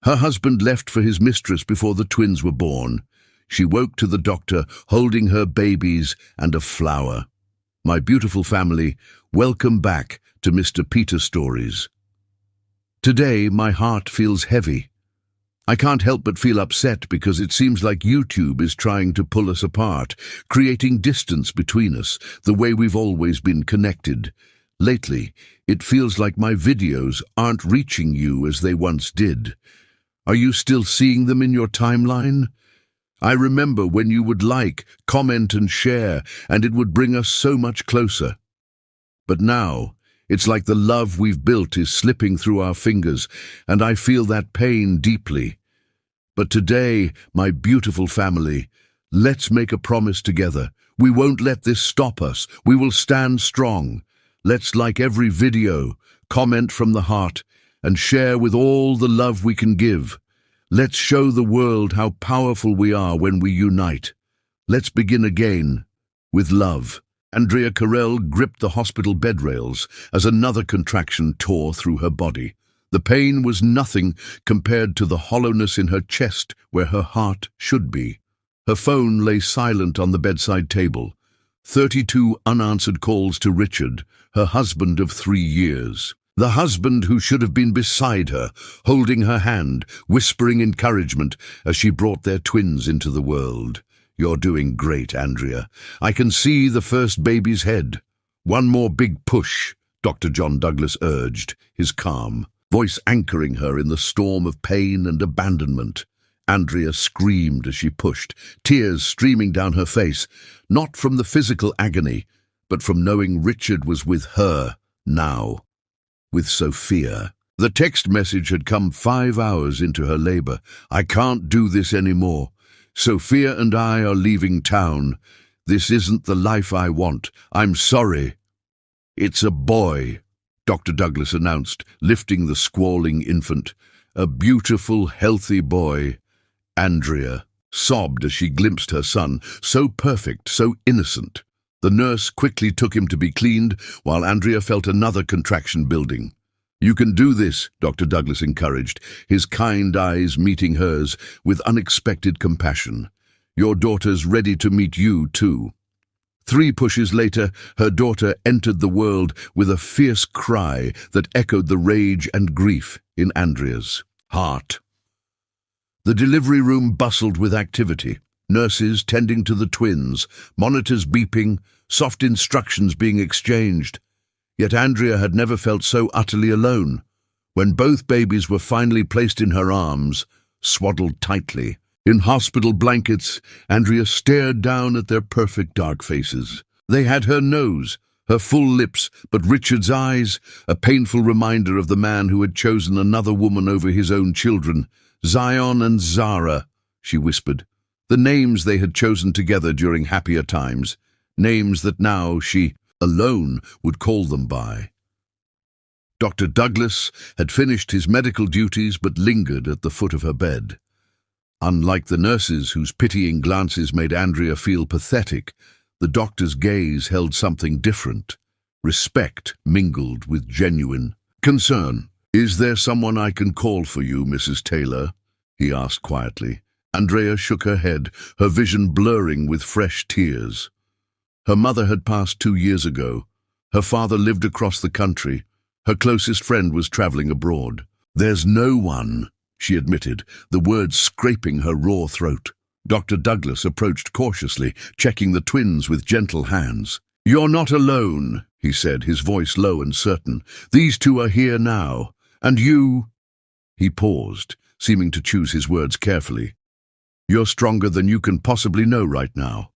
Her husband left for his mistress before the twins were born. She woke to the doctor, holding her babies and a flower. My beautiful family, welcome back to Mr. Peter Stories. Today, my heart feels heavy. I can't help but feel upset because it seems like YouTube is trying to pull us apart, creating distance between us, the way we've always been connected. Lately, it feels like my videos aren't reaching you as they once did. Are you still seeing them in your timeline? I remember when you would like, comment and share, and it would bring us so much closer. But now, it's like the love we've built is slipping through our fingers, and I feel that pain deeply. But today, my beautiful family, let's make a promise together. We won't let this stop us. We will stand strong. Let's like every video, comment from the heart, and share with all the love we can give. Let's show the world how powerful we are when we unite. Let's begin again with love. Andrea Carell gripped the hospital bed rails as another contraction tore through her body. The pain was nothing compared to the hollowness in her chest where her heart should be. Her phone lay silent on the bedside table. 32 unanswered calls to Richard, her husband of 3 years. The husband who should have been beside her, holding her hand, whispering encouragement as she brought their twins into the world. You're doing great, Andrea. I can see the first baby's head. One more big push, Dr. John Douglas urged, his calm voice anchoring her in the storm of pain and abandonment. Andrea screamed as she pushed, tears streaming down her face, not from the physical agony, but from knowing Richard was with her now, with Sophia. The text message had come 5 hours into her labor. I can't do this anymore. Sophia and I are leaving town. This isn't the life I want. I'm sorry. It's a boy, Dr. Douglas announced, lifting the squalling infant. A beautiful, healthy boy. Andrea sobbed as she glimpsed her son, so perfect, so innocent. The nurse quickly took him to be cleaned, while Andrea felt another contraction building. You can do this, Dr. Douglas encouraged, his kind eyes meeting hers with unexpected compassion. Your daughter's ready to meet you, too. 3 pushes later, her daughter entered the world with a fierce cry that echoed the rage and grief in Andrea's heart. The delivery room bustled with activity. Nurses tending to the twins, monitors beeping, soft instructions being exchanged. Yet Andrea had never felt so utterly alone. When both babies were finally placed in her arms, swaddled tightly, in hospital blankets, Andrea stared down at their perfect dark faces. They had her nose, her full lips, but Richard's eyes, a painful reminder of the man who had chosen another woman over his own children. Zion and Zara, she whispered. The names they had chosen together during happier times, names that now she alone would call them by. Dr. Douglas had finished his medical duties but lingered at the foot of her bed. Unlike the nurses whose pitying glances made Andrea feel pathetic, the doctor's gaze held something different. Respect mingled with genuine concern. Is there someone I can call for you, Mrs. Taylor? He asked quietly. Andrea shook her head, her vision blurring with fresh tears. Her mother had passed 2 years ago. Her father lived across the country. Her closest friend was traveling abroad. There's no one, she admitted, the words scraping her raw throat. Dr. Douglas approached cautiously, checking the twins with gentle hands. You're not alone, he said, his voice low and certain. These 2 are here now. And you... He paused, seeming to choose his words carefully. You're stronger than you can possibly know right now.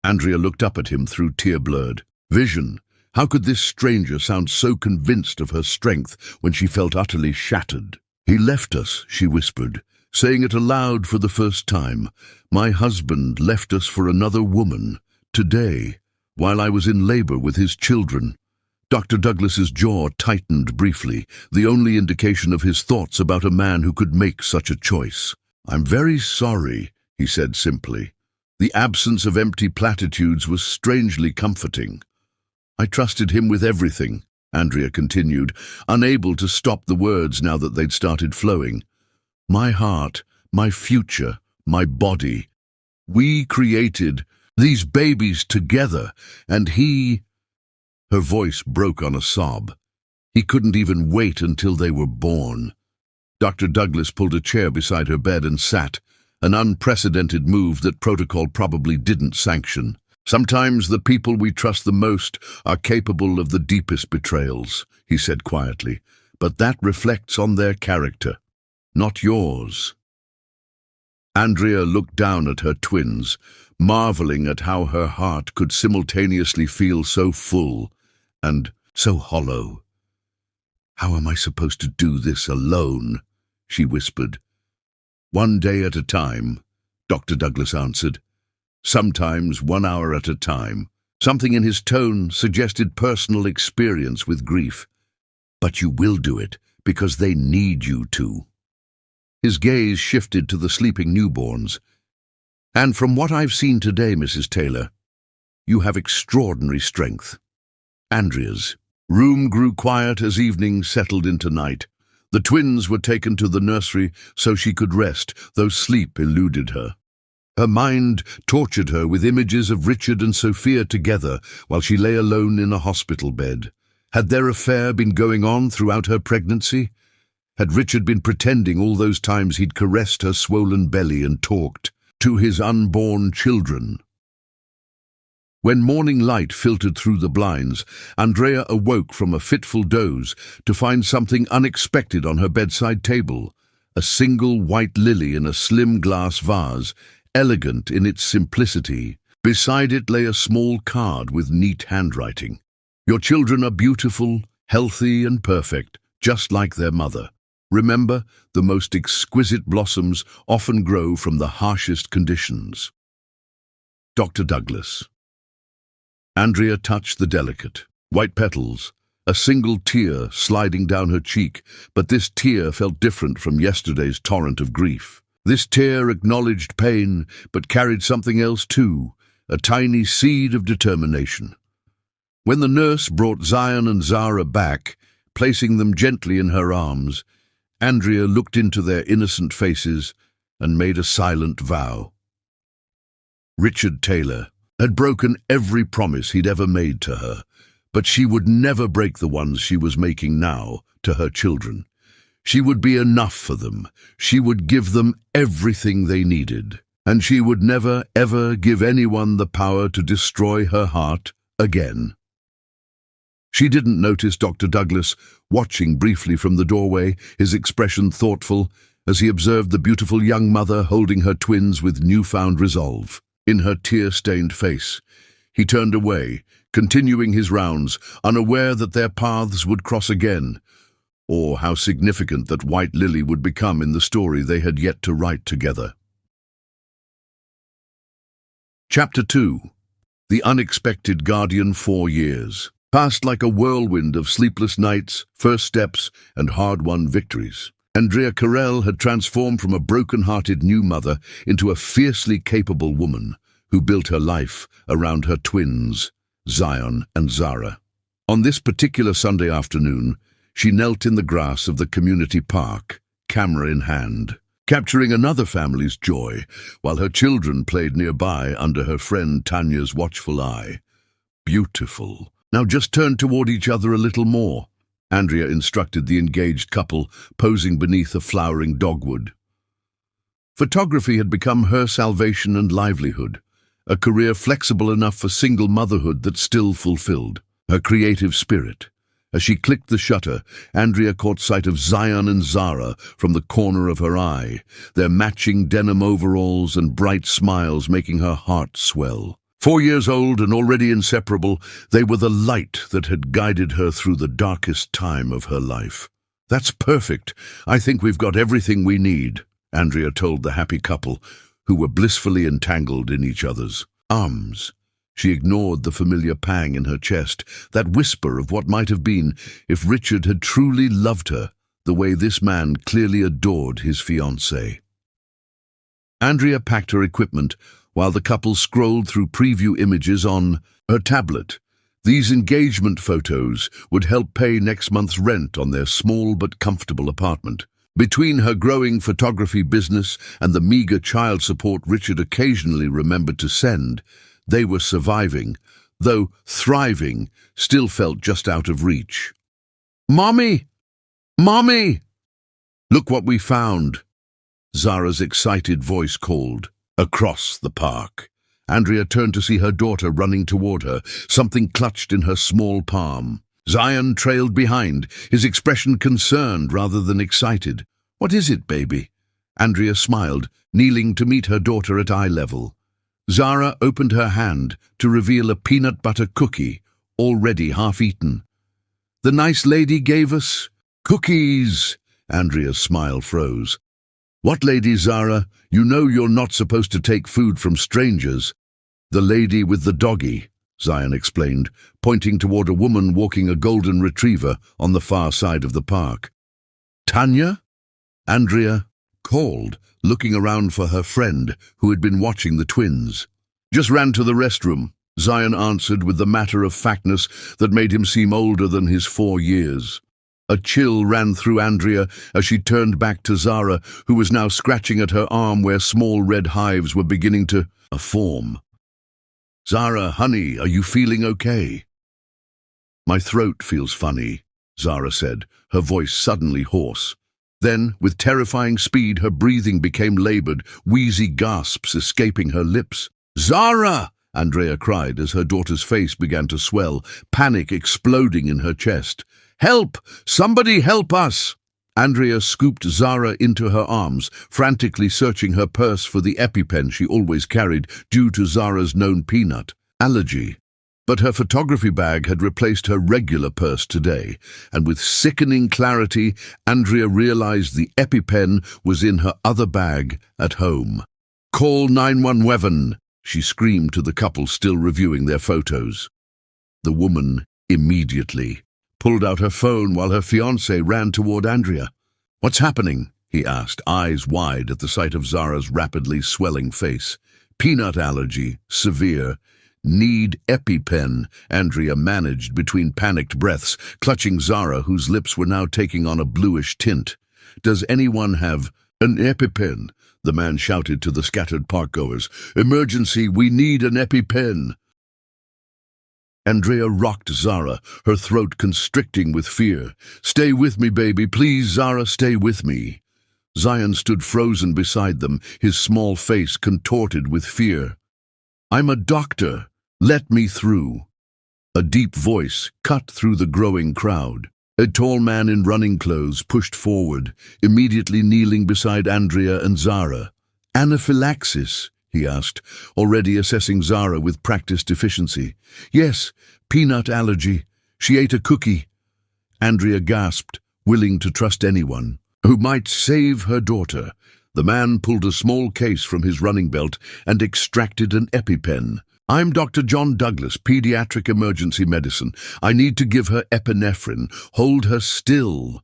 Andrea looked up at him through tear-blurred vision. How could this stranger sound so convinced of her strength when she felt utterly shattered? He left us, she whispered, saying it aloud for the first time. My husband left us for another woman, today, while I was in labor with his children. Dr. Douglas's jaw tightened briefly, the only indication of his thoughts about a man who could make such a choice. I'm very sorry, he said simply. The absence of empty platitudes was strangely comforting. I trusted him with everything, Andrea continued, unable to stop the words now that they'd started flowing. My heart, my future, my body. We created these babies together, and he—" Her voice broke on a sob. "He couldn't even wait until they were born." Dr. Douglas pulled a chair beside her bed and sat, an unprecedented move that protocol probably didn't sanction. "Sometimes the people we trust the most are capable of the deepest betrayals," he said quietly, "but that reflects on their character, not yours." Andrea looked down at her twins, marveling at how her heart could simultaneously feel so full and so hollow. "How am I supposed to do this alone?" she whispered. "One day at a time," Dr. Douglas answered. "Sometimes 1 hour at a time." Something in his tone suggested personal experience with grief. "But you will do it, because they need you to." His gaze shifted to the sleeping newborns. "And from what I've seen today, Mrs. Taylor, you have extraordinary strength." Andrea's room grew quiet as evening settled into night. The twins were taken to the nursery so she could rest, though sleep eluded her. Her mind tortured her with images of Richard and Sophia together while she lay alone in a hospital bed. Had their affair been going on throughout her pregnancy? Had Richard been pretending all those times he'd caressed her swollen belly and talked to his unborn children? When morning light filtered through the blinds, Andrea awoke from a fitful doze to find something unexpected on her bedside table. A single white lily in a slim glass vase, elegant in its simplicity. Beside it lay a small card with neat handwriting. "Your children are beautiful, healthy and perfect, just like their mother. Remember, the most exquisite blossoms often grow from the harshest conditions." Dr. Douglas. Andrea touched the delicate, white petals, a single tear sliding down her cheek, but this tear felt different from yesterday's torrent of grief. This tear acknowledged pain, but carried something else too, a tiny seed of determination. When the nurse brought Zion and Zara back, placing them gently in her arms, Andrea looked into their innocent faces and made a silent vow. Richard Taylor had broken every promise he'd ever made to her, but she would never break the ones she was making now to her children. She would be enough for them. She would give them everything they needed, and she would never, ever give anyone the power to destroy her heart again. She didn't notice Dr. Douglas, watching briefly from the doorway, his expression thoughtful, as he observed the beautiful young mother holding her twins with newfound resolve. In her tear-stained face, he turned away, continuing his rounds, unaware that their paths would cross again, or how significant that white lily would become in the story they had yet to write together. Chapter 2. The Unexpected Guardian 4 years. Passed like a whirlwind of sleepless nights, first steps, and hard-won victories. Andrea Carell had transformed from a broken-hearted new mother into a fiercely capable woman who built her life around her twins, Zion and Zara. On this particular Sunday afternoon, she knelt in the grass of the community park, camera in hand, capturing another family's joy while her children played nearby under her friend Tanya's watchful eye. "Beautiful. Now just turn toward each other a little more," Andrea instructed the engaged couple, posing beneath a flowering dogwood. Photography had become her salvation and livelihood, a career flexible enough for single motherhood that still fulfilled her creative spirit. As she clicked the shutter, Andrea caught sight of Zion and Zara from the corner of her eye, their matching denim overalls and bright smiles making her heart swell. 4 years old and already inseparable, they were the light that had guided her through the darkest time of her life. "That's perfect. I think we've got everything we need," Andrea told the happy couple, who were blissfully entangled in each other's arms. She ignored the familiar pang in her chest, that whisper of what might have been if Richard had truly loved her the way this man clearly adored his fiancée. Andrea packed her equipment while the couple scrolled through preview images on her tablet. These engagement photos would help pay next month's rent on their small but comfortable apartment. Between her growing photography business and the meager child support Richard occasionally remembered to send, they were surviving, though thriving still felt just out of reach. "Mommy! Mommy! Look what we found!" Zara's excited voice called. Across the park, Andrea turned to see her daughter running toward her, something clutched in her small palm. Zion trailed behind, his expression concerned rather than excited. "What is it, baby?" Andrea smiled, kneeling to meet her daughter at eye level. Zara opened her hand to reveal a peanut butter cookie, already half-eaten. "The nice lady gave us cookies." Andrea's smile froze. "What lady, Zara? You know you're not supposed to take food from strangers." "The lady with the doggy," Zion explained, pointing toward a woman walking a golden retriever on the far side of the park. "Tanya?" Andrea called, looking around for her friend, who had been watching the twins. "Just ran to the restroom," Zion answered with the matter-of-factness that made him seem older than his 4 years. A chill ran through Andrea as she turned back to Zara, who was now scratching at her arm where small red hives were beginning to form. "Zara, honey, are you feeling okay?" "My throat feels funny," Zara said, her voice suddenly hoarse. Then, with terrifying speed, her breathing became labored, wheezy gasps escaping her lips. "Zara!" Andrea cried as her daughter's face began to swell, panic exploding in her chest. "Help! Somebody help us!" Andrea scooped Zara into her arms, frantically searching her purse for the EpiPen she always carried due to Zara's known peanut allergy. But her photography bag had replaced her regular purse today, and with sickening clarity, Andrea realized the EpiPen was in her other bag at home. "Call 911!" she screamed to the couple still reviewing their photos. The woman immediately pulled out her phone while her fiancé ran toward Andrea. "What's happening?" he asked, eyes wide at the sight of Zara's rapidly swelling face. "Peanut allergy, severe. Need EpiPen," Andrea managed between panicked breaths, clutching Zara, whose lips were now taking on a bluish tint. "Does anyone have an EpiPen?" the man shouted to the scattered parkgoers. "Emergency, we need an EpiPen." Andrea rocked Zara, her throat constricting with fear. "Stay with me, baby. Please, Zara, stay with me." Zion stood frozen beside them, his small face contorted with fear. "I'm a doctor. Let me through." A deep voice cut through the growing crowd. A tall man in running clothes pushed forward, immediately kneeling beside Andrea and Zara. "Anaphylaxis?" he asked, already assessing Zara with practiced efficiency. "Yes, peanut allergy. She ate a cookie." Andrea gasped, willing to trust anyone who might save her daughter. The man pulled a small case from his running belt and extracted an EpiPen. "I'm Dr. John Douglas, Pediatric Emergency Medicine. I need to give her epinephrine. Hold her still."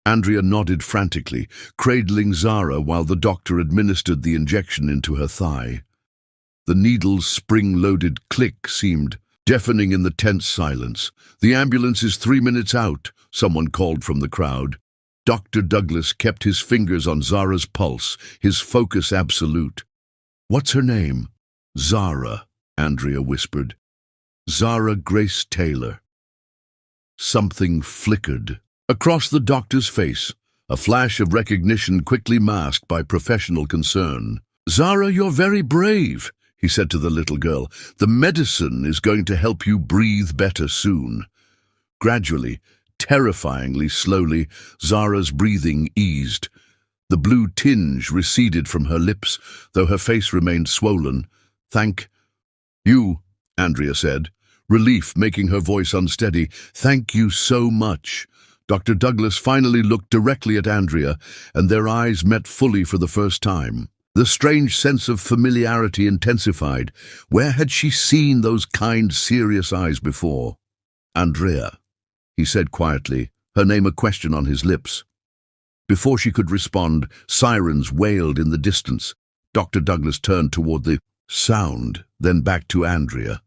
Andrea nodded frantically, cradling Zara while the doctor administered the injection into her thigh. The needle's spring-loaded click seemed deafening in the tense silence. "The ambulance is 3 minutes out," someone called from the crowd. Dr. Douglas kept his fingers on Zara's pulse, his focus absolute. "What's her name?" "Zara," Andrea whispered. "Zara Grace Taylor." Something flickered across the doctor's face, a flash of recognition quickly masked by professional concern. "Zara, you're very brave," he said to the little girl. "The medicine is going to help you breathe better soon." Gradually, terrifyingly slowly, Zara's breathing eased. The blue tinge receded from her lips, though her face remained swollen. "Thank you," Andrea said, relief making her voice unsteady. "Thank you so much." Dr. Douglas finally looked directly at Andrea, and their eyes met fully for the first time. The strange sense of familiarity intensified. Where had she seen those kind, serious eyes before? "Andrea," he said quietly, her name a question on his lips. Before she could respond, sirens wailed in the distance. Dr. Douglas turned toward the sound, then back to Andrea.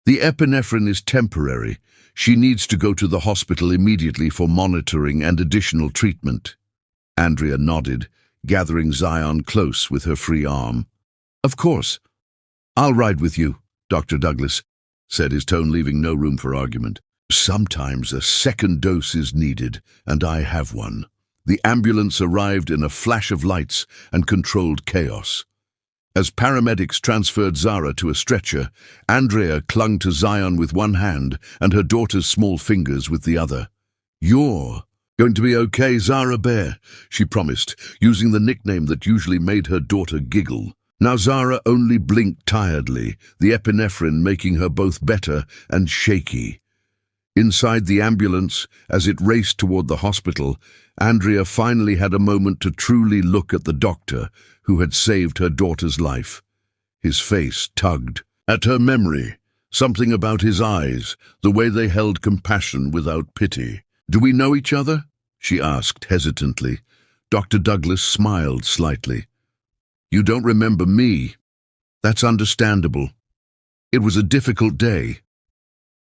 "The epinephrine is temporary. She needs to go to the hospital immediately for monitoring and additional treatment." Andrea nodded, gathering Zion close with her free arm. "Of course. I'll ride with you," Dr. Douglas said, his tone leaving no room for argument. "Sometimes a second dose is needed, and I have one." The ambulance arrived in a flash of lights and controlled chaos. As paramedics transferred Zara to a stretcher, Andrea clung to Zion with one hand and her daughter's small fingers with the other. "You're going to be okay, Zara Bear," she promised, using the nickname that usually made her daughter giggle. Now Zara only blinked tiredly, the epinephrine making her both better and shaky. Inside the ambulance, as it raced toward the hospital, Andrea finally had a moment to truly look at the doctor who had saved her daughter's life. His face tugged at her memory, something about his eyes, the way they held compassion without pity. "Do we know each other?" she asked hesitantly. Dr. Douglas smiled slightly. "You don't remember me. That's understandable. It was a difficult day."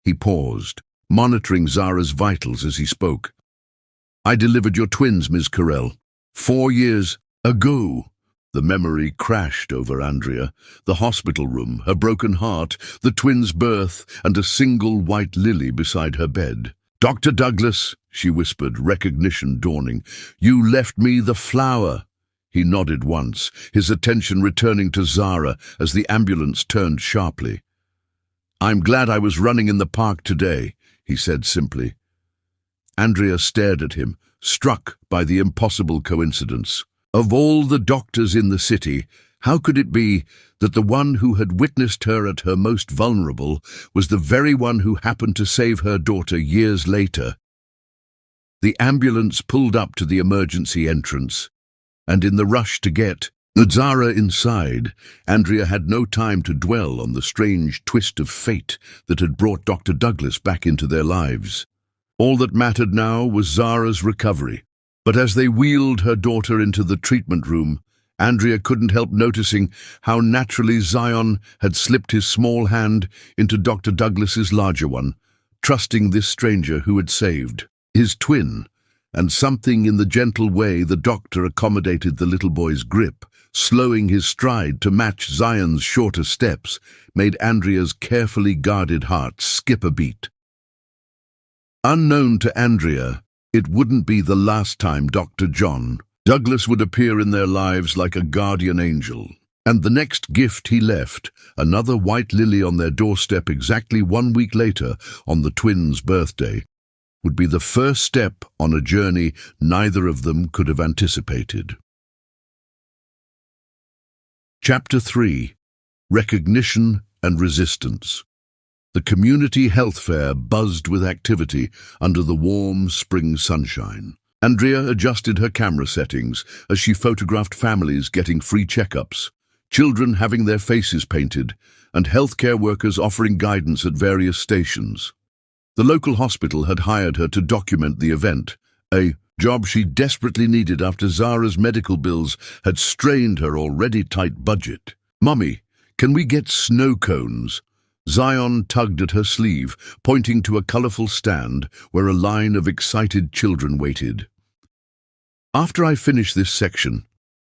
He paused, monitoring Zara's vitals as he spoke. "I delivered your twins, Ms. Carell, 4 years ago." The memory crashed over Andrea. The hospital room, her broken heart, the twins' birth, and a single white lily beside her bed. "Dr. Douglas," she whispered, recognition dawning, "you left me the flower." He nodded once, his attention returning to Zara as the ambulance turned sharply. "I'm glad I was running in the park today," he said simply. Andrea stared at him, struck by the impossible coincidence. Of all the doctors in the city, how could it be that the one who had witnessed her at her most vulnerable was the very one who happened to save her daughter years later? The ambulance pulled up to the emergency entrance, and in the rush to get Zara inside, Andrea had no time to dwell on the strange twist of fate that had brought Dr. Douglas back into their lives. All that mattered now was Zara's recovery. But as they wheeled her daughter into the treatment room, Andrea couldn't help noticing how naturally Zion had slipped his small hand into Dr. Douglas's larger one, trusting this stranger who had saved his twin. And something in the gentle way the doctor accommodated the little boy's grip, slowing his stride to match Zion's shorter steps, made Andrea's carefully guarded heart skip a beat. Unknown to Andrea, it wouldn't be the last time Dr. John Douglas would appear in their lives like a guardian angel. And the next gift he left, another white lily on their doorstep exactly 1 week later, on the twins' birthday, would be the first step on a journey neither of them could have anticipated. Chapter 3. Recognition and Resistance. The community health fair buzzed with activity under the warm spring sunshine. Andrea adjusted her camera settings as she photographed families getting free checkups, children having their faces painted, and healthcare workers offering guidance at various stations. The local hospital had hired her to document the event, a job she desperately needed after Zara's medical bills had strained her already tight budget. "Mummy, can we get snow cones?" Zion tugged at her sleeve, pointing to a colorful stand where a line of excited children waited. "After I finish this section,"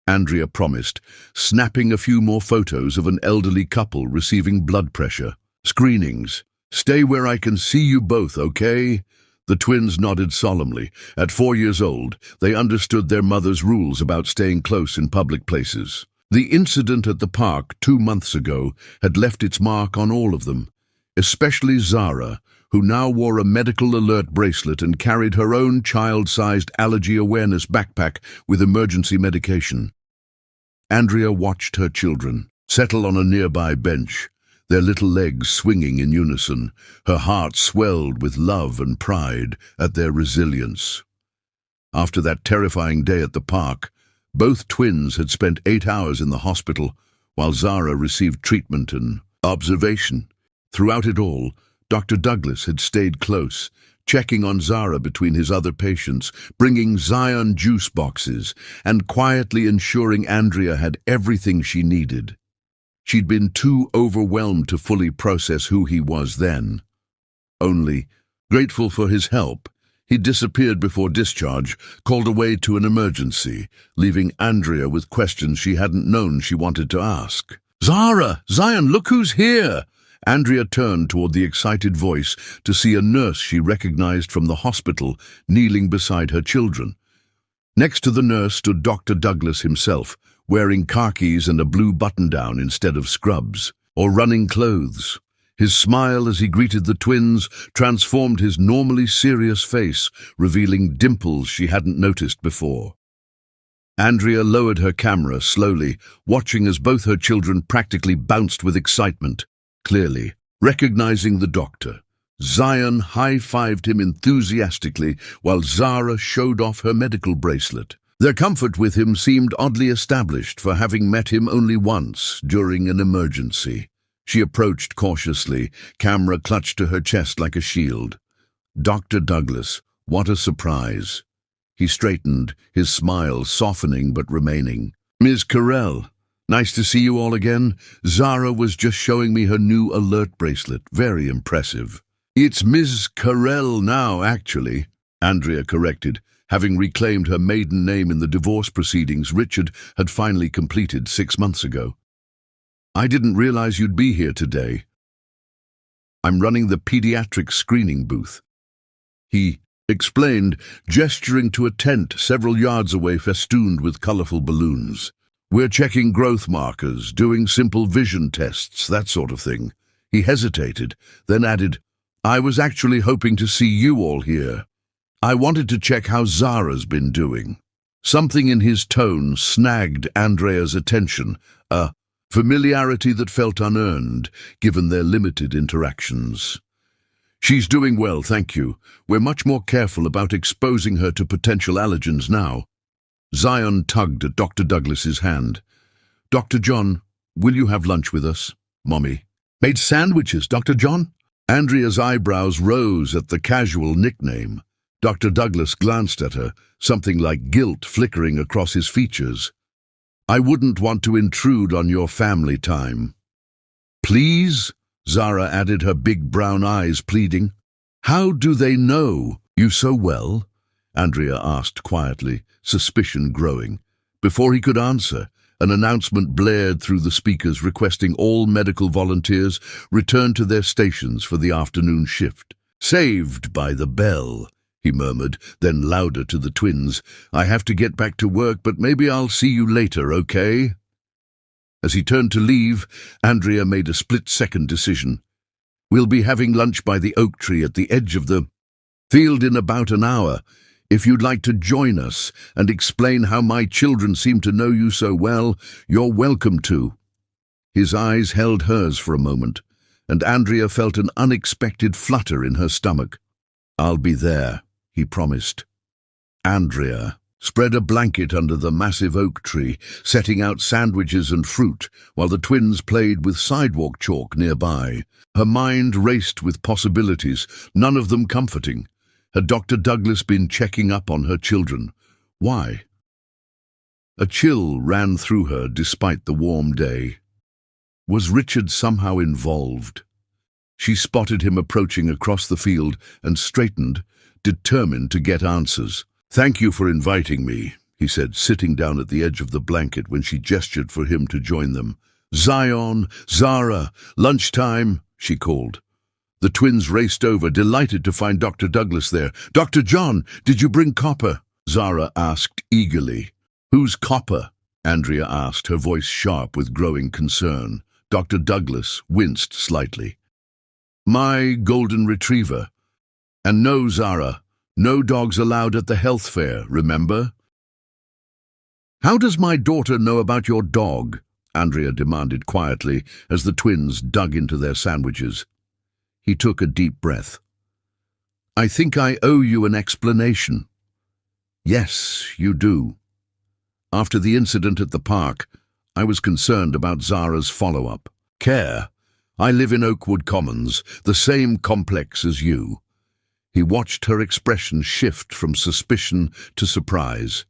Andrea promised, snapping a few more photos of an elderly couple receiving blood pressure screenings. "Stay where I can see you both, okay?" The twins nodded solemnly. At 4 years old, they understood their mother's rules about staying close in public places. The incident at the park 2 months ago had left its mark on all of them, especially Zara, who now wore a medical alert bracelet and carried her own child-sized allergy awareness backpack with emergency medication. Andrea watched her children settle on a nearby bench, their little legs swinging in unison. Her heart swelled with love and pride at their resilience. After that terrifying day at the park, both twins had spent 8 hours in the hospital, while Zara received treatment and observation. Throughout it all, Dr. Douglas had stayed close, checking on Zara between his other patients, bringing Zion juice boxes, and quietly ensuring Andrea had everything she needed. She'd been too overwhelmed to fully process who he was then. Only, grateful for his help, He disappeared before discharge, called away to an emergency, leaving Andrea with questions she hadn't known she wanted to ask. "Zara! Zion, look who's here!" Andrea turned toward the excited voice to see a nurse she recognized from the hospital kneeling beside her children. Next to the nurse stood Dr. Douglas himself, wearing khakis and a blue button-down instead of scrubs, or running clothes. His smile as he greeted the twins transformed his normally serious face, revealing dimples she hadn't noticed before. Andrea lowered her camera slowly, watching as both her children practically bounced with excitement. Clearly, recognizing the doctor, Zion high-fived him enthusiastically while Zara showed off her medical bracelet. Their comfort with him seemed oddly established for having met him only once during an emergency. She approached cautiously, camera clutched to her chest like a shield. "Dr. Douglas, what a surprise." He straightened, his smile softening but remaining. "Ms. Carell, nice to see you all again. Zara was just showing me her new alert bracelet. Very impressive." "It's Ms. Carell now, actually," Andrea corrected. Having reclaimed her maiden name in the divorce proceedings Richard had finally completed 6 months ago. "I didn't realize you'd be here today. I'm running the pediatric screening booth," he explained, gesturing to a tent several yards away festooned with colorful balloons. "We're checking growth markers, doing simple vision tests, that sort of thing." He hesitated, then added, "I was actually hoping to see you all here. I wanted to check how Zara's been doing." Something in his tone snagged Andrea's attention, a familiarity that felt unearned, given their limited interactions. "She's doing well, thank you. We're much more careful about exposing her to potential allergens now." Zion tugged at Dr. Douglas's hand. "Dr. John, will you have lunch with us, Mommy?" "Made sandwiches, Dr. John?" Andrea's eyebrows rose at the casual nickname. Dr. Douglas glanced at her, something like guilt flickering across his features. "I wouldn't want to intrude on your family time." "Please?" Zara added, her big brown eyes pleading. "How do they know you so well?" Andrea asked quietly, suspicion growing. Before he could answer, an announcement blared through the speakers requesting all medical volunteers return to their stations for the afternoon shift. "Saved by the bell," he murmured, then louder to the twins. "I have to get back to work, but maybe I'll see you later, okay?" As he turned to leave, Andrea made a split-second decision. "We'll be having lunch by the oak tree at the edge of the field in about an hour. If you'd like to join us and explain how my children seem to know you so well, you're welcome to." His eyes held hers for a moment, and Andrea felt an unexpected flutter in her stomach. "I'll be there," he promised. Andrea spread a blanket under the massive oak tree, setting out sandwiches and fruit, while the twins played with sidewalk chalk nearby. Her mind raced with possibilities, none of them comforting. Had Dr. Douglas been checking up on her children? Why? A chill ran through her despite the warm day. Was Richard somehow involved? She spotted him approaching across the field and straightened, determined to get answers. "Thank you for inviting me," he said, sitting down at the edge of the blanket when she gestured for him to join them. "Zion, Zara, lunchtime," she called. The twins raced over, delighted to find Dr. Douglas there. "Dr. John, did you bring copper?" Zara asked eagerly. "Who's copper?" Andrea asked, her voice sharp with growing concern. Dr. Douglas winced slightly. "My golden retriever. And no, Zara, no dogs allowed at the health fair, remember?" "How does my daughter know about your dog?" Andrea demanded quietly as the twins dug into their sandwiches. He took a deep breath. "I think I owe you an explanation." "Yes, you do." After the incident at the park, I was concerned about Zara's follow-up. "Care. I live in Oakwood Commons, the same complex as you." He watched her expression shift from suspicion to surprise.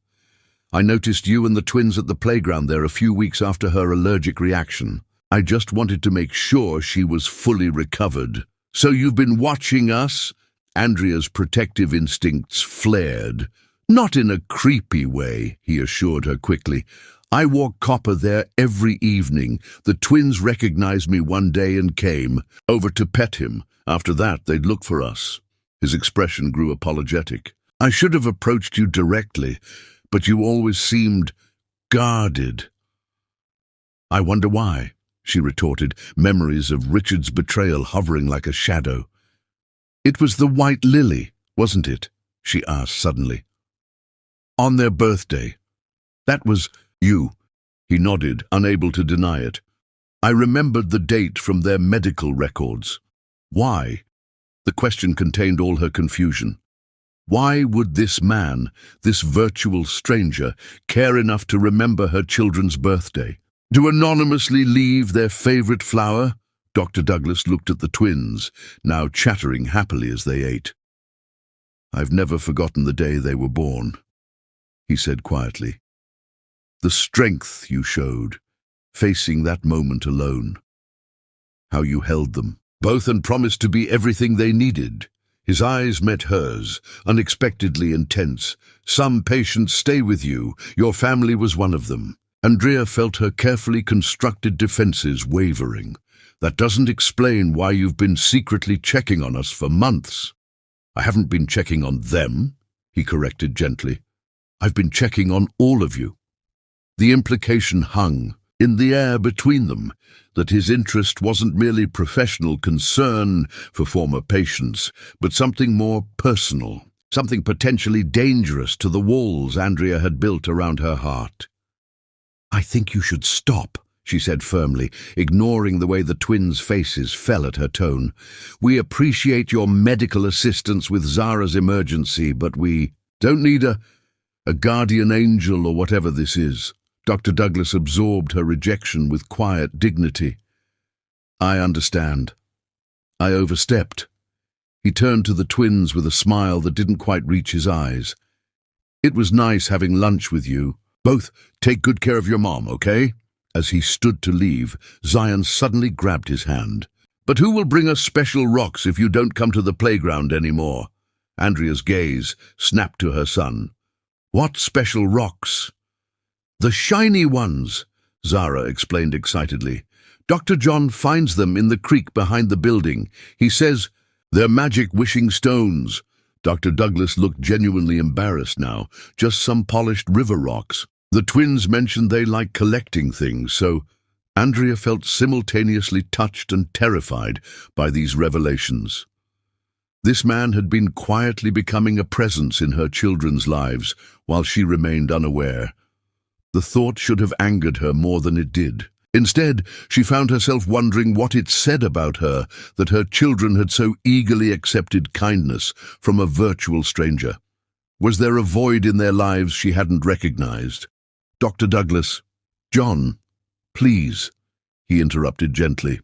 "I noticed you and the twins at the playground there a few weeks after her allergic reaction. I just wanted to make sure she was fully recovered." "So you've been watching us?" Andrea's protective instincts flared. "Not in a creepy way," he assured her quickly. "I wore copper there every evening. The twins recognized me one day and came over to pet him. After that, they'd look for us." His expression grew apologetic. "I should have approached you directly, but you always seemed guarded." "I wonder why," she retorted, memories of Richard's betrayal hovering like a shadow. "It was the white lily, wasn't it?" she asked suddenly. "On their birthday. That was you." He nodded, unable to deny it. "I remembered the date from their medical records." Why? The question contained all her confusion. Why would this man, this virtual stranger, care enough to remember her children's birthday? To anonymously leave their favorite flower? Dr. Douglas looked at the twins, now chattering happily as they ate. "I've never forgotten the day they were born," he said quietly. "The strength you showed, facing that moment alone. How you held them, both, and promised to be everything they needed." His eyes met hers, unexpectedly intense. "Some patients stay with you. Your family was one of them." Andrea felt her carefully constructed defenses wavering. "That doesn't explain why you've been secretly checking on us for months." "I haven't been checking on them," he corrected gently. "I've been checking on all of you." The implication hung in the air between them, that his interest wasn't merely professional concern for former patients, but something more personal, something potentially dangerous to the walls Andrea had built around her heart. "I think you should stop," she said firmly, ignoring the way the twins' faces fell at her tone. "We appreciate your medical assistance with Zara's emergency, but we don't need a guardian angel or whatever this is." Dr. Douglas absorbed her rejection with quiet dignity. "I understand. I overstepped." He turned to the twins with a smile that didn't quite reach his eyes. "It was nice having lunch with you. Both take good care of your mom, okay?" As he stood to leave, Zion suddenly grabbed his hand. "But who will bring us special rocks if you don't come to the playground anymore?" Andrea's gaze snapped to her son. "What special rocks?" "The shiny ones," Zara explained excitedly. "Dr. John finds them in the creek behind the building. He says they're magic wishing stones." Dr. Douglas looked genuinely embarrassed now. "Just some polished river rocks. The twins mentioned they like collecting things, so..." Andrea felt simultaneously touched and terrified by these revelations. This man had been quietly becoming a presence in her children's lives while she remained unaware. The thought should have angered her more than it did. Instead, she found herself wondering what it said about her that her children had so eagerly accepted kindness from a virtual stranger. Was there a void in their lives she hadn't recognized? "Dr. Douglas." "John, please," he interrupted gently.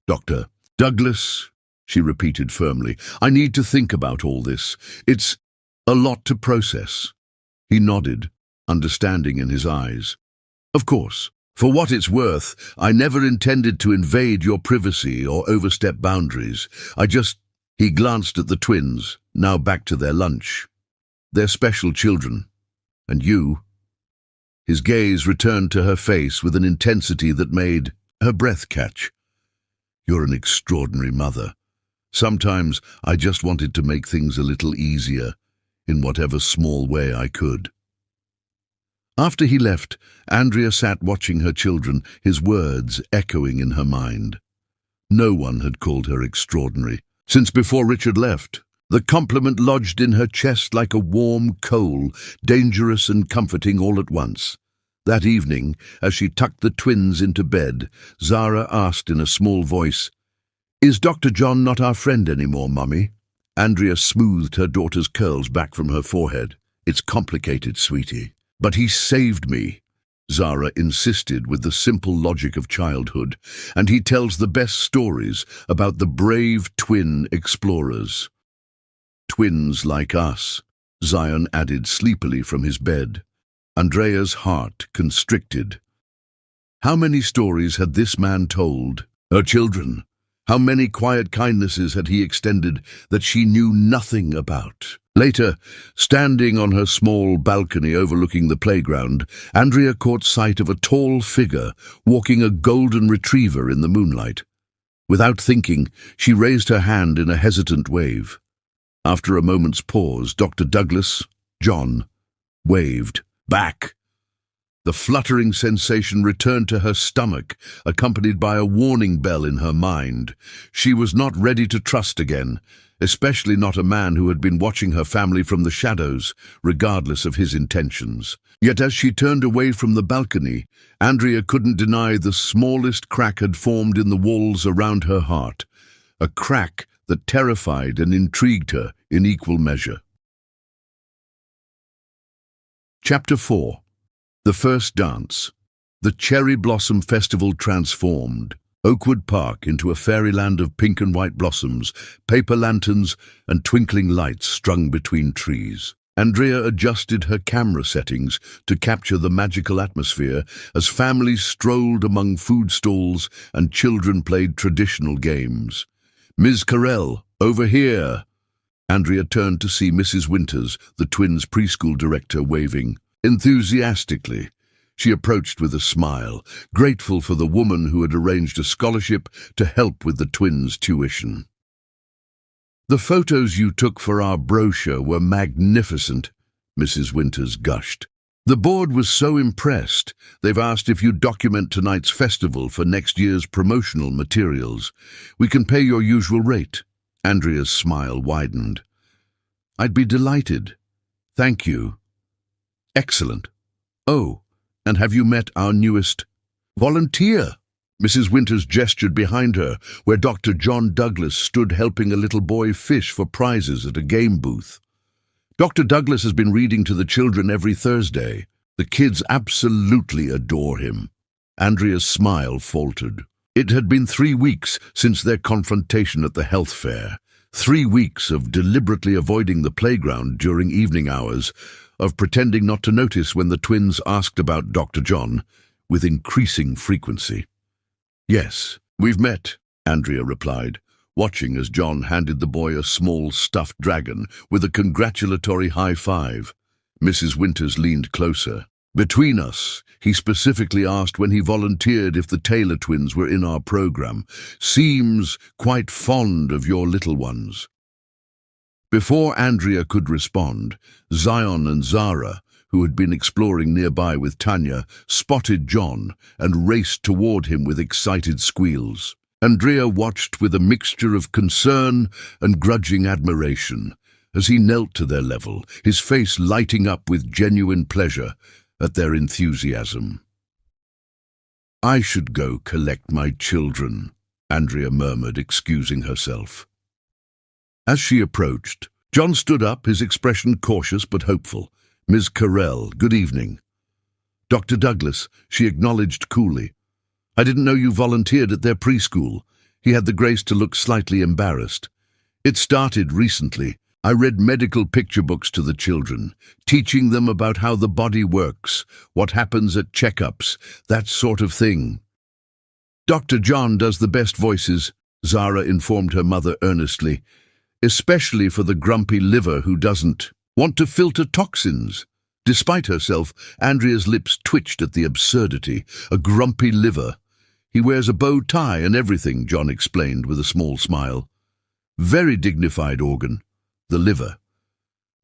"Dr. Douglas," she repeated firmly, "I need to think about all this. It's a lot to process." He nodded, understanding in his eyes. "Of course. For what it's worth, I never intended to invade your privacy or overstep boundaries. He glanced at the twins, now back to their lunch. "They're special children. And you..." His gaze returned to her face with an intensity that made her breath catch. "You're an extraordinary mother. Sometimes I just wanted to make things a little easier, in whatever small way I could." After he left, Andrea sat watching her children, his words echoing in her mind. No one had called her extraordinary since before Richard left. The compliment lodged in her chest like a warm coal, dangerous and comforting all at once. That evening, as she tucked the twins into bed, Zara asked in a small voice, "Is Dr. John not our friend anymore, Mummy?" Andrea smoothed her daughter's curls back from her forehead. "It's complicated, sweetie. But he saved me," Zara insisted with the simple logic of childhood, "and he tells the best stories about the brave twin explorers." "Twins like us," Zion added sleepily from his bed. Andrea's heart constricted. How many stories had this man told her children? How many quiet kindnesses had he extended that she knew nothing about? Later, standing on her small balcony overlooking the playground, Andrea caught sight of a tall figure walking a golden retriever in the moonlight. Without thinking, she raised her hand in a hesitant wave. After a moment's pause, Dr. Douglas, John, waved back. The fluttering sensation returned to her stomach, accompanied by a warning bell in her mind. She was not ready to trust again, especially not a man who had been watching her family from the shadows, regardless of his intentions. Yet as she turned away from the balcony, Andrea couldn't deny the smallest crack had formed in the walls around her heart, a crack that terrified and intrigued her in equal measure. Chapter 4. The First Dance. The Cherry Blossom Festival transformed Oakwood Park into a fairyland of pink and white blossoms, paper lanterns, and twinkling lights strung between trees. Andrea adjusted her camera settings to capture the magical atmosphere as families strolled among food stalls and children played traditional games. "Ms. Carell, over here!" Andrea turned to see Mrs. Winters, the twins' preschool director, waving. Enthusiastically, she approached with a smile, grateful for the woman who had arranged a scholarship to help with the twins' tuition. "The photos you took for our brochure were magnificent," Mrs. Winters gushed. "The board was so impressed, they've asked if you'd document tonight's festival for next year's promotional materials. We can pay your usual rate." Andrea's smile widened. "I'd be delighted. Thank you." "Excellent. Oh, and have you met our newest volunteer?" Mrs. Winters gestured behind her, where Dr. John Douglas stood helping a little boy fish for prizes at a game booth. "Dr. Douglas has been reading to the children every Thursday. The kids absolutely adore him." Andrea's smile faltered. It had been 3 weeks since their confrontation at the health fair. 3 weeks of deliberately avoiding the playground during evening hours, of pretending not to notice when the twins asked about Dr. John, with increasing frequency. "Yes, we've met," Andrea replied, watching as John handed the boy a small stuffed dragon with a congratulatory high five. Mrs. Winters leaned closer. "Between us, he specifically asked when he volunteered if the Taylor twins were in our program. Seems quite fond of your little ones." Before Andrea could respond, Zion and Zara, who had been exploring nearby with Tanya, spotted John and raced toward him with excited squeals. Andrea watched with a mixture of concern and grudging admiration as he knelt to their level, his face lighting up with genuine pleasure at their enthusiasm. "I should go collect my children," Andrea murmured, excusing herself. As she approached, John stood up, his expression cautious but hopeful. "Ms. Carell, good evening." "Dr. Douglas," she acknowledged coolly. "I didn't know you volunteered at their preschool." He had the grace to look slightly embarrassed. "It started recently. I read medical picture books to the children, teaching them about how the body works, what happens at checkups, that sort of thing." "Dr. John does the best voices," Zara informed her mother earnestly, "especially for the grumpy liver who doesn't want to filter toxins." Despite herself, Andrea's lips twitched at the absurdity. A grumpy liver. "He wears a bow tie and everything," John explained with a small smile. "Very dignified organ, the liver."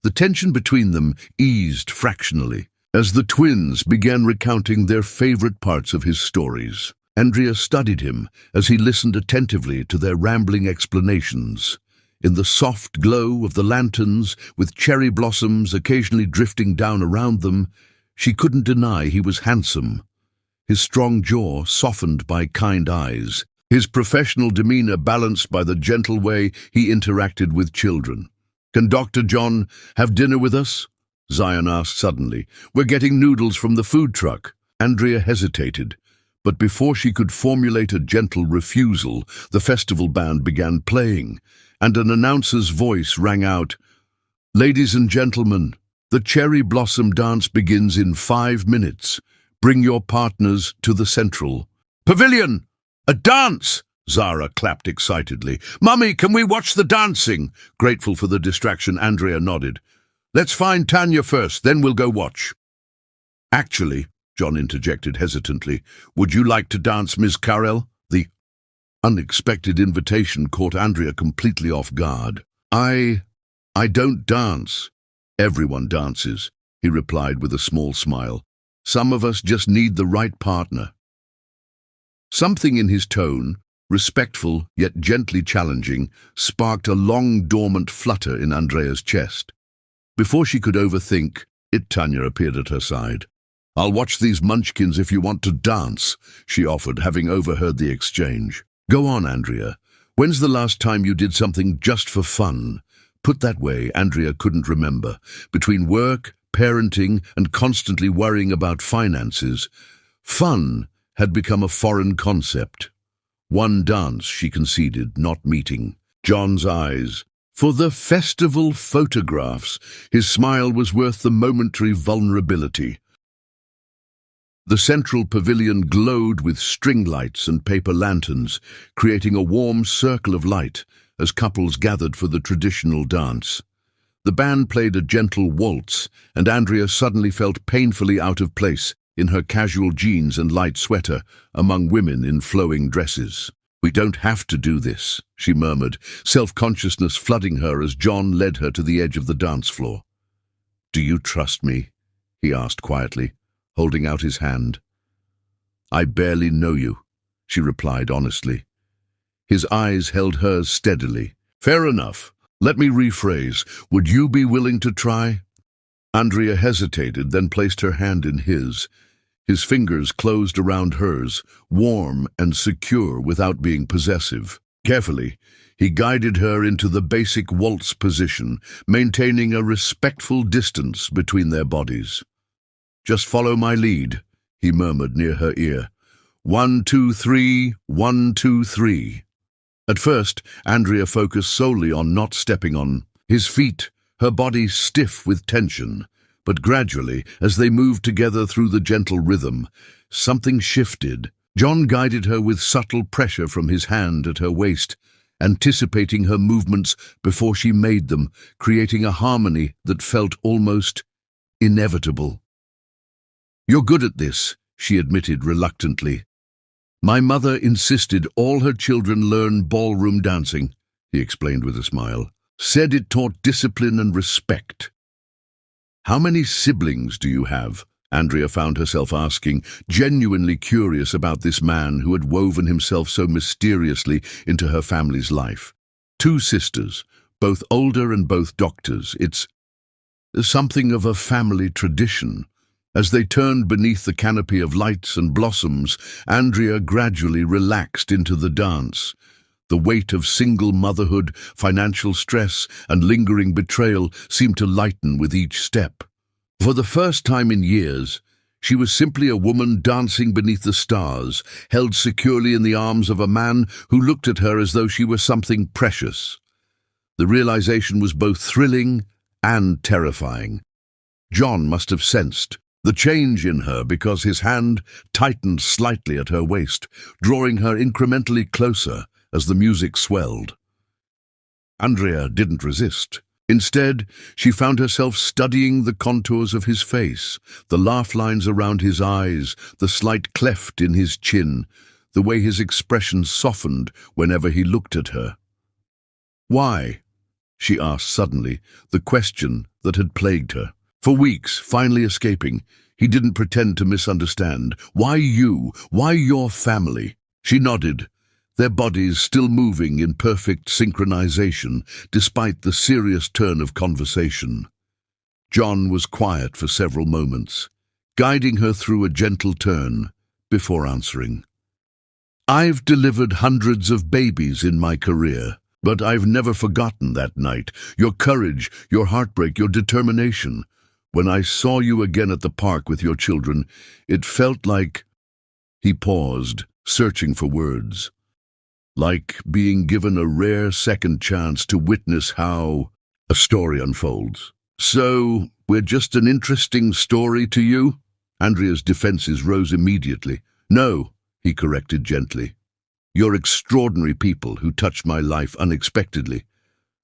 The tension between them eased fractionally as the twins began recounting their favorite parts of his stories. Andrea studied him as he listened attentively to their rambling explanations. In the soft glow of the lanterns, with cherry blossoms occasionally drifting down around them, she couldn't deny he was handsome. His strong jaw softened by kind eyes, his professional demeanor balanced by the gentle way he interacted with children. "Can Dr. John have dinner with us?" Zion asked suddenly. "We're getting noodles from the food truck." Andrea hesitated, but before she could formulate a gentle refusal, the festival band began playing, and an announcer's voice rang out, "Ladies and gentlemen, the Cherry Blossom Dance begins in 5 minutes. Bring your partners to the central pavilion. A dance!" Zara clapped excitedly. "Mummy, can we watch the dancing?" Grateful for the distraction, Andrea nodded. "Let's find Tanya first, then we'll go watch." "Actually," John interjected hesitantly, "would you like to dance, Miss Carrel?" The unexpected invitation caught Andrea completely off guard. I don't dance." "Everyone dances," he replied with a small smile. "Some of us just need the right partner." Something in his tone, respectful yet gently challenging, sparked a long dormant flutter in Andrea's chest. Before she could overthink it, Tanya appeared at her side. "I'll watch these munchkins if you want to dance," she offered, having overheard the exchange. "Go on, Andrea. When's the last time you did something just for fun?" Put that way, Andrea couldn't remember. Between work, parenting, and constantly worrying about finances, fun had become a foreign concept. One dance, she conceded, not meeting John's eyes. For the festival photographs, his smile was worth the momentary vulnerability. The central pavilion glowed with string lights and paper lanterns, creating a warm circle of light as couples gathered for the traditional dance. The band played a gentle waltz, and Andrea suddenly felt painfully out of place in her casual jeans and light sweater among women in flowing dresses. "We don't have to do this," she murmured, self-consciousness flooding her as John led her to the edge of the dance floor. "Do you trust me?" he asked quietly, holding out his hand. "I barely know you," she replied honestly. His eyes held hers steadily. "Fair enough. Let me rephrase. Would you be willing to try?" Andrea hesitated, then placed her hand in his. His fingers closed around hers, warm and secure without being possessive. Carefully, he guided her into the basic waltz position, maintaining a respectful distance between their bodies. "Just follow my lead," he murmured near her ear. 1, 2, 3, 1, 2, 3. At first, Andrea focused solely on not stepping on his feet, her body stiff with tension. But gradually, as they moved together through the gentle rhythm, something shifted. John guided her with subtle pressure from his hand at her waist, anticipating her movements before she made them, creating a harmony that felt almost inevitable. "You're good at this," she admitted reluctantly. "My mother insisted all her children learn ballroom dancing," he explained with a smile. "Said it taught discipline and respect." "How many siblings do you have?" Andrea found herself asking, genuinely curious about this man who had woven himself so mysteriously into her family's life. "2 sisters, both older and both doctors. It's something of a family tradition." As they turned beneath the canopy of lights and blossoms, Andrea gradually relaxed into the dance. The weight of single motherhood, financial stress, and lingering betrayal seemed to lighten with each step. For the first time in years, she was simply a woman dancing beneath the stars, held securely in the arms of a man who looked at her as though she were something precious. The realization was both thrilling and terrifying. John must have sensed the change in her because his hand tightened slightly at her waist, drawing her incrementally closer as the music swelled. Andrea didn't resist. Instead, she found herself studying the contours of his face, the laugh lines around his eyes, the slight cleft in his chin, the way his expression softened whenever he looked at her. "Why?" she asked suddenly, the question that had plagued her. For weeks, finally escaping, he didn't pretend to misunderstand. "Why you? Why your family?" She nodded, their bodies still moving in perfect synchronization despite the serious turn of conversation. John was quiet for several moments, guiding her through a gentle turn before answering. "I've delivered hundreds of babies in my career, but I've never forgotten that night. Your courage, your heartbreak, your determination. When I saw you again at the park with your children, it felt like—" He paused, searching for words. "Like being given a rare second chance to witness how a story unfolds." "So, we're just an interesting story to you?" Andrea's defenses rose immediately. "No," he corrected gently. You're extraordinary people who touched my life unexpectedly.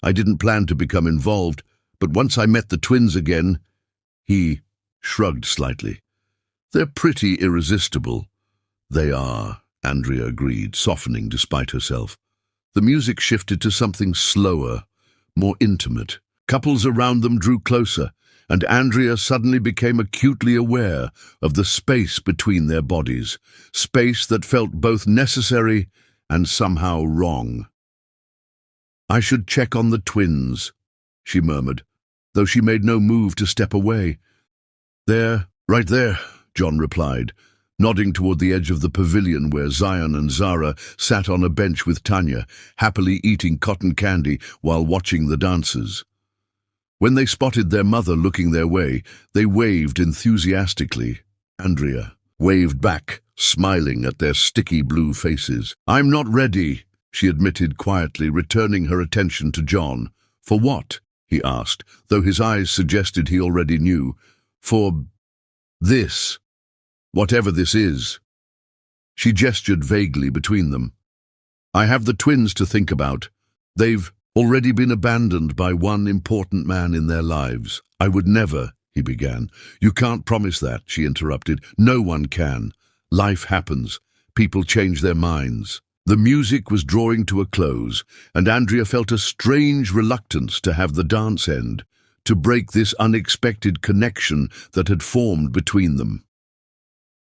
I didn't plan to become involved, but once I met the twins again—" He shrugged slightly. "They're pretty irresistible." "They are," Andrea agreed, softening despite herself. The music shifted to something slower, more intimate. Couples around them drew closer, and Andrea suddenly became acutely aware of the space between their bodies, space that felt both necessary and somehow wrong. "I should check on the twins," she murmured, though she made no move to step away. "There, right there," John replied, nodding toward the edge of the pavilion where Zion and Zara sat on a bench with Tanya, happily eating cotton candy while watching the dancers. When they spotted their mother looking their way, they waved enthusiastically. Andrea waved back, smiling at their sticky blue faces. "I'm not ready," she admitted quietly, returning her attention to John. "For what?" he asked, though his eyes suggested he already knew. "For this. Whatever this is." She gestured vaguely between them. "I have the twins to think about. They've already been abandoned by one important man in their lives." "I would never," he began. "You can't promise that," she interrupted. "No one can. Life happens. People change their minds." The music was drawing to a close, and Andrea felt a strange reluctance to have the dance end, to break this unexpected connection that had formed between them.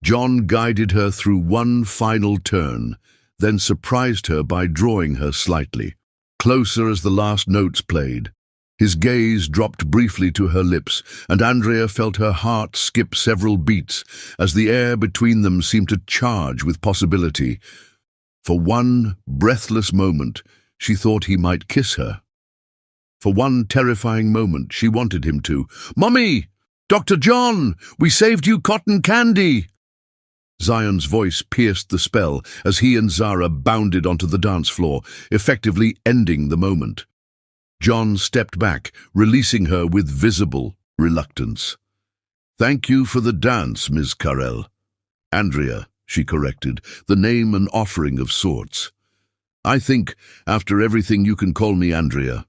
John guided her through one final turn, then surprised her by drawing her slightly, closer as the last notes played. His gaze dropped briefly to her lips, and Andrea felt her heart skip several beats as the air between them seemed to charge with possibility. For one breathless moment, she thought he might kiss her. For one terrifying moment, she wanted him to. "Mummy! Dr. John! We saved you cotton candy!" Zion's voice pierced the spell as he and Zara bounded onto the dance floor, effectively ending the moment. John stepped back, releasing her with visible reluctance. "Thank you for the dance, Ms. Carell." "Andrea," she corrected, the name an offering of sorts. "I think, after everything, you can call me Andrea."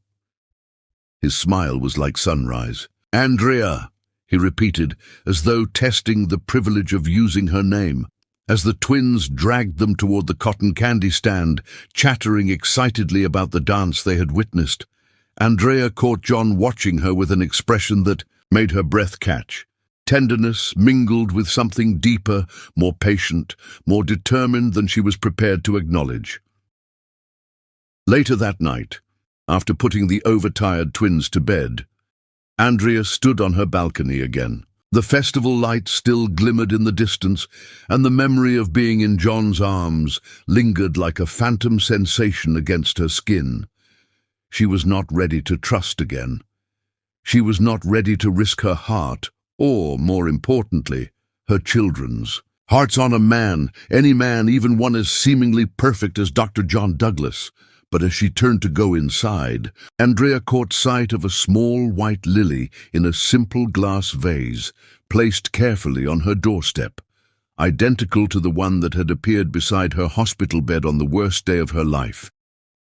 His smile was like sunrise. "Andrea," he repeated, as though testing the privilege of using her name. As the twins dragged them toward the cotton candy stand, chattering excitedly about the dance they had witnessed, Andrea caught John watching her with an expression that made her breath catch. Tenderness mingled with something deeper, more patient, more determined than she was prepared to acknowledge. Later that night, after putting the overtired twins to bed, Andrea stood on her balcony again. The festival lights still glimmered in the distance, and the memory of being in John's arms lingered like a phantom sensation against her skin. She was not ready to trust again. She was not ready to risk her heart, or, more importantly, her children's. Hearts on a man, any man, even one as seemingly perfect as Dr. John Douglas. But as she turned to go inside, Andrea caught sight of a small white lily in a simple glass vase, placed carefully on her doorstep, identical to the one that had appeared beside her hospital bed on the worst day of her life.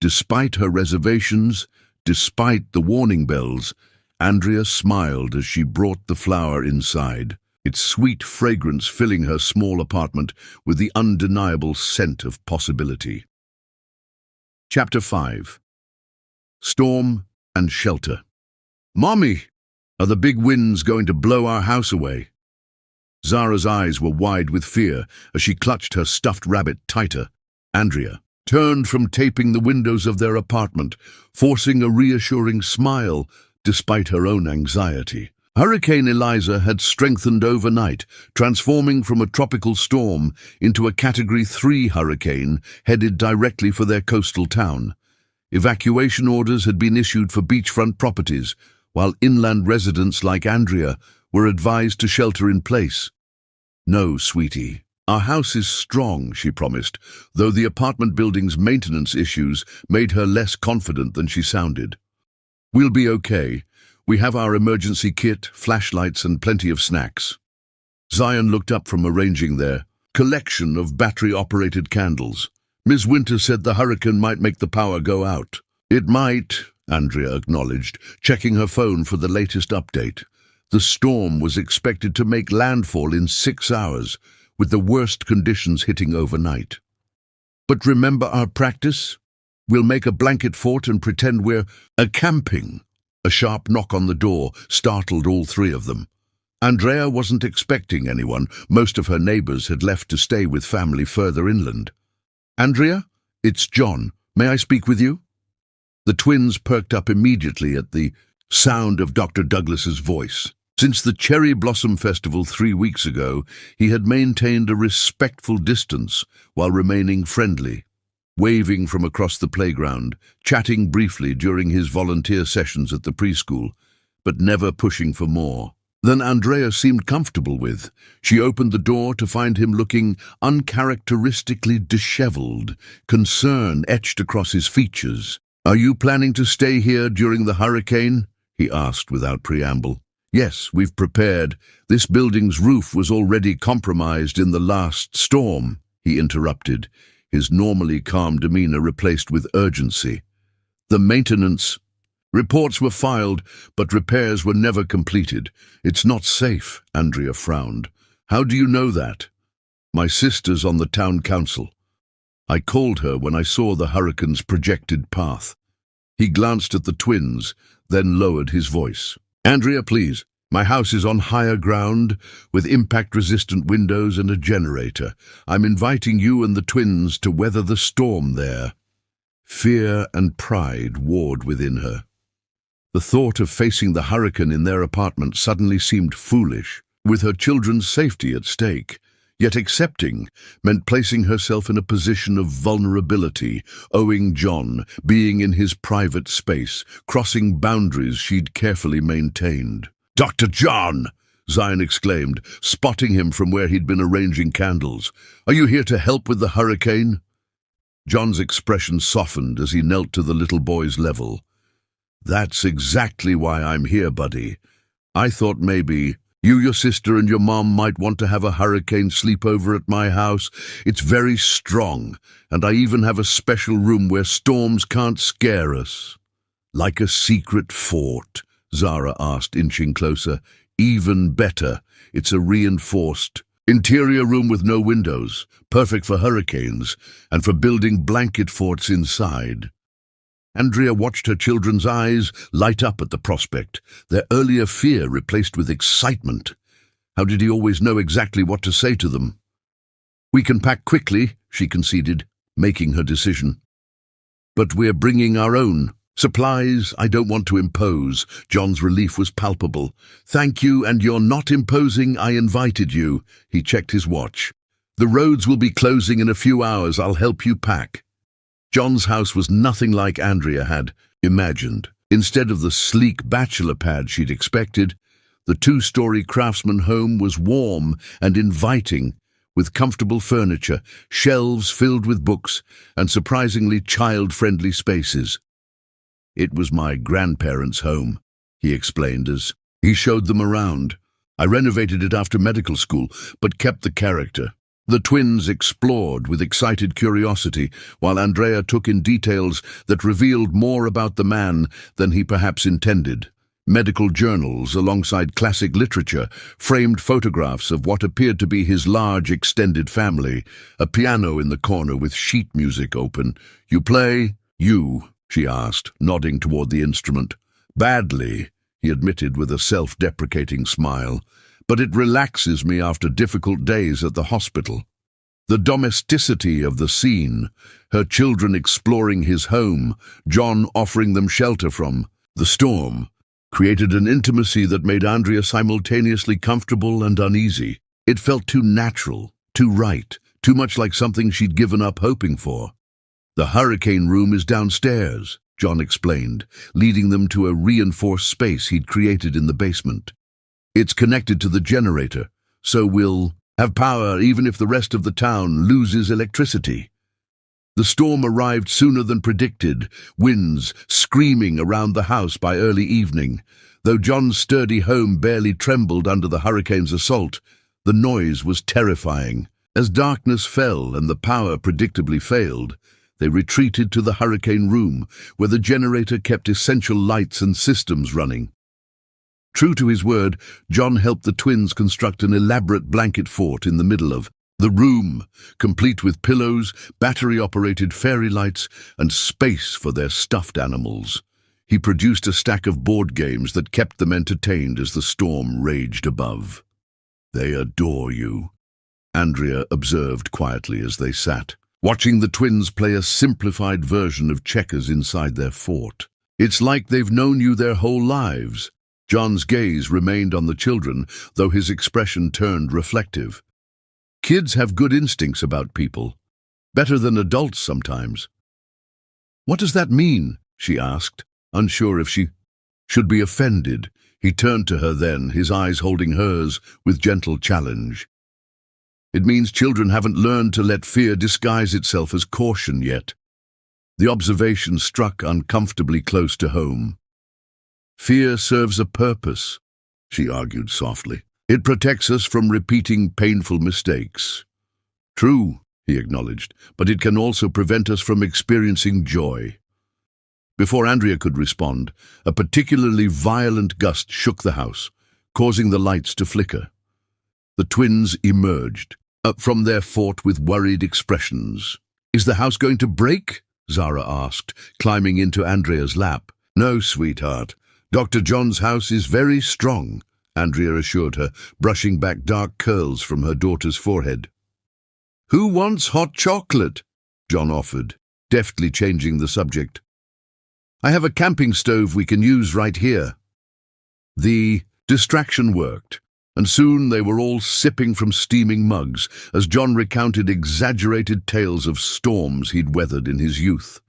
Despite her reservations, despite the warning bells, Andrea smiled as she brought the flower inside, its sweet fragrance filling her small apartment with the undeniable scent of possibility. Chapter 5. Storm and Shelter. "Mommy, are the big winds going to blow our house away?" Zara's eyes were wide with fear as she clutched her stuffed rabbit tighter. Andrea turned from taping the windows of their apartment, forcing a reassuring smile despite her own anxiety. Hurricane Eliza had strengthened overnight, transforming from a tropical storm into a Category 3 hurricane headed directly for their coastal town. Evacuation orders had been issued for beachfront properties, while inland residents like Andrea were advised to shelter in place. "No, sweetie. Our house is strong," she promised, though the apartment building's maintenance issues made her less confident than she sounded. "We'll be okay. We have our emergency kit, flashlights, and plenty of snacks." Zion looked up from arranging their collection of battery-operated candles. Miss Winter said the hurricane might make the power go out. It might, Andrea acknowledged, checking her phone for the latest update. The storm was expected to make landfall in 6 hours, with the worst conditions hitting overnight. But remember our practice? We'll make a blanket fort and pretend we're camping. A sharp knock on the door startled all three of them. Andrea wasn't expecting anyone. Most of her neighbors had left to stay with family further inland. Andrea, it's John. May I speak with you? The twins perked up immediately at the sound of Dr. Douglas's voice. Since the Cherry Blossom Festival 3 weeks ago, he had maintained a respectful distance while remaining friendly, waving from across the playground, chatting briefly during his volunteer sessions at the preschool, but never pushing for more than Andrea seemed comfortable with. She opened the door to find him looking uncharacteristically disheveled, concern etched across his features. "Are you planning to stay here during the hurricane?" he asked without preamble. "Yes, we've prepared. This building's roof was already compromised in the last storm," he interrupted, his normally calm demeanor replaced with urgency. "The maintenance reports were filed, but repairs were never completed. It's not safe," Andrea frowned. "How do you know that?" "My sister's on the town council. I called her when I saw the hurricane's projected path." He glanced at the twins, then lowered his voice. "Andrea, please. My house is on higher ground, with impact-resistant windows and a generator. I'm inviting you and the twins to weather the storm there." Fear and pride warred within her. The thought of facing the hurricane in their apartment suddenly seemed foolish, with her children's safety at stake. Yet accepting meant placing herself in a position of vulnerability, owing John, being in his private space, crossing boundaries she'd carefully maintained. "Dr. John!" Zion exclaimed, spotting him from where he'd been arranging candles. "Are you here to help with the hurricane?" John's expression softened as he knelt to the little boy's level. "That's exactly why I'm here, buddy. I thought maybe you, your sister, and your mom might want to have a hurricane sleepover at my house. It's very strong, and I even have a special room where storms can't scare us." "Like a secret fort?" Zara asked, inching closer. "Even better. It's a reinforced interior room with no windows, perfect for hurricanes, and for building blanket forts inside." Andrea watched her children's eyes light up at the prospect, their earlier fear replaced with excitement. How did he always know exactly what to say to them? "We can pack quickly," she conceded, making her decision. "But we're bringing our own supplies. I don't want to impose." John's relief was palpable. "Thank you, and you're not imposing. I invited you." He checked his watch. "The roads will be closing in a few hours. I'll help you pack." John's house was nothing like Andrea had imagined. Instead of the sleek bachelor pad she'd expected, the 2-story craftsman home was warm and inviting, with comfortable furniture, shelves filled with books, and surprisingly child-friendly spaces. "It was my grandparents' home," he explained as he showed them around. "I renovated it after medical school, but kept the character." The twins explored with excited curiosity, while Andrea took in details that revealed more about the man than he perhaps intended. Medical journals alongside classic literature, framed photographs of what appeared to be his large extended family, a piano in the corner with sheet music open. "You play?" "You," she asked, nodding toward the instrument. "Badly," he admitted with a self-deprecating smile. "But it relaxes me after difficult days at the hospital." The domesticity of the scene, her children exploring his home, John offering them shelter from the storm, created an intimacy that made Andrea simultaneously comfortable and uneasy. It felt too natural, too right, too much like something she'd given up hoping for. "The hurricane room is downstairs," John explained, leading them to a reinforced space he'd created in the basement. "It's connected to the generator, so we'll have power even if the rest of the town loses electricity." The storm arrived sooner than predicted, winds screaming around the house by early evening. Though John's sturdy home barely trembled under the hurricane's assault, the noise was terrifying. As darkness fell and the power predictably failed, they retreated to the hurricane room, where the generator kept essential lights and systems running. True to his word, John helped the twins construct an elaborate blanket fort in the middle of the room, complete with pillows, battery-operated fairy lights, and space for their stuffed animals. He produced a stack of board games that kept them entertained as the storm raged above. "They adore you," Andrea observed quietly as they sat, watching the twins play a simplified version of checkers inside their fort. "It's like they've known you their whole lives." John's gaze remained on the children, though his expression turned reflective. "Kids have good instincts about people, better than adults sometimes." "What does that mean?" she asked, unsure if she should be offended. He turned to her then, his eyes holding hers with gentle challenge. "It means children haven't learned to let fear disguise itself as caution yet." The observation struck uncomfortably close to home. "Fear serves a purpose," she argued softly. "It protects us from repeating painful mistakes." "True," he acknowledged, "but it can also prevent us from experiencing joy." Before Andrea could respond, a particularly violent gust shook the house, causing the lights to flicker. The twins emerged up from their fort with worried expressions. "Is the house going to break?" Zara asked, climbing into Andrea's lap. "No, sweetheart. Dr. John's house is very strong," Andrea assured her, brushing back dark curls from her daughter's forehead. "Who wants hot chocolate?" John offered, deftly changing the subject. "I have a camping stove we can use right here." The distraction worked, and soon they were all sipping from steaming mugs as John recounted exaggerated tales of storms he'd weathered in his youth.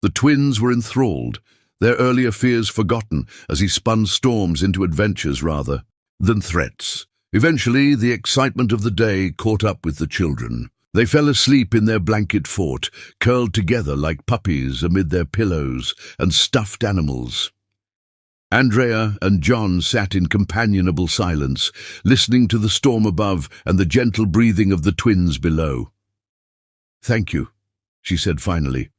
The twins were enthralled, their earlier fears forgotten as he spun storms into adventures rather than threats. Eventually, the excitement of the day caught up with the children. They fell asleep in their blanket fort, curled together like puppies amid their pillows and stuffed animals. Andrea and John sat in companionable silence, listening to the storm above and the gentle breathing of the twins below. "Thank you," she said finally,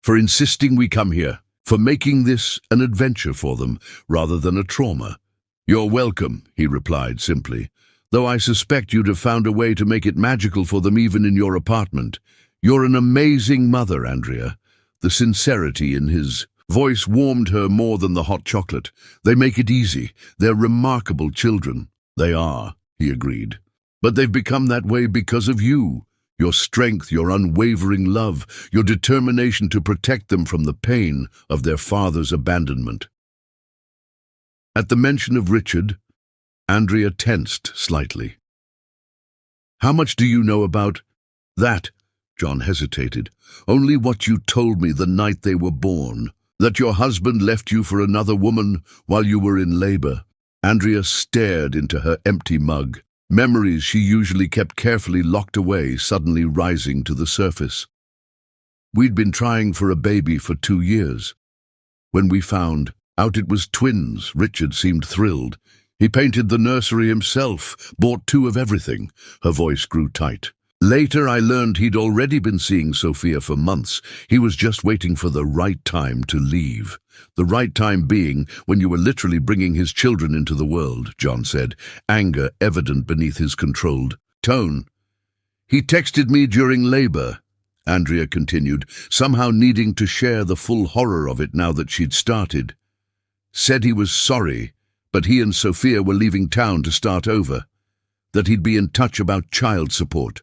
"for insisting we come here, for making this an adventure for them rather than a trauma." "You're welcome," he replied simply, "though I suspect you'd have found a way to make it magical for them even in your apartment. You're an amazing mother, Andrea." The sincerity in his voice warmed her more than the hot chocolate. "They make it easy. They're remarkable children." "They are," he agreed. "But they've become that way because of you. Your strength, your unwavering love, your determination to protect them from the pain of their father's abandonment." At the mention of Richard, Andrea tensed slightly. "How much do you know about that?" John hesitated. "Only what you told me the night they were born. That your husband left you for another woman while you were in labor." Andrea stared into her empty mug, memories she usually kept carefully locked away suddenly rising to the surface. "We'd been trying for a baby for 2 years. When we found out it was twins, Richard seemed thrilled. He painted the nursery himself, bought 2 of everything." Her voice grew tight. "Later I learned he'd already been seeing Sophia for months. He was just waiting for the right time to leave." "The right time being when you were literally bringing his children into the world," John said, anger evident beneath his controlled tone. "He texted me during labor," Andrea continued, somehow needing to share the full horror of it now that she'd started. "Said he was sorry, but he and Sophia were leaving town to start over. That he'd be in touch about child support."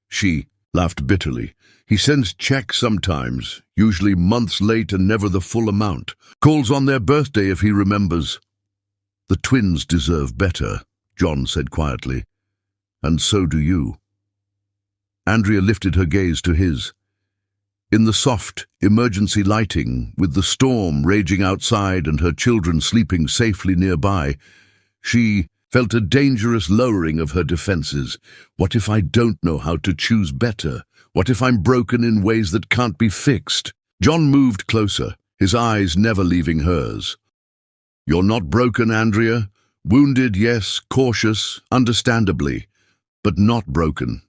She laughed bitterly. "He sends checks sometimes, usually months late and never the full amount. Calls on their birthday if he remembers." "The twins deserve better," John said quietly. "And so do you." Andrea lifted her gaze to his. In the soft, emergency lighting, with the storm raging outside and her children sleeping safely nearby, she felt a dangerous lowering of her defenses. "What if I don't know how to choose better? What if I'm broken in ways that can't be fixed?" John moved closer, his eyes never leaving hers. "You're not broken, Andrea. Wounded, yes, cautious, understandably. but not broken.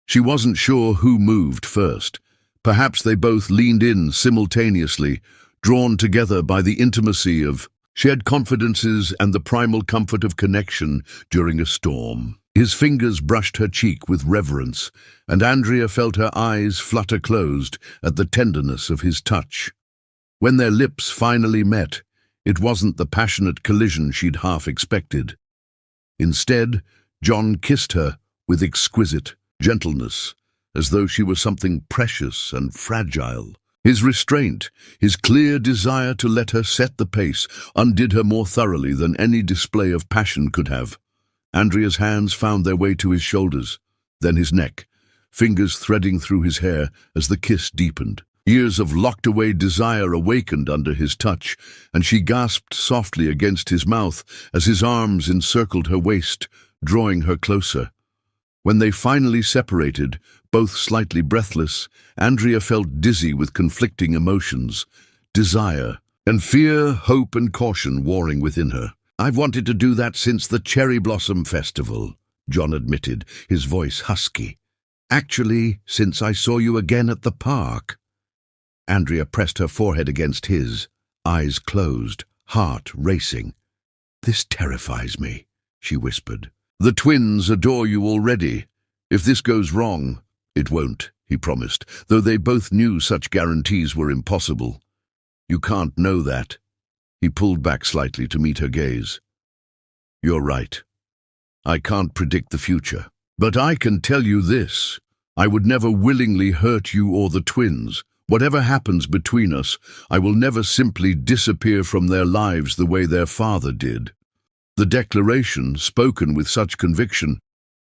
She wasn't sure who moved first. Perhaps they both leaned in simultaneously, drawn together by the intimacy of shared confidences and the primal comfort of connection during a storm. His fingers brushed her cheek with reverence, and Andrea felt her eyes flutter closed at the tenderness of his touch. When their lips finally met, it wasn't the passionate collision she'd half expected. Instead, John kissed her with exquisite gentleness, as though she were something precious and fragile. His restraint, his clear desire to let her set the pace, undid her more thoroughly than any display of passion could have. Andrea's hands found their way to his shoulders, then his neck, fingers threading through his hair as the kiss deepened. Years of locked-away desire awakened under his touch, and she gasped softly against his mouth as his arms encircled her waist, drawing her closer. When they finally separated, both slightly breathless, Andrea felt dizzy with conflicting emotions, desire, and fear, hope, and caution warring within her. "I've wanted to do that since the Cherry Blossom Festival," John admitted, his voice husky. "Actually, since I saw you again at the park." Andrea pressed her forehead against his, eyes closed, heart racing. "This terrifies me," she whispered. "The twins adore you already. If this goes wrong—" "It won't," he promised, though they both knew such guarantees were impossible. "You can't know that." He pulled back slightly to meet her gaze. "You're right. I can't predict the future. But I can tell you this. I would never willingly hurt you or the twins. Whatever happens between us, I will never simply disappear from their lives the way their father did." The declaration, spoken with such conviction,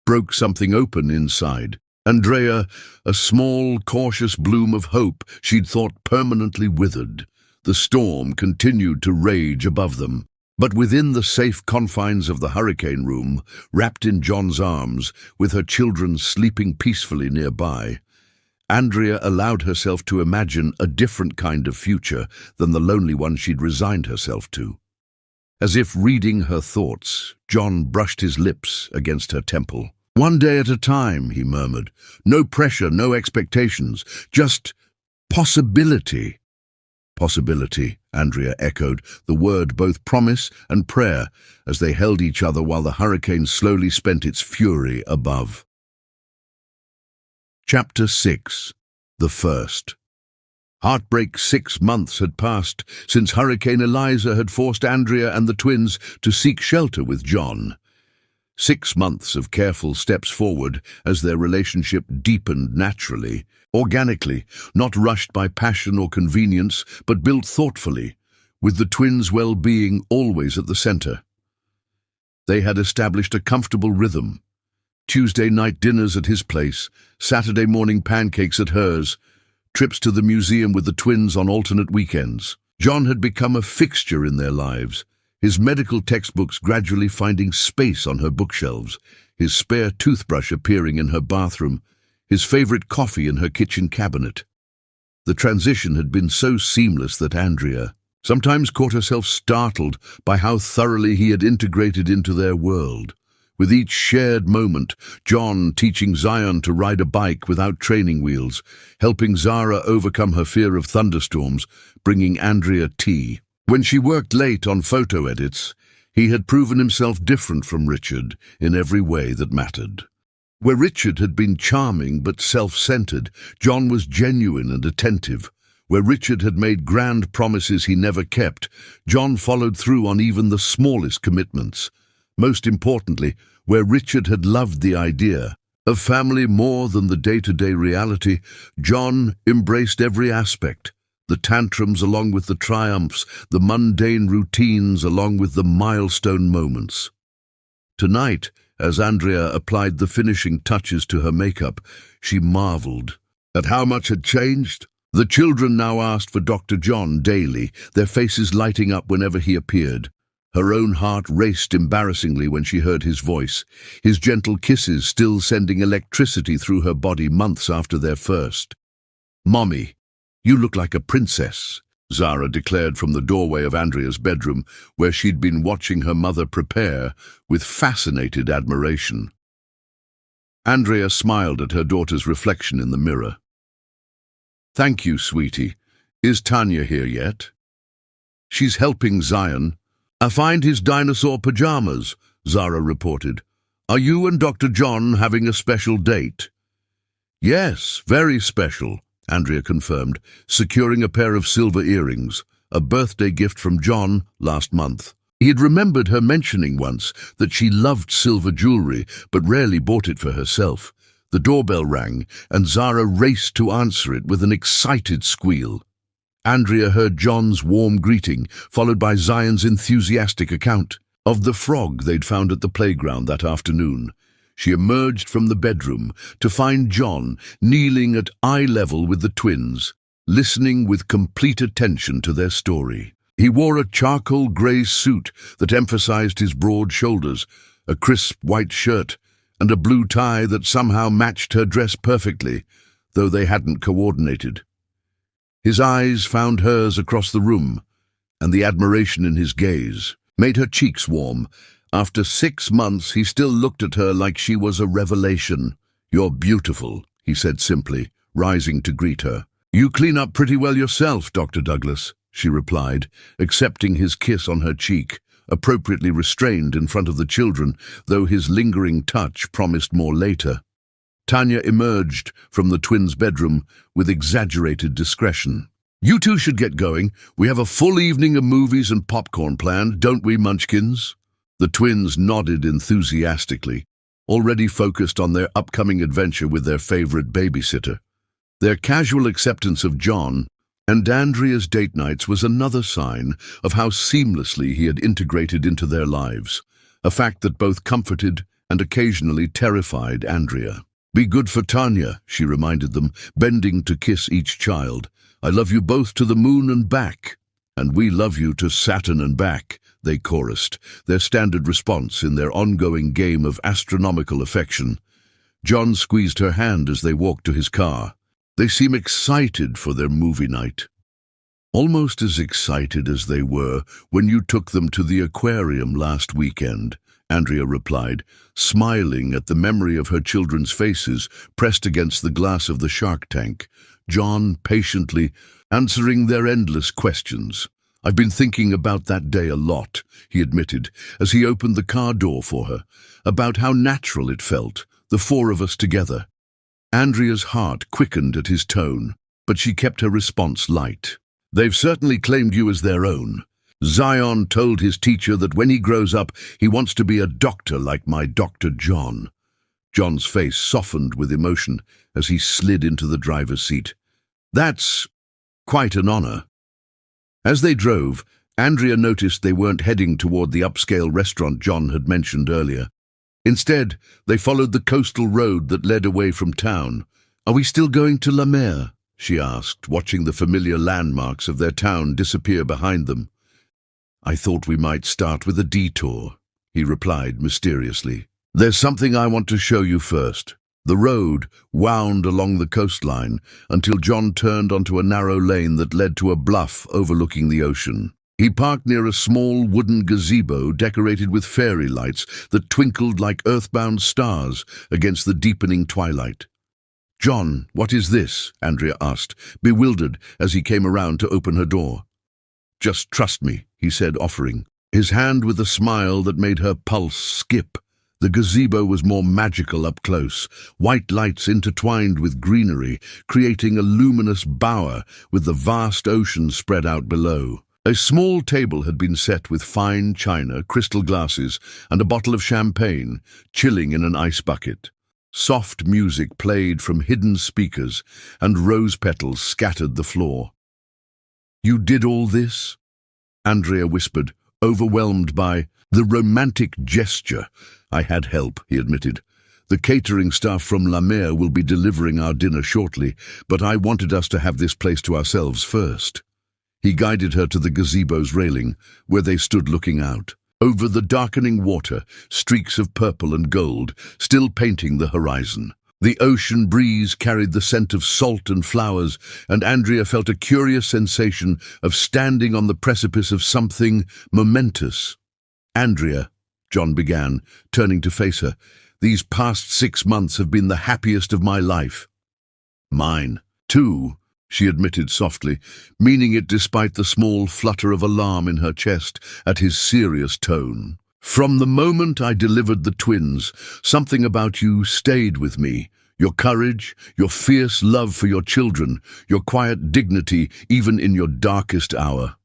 broke something open inside. Andrea, a small, cautious bloom of hope she'd thought permanently withered. The storm continued to rage above them. But within the safe confines of the hurricane room, wrapped in John's arms, with her children sleeping peacefully nearby, Andrea allowed herself to imagine a different kind of future than the lonely one she'd resigned herself to. As if reading her thoughts, John brushed his lips against her temple. "One day at a time," he murmured. "No pressure, no expectations, just possibility." "Possibility," Andrea echoed, the word both promise and prayer, as they held each other while the hurricane slowly spent its fury above. Chapter 6. The First. Heartbreak 6 months had passed since Hurricane Eliza had forced Andrea and the twins to seek shelter with John. 6 months of careful steps forward as their relationship deepened naturally, organically, not rushed by passion or convenience, but built thoughtfully, with the twins' well-being always at the center. They had established a comfortable rhythm. Tuesday night dinners at his place, Saturday morning pancakes at hers, trips to the museum with the twins on alternate weekends. John had become a fixture in their lives, his medical textbooks gradually finding space on her bookshelves, his spare toothbrush appearing in her bathroom, his favorite coffee in her kitchen cabinet. The transition had been so seamless that Andrea sometimes caught herself startled by how thoroughly he had integrated into their world. With each shared moment, John teaching Zion to ride a bike without training wheels, helping Zara overcome her fear of thunderstorms, bringing Andrea tea. When she worked late on photo edits, he had proven himself different from Richard in every way that mattered. Where Richard had been charming but self-centered, John was genuine and attentive. Where Richard had made grand promises he never kept, John followed through on even the smallest commitments. Most importantly, where Richard had loved the idea of family more than the day-to-day reality, John embraced every aspect. The tantrums along with the triumphs, the mundane routines along with the milestone moments. Tonight, as Andrea applied the finishing touches to her makeup, she marveled at how much had changed. The children now asked for Dr. John daily, their faces lighting up whenever he appeared. Her own heart raced embarrassingly when she heard his voice, his gentle kisses still sending electricity through her body months after their first. "Mommy, you look like a princess," Zara declared from the doorway of Andrea's bedroom, where she'd been watching her mother prepare with fascinated admiration. Andrea smiled at her daughter's reflection in the mirror. "Thank you, sweetie. Is Tanya here yet?" "She's helping Zion. I find his dinosaur pajamas," Zara reported. "Are you and Dr. John having a special date?" "Yes, very special," Andrea confirmed, securing a pair of silver earrings, a birthday gift from John last month. He had remembered her mentioning once that she loved silver jewelry but rarely bought it for herself. The doorbell rang, and Zara raced to answer it with an excited squeal. Andrea heard John's warm greeting, followed by Zion's enthusiastic account of the frog they'd found at the playground that afternoon. She emerged from the bedroom to find John kneeling at eye level with the twins, listening with complete attention to their story. He wore a charcoal grey suit that emphasized his broad shoulders, a crisp white shirt, and a blue tie that somehow matched her dress perfectly, though they hadn't coordinated. His eyes found hers across the room, and the admiration in his gaze made her cheeks warm. After 6 months, he still looked at her like she was a revelation. "You're beautiful," he said simply, rising to greet her. "You clean up pretty well yourself, Dr. Douglas," she replied, accepting his kiss on her cheek, appropriately restrained in front of the children, though his lingering touch promised more later. Tanya emerged from the twins' bedroom with exaggerated discretion. "You two should get going. We have a full evening of movies and popcorn planned, don't we, Munchkins?" The twins nodded enthusiastically, already focused on their upcoming adventure with their favorite babysitter. Their casual acceptance of John and Andrea's date nights was another sign of how seamlessly he had integrated into their lives, a fact that both comforted and occasionally terrified Andrea. "Be good for Tanya," she reminded them, bending to kiss each child. "I love you both to the moon and back." "And we love you to Saturn and back," they chorused, their standard response in their ongoing game of astronomical affection. John squeezed her hand as they walked to his car. "They seem excited for their movie night." "Almost as excited as they were when you took them to the aquarium last weekend," Andrea replied, smiling at the memory of her children's faces pressed against the glass of the shark tank, John patiently answering their endless questions. "I've been thinking about that day a lot," he admitted, as he opened the car door for her, "about how natural it felt, the four of us together." Andrea's heart quickened at his tone, but she kept her response light. "They've certainly claimed you as their own. Zion told his teacher that when he grows up, he wants to be a doctor like my Dr. John." John's face softened with emotion as he slid into the driver's seat. "That's quite an honor." As they drove, Andrea noticed they weren't heading toward the upscale restaurant John had mentioned earlier. Instead, they followed the coastal road that led away from town. "Are we still going to La Mer?" she asked, watching the familiar landmarks of their town disappear behind them. "I thought we might start with a detour," he replied mysteriously. "There's something I want to show you first." The road wound along the coastline until John turned onto a narrow lane that led to a bluff overlooking the ocean. He parked near a small wooden gazebo decorated with fairy lights that twinkled like earthbound stars against the deepening twilight. "John, what is this?" Andrea asked, bewildered as he came around to open her door. "Just trust me," he said, offering, his hand with a smile that made her pulse skip. The gazebo was more magical up close, white lights intertwined with greenery, creating a luminous bower with the vast ocean spread out below. A small table had been set with fine china, crystal glasses, and a bottle of champagne, chilling in an ice bucket. Soft music played from hidden speakers, and rose petals scattered the floor. "You did all this?" Andrea whispered, overwhelmed by the romantic gesture. "I had help," he admitted. "The catering staff from La Mer will be delivering our dinner shortly, but I wanted us to have this place to ourselves first." He guided her to the gazebo's railing, where they stood looking out. Over the darkening water, streaks of purple and gold, still painting the horizon. The ocean breeze carried the scent of salt and flowers, and Andrea felt a curious sensation of standing on the precipice of something momentous. "Andrea," John began, turning to face her, These past 6 months have been the happiest of my life. Mine, too, she admitted softly, meaning it despite the small flutter of alarm in her chest at his serious tone. From the moment I delivered the twins, something about you stayed with me. Your courage, your fierce love for your children, your quiet dignity even in your darkest hour.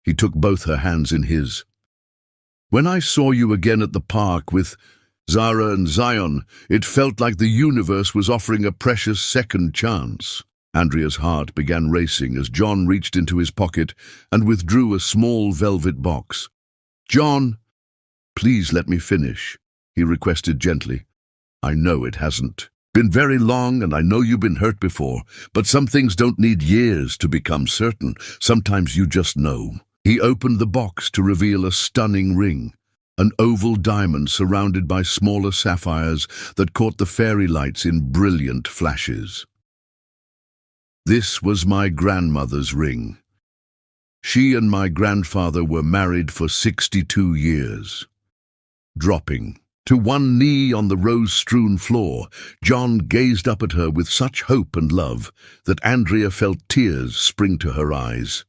He took both her hands in his. When I saw you again at the park with Zara and Zion, it felt like the universe was offering a precious second chance. Andrea's heart began racing as John reached into his pocket and withdrew a small velvet box. "John, please let me finish," he requested gently. "I know it hasn't been very long, and I know you've been hurt before, but some things don't need years to become certain. Sometimes you just know." He opened the box to reveal a stunning ring, an oval diamond surrounded by smaller sapphires that caught the fairy lights in brilliant flashes. This was my grandmother's ring. She and my grandfather were married for 62 years. Dropping to one knee on the rose-strewn floor, John gazed up at her with such hope and love that Andrea felt tears spring to her eyes.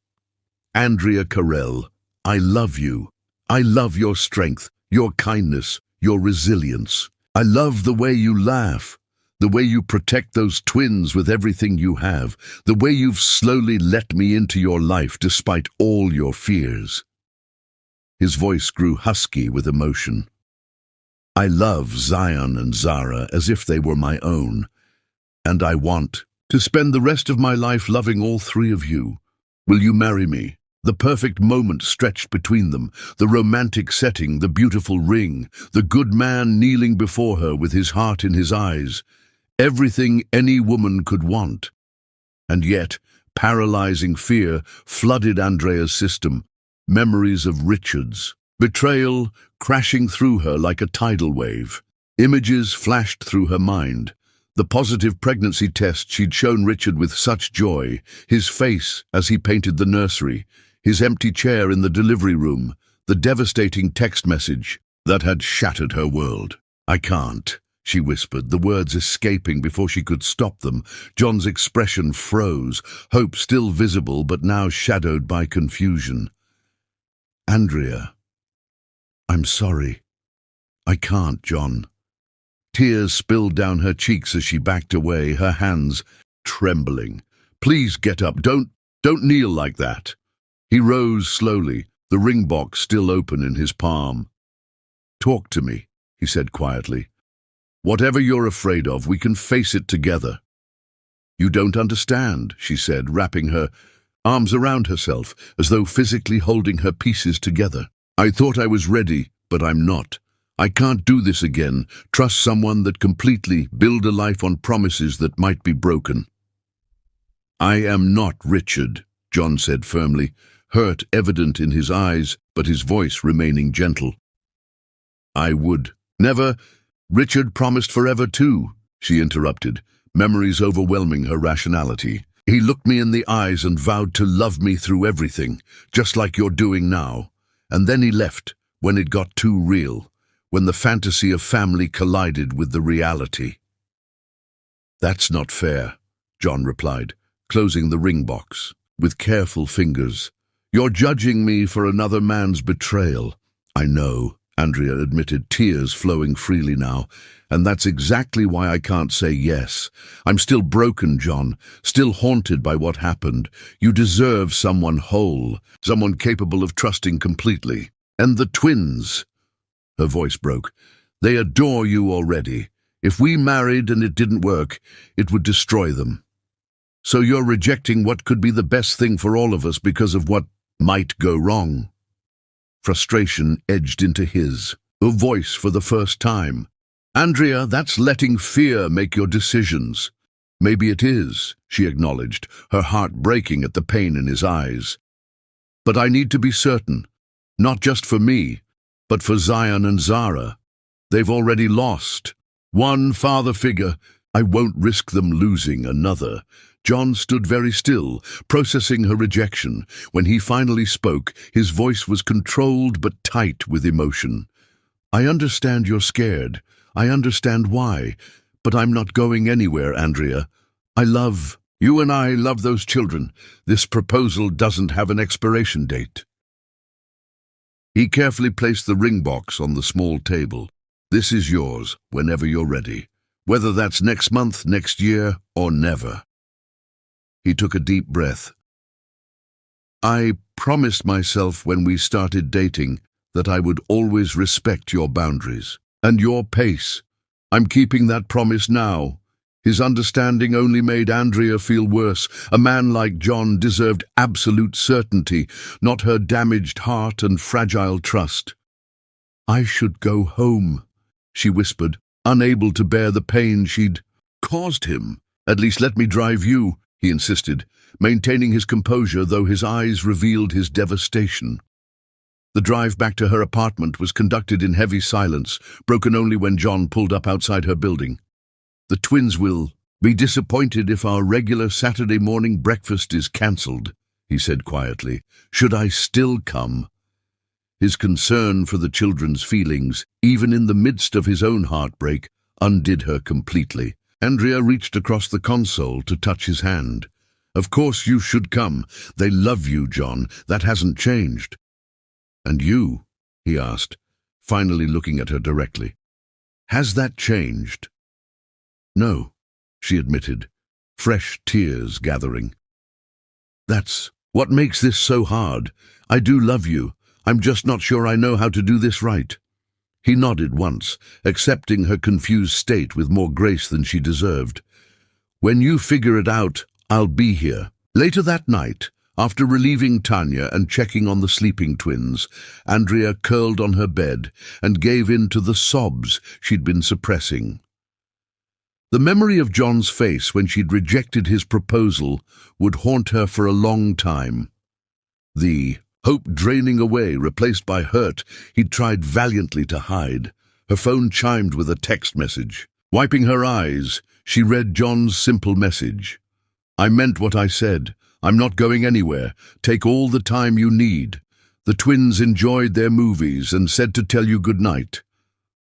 "Andrea Carell, I love you. I love your strength, your kindness, your resilience. I love the way you laugh, the way you protect those twins with everything you have, the way you've slowly let me into your life despite all your fears." His voice grew husky with emotion. "I love Zion and Zara as if they were my own, and I want to spend the rest of my life loving all three of you. Will you marry me?" The perfect moment stretched between them, the romantic setting, the beautiful ring, the good man kneeling before her with his heart in his eyes. Everything any woman could want. And yet, paralyzing fear flooded Andrea's system. Memories of Richard's betrayal crashing through her like a tidal wave. Images flashed through her mind. The positive pregnancy test she'd shown Richard with such joy, his face as he painted the nursery, his empty chair in the delivery room, the devastating text message that had shattered her world. "I can't," she whispered, the words escaping before she could stop them. John's expression froze, hope still visible but now shadowed by confusion. "Andrea, I'm sorry. I can't, John." Tears spilled down her cheeks as she backed away, her hands trembling. "Please get up. Don't kneel like that." He rose slowly, the ring box still open in his palm. "Talk to me," he said quietly. "Whatever you're afraid of, we can face it together." "You don't understand," she said, wrapping her arms around herself, as though physically holding her pieces together. "I thought I was ready, but I'm not. I can't do this again, trust someone that completely build a life on promises that might be broken." "I am not Richard," John said firmly, hurt evident in his eyes, but his voice remaining gentle. "I would never—" "Richard promised forever too," she interrupted, memories overwhelming her rationality. "He looked me in the eyes and vowed to love me through everything, just like you're doing now. And then he left, when it got too real, when the fantasy of family collided with the reality." "That's not fair," John replied, closing the ring box with careful fingers. "You're judging me for another man's betrayal." "I know," Andrea admitted, tears flowing freely now, "and that's exactly why I can't say yes. I'm still broken, John, still haunted by what happened. You deserve someone whole, someone capable of trusting completely. And the twins," her voice broke, "they adore you already. If we married and it didn't work, it would destroy them. So you're rejecting what could be the best thing for all of us because of what might go wrong." Frustration edged into his, a voice for the first time. "Andrea, that's letting fear make your decisions." "Maybe it is," she acknowledged, her heart breaking at the pain in his eyes. "But I need to be certain, not just for me, but for Zion and Zara. They've already lost one father figure. I won't risk them losing another." John stood very still, processing her rejection. When he finally spoke, his voice was controlled but tight with emotion. "I understand you're scared. I understand why, but I'm not going anywhere, Andrea. You and I love those children. This proposal doesn't have an expiration date." He carefully placed the ring box on the small table. "This is yours whenever you're ready, whether that's next month, next year, or never." He took a deep breath. "I promised myself when we started dating that I would always respect your boundaries and your pace. I'm keeping that promise now." His understanding only made Andrea feel worse. A man like John deserved absolute certainty, not her damaged heart and fragile trust. "I should go home," she whispered, unable to bear the pain she'd caused him. "At least let me drive you," he insisted, maintaining his composure though his eyes revealed his devastation. The drive back to her apartment was conducted in heavy silence, broken only when John pulled up outside her building. "The twins will be disappointed if our regular Saturday morning breakfast is cancelled," he said quietly. "Should I still come?" His concern for the children's feelings, even in the midst of his own heartbreak, undid her completely. Andrea reached across the console to touch his hand. "Of course you should come. They love you, John. That hasn't changed." "And you?" he asked, finally looking at her directly. "Has that changed?" "No," she admitted, fresh tears gathering. "That's what makes this so hard. I do love you. I'm just not sure I know how to do this right." He nodded once, accepting her confused state with more grace than she deserved. "When you figure it out, I'll be here." Later that night, after relieving Tanya and checking on the sleeping twins, Andrea curled on her bed and gave in to the sobs she'd been suppressing. The memory of John's face when she'd rejected his proposal would haunt her for a long time. The hope draining away, replaced by hurt he'd tried valiantly to hide. Her phone chimed with a text message. Wiping her eyes, she read John's simple message. "I meant what I said. I'm not going anywhere. Take all the time you need. The twins enjoyed their movies and said to tell you good night.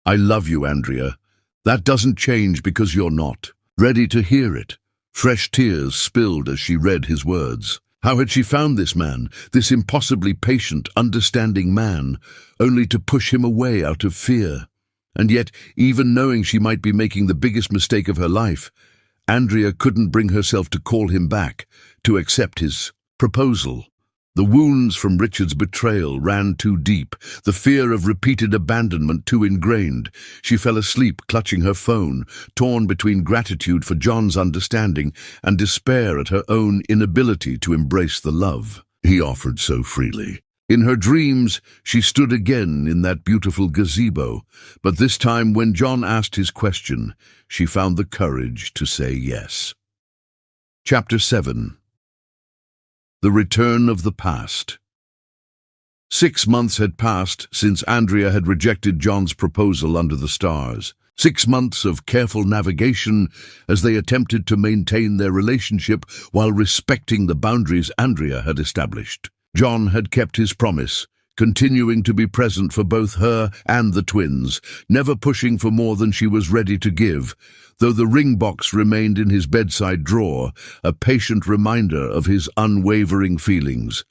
I love you, Andrea. That doesn't change because you're not." Ready to hear it, fresh tears spilled as she read his words. How had she found this man, this impossibly patient, understanding man, only to push him away out of fear? And yet, even knowing she might be making the biggest mistake of her life, Andrea couldn't bring herself to call him back, to accept his proposal. The wounds from Richard's betrayal ran too deep, the fear of repeated abandonment too ingrained. She fell asleep clutching her phone, torn between gratitude for John's understanding and despair at her own inability to embrace the love he offered so freely. In her dreams, she stood again in that beautiful gazebo, but this time when John asked his question, she found the courage to say yes. Chapter 7. The Return of the Past. 6 months had passed since Andrea had rejected John's proposal under the stars. 6 months of careful navigation as they attempted to maintain their relationship while respecting the boundaries Andrea had established. John had kept his promise, continuing to be present for both her and the twins, never pushing for more than she was ready to give, though the ring box remained in his bedside drawer, a patient reminder of his unwavering feelings.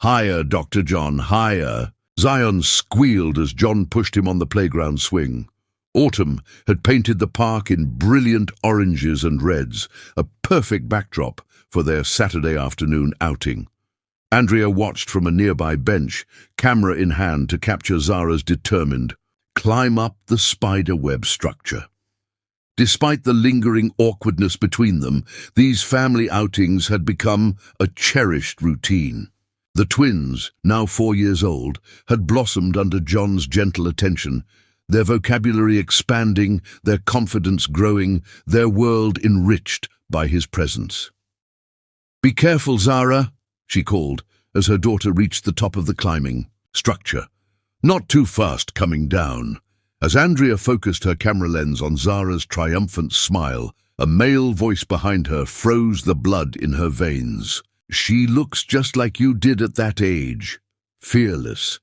"Higher, Dr. John, higher." Zion squealed as John pushed him on the playground swing. Autumn had painted the park in brilliant oranges and reds, a perfect backdrop for their Saturday afternoon outing. Andrea watched from a nearby bench, camera in hand, to capture Zara's determined climb up the spider-web structure. Despite the lingering awkwardness between them, these family outings had become a cherished routine. The twins, now 4 years old, had blossomed under John's gentle attention, their vocabulary expanding, their confidence growing, their world enriched by his presence. "Be careful, Zara," she called as her daughter reached the top of the climbing structure. "Not too fast coming down." As Andrea focused her camera lens on Zara's triumphant smile, a male voice behind her froze the blood in her veins. "She looks just like you did at that age. Fearless."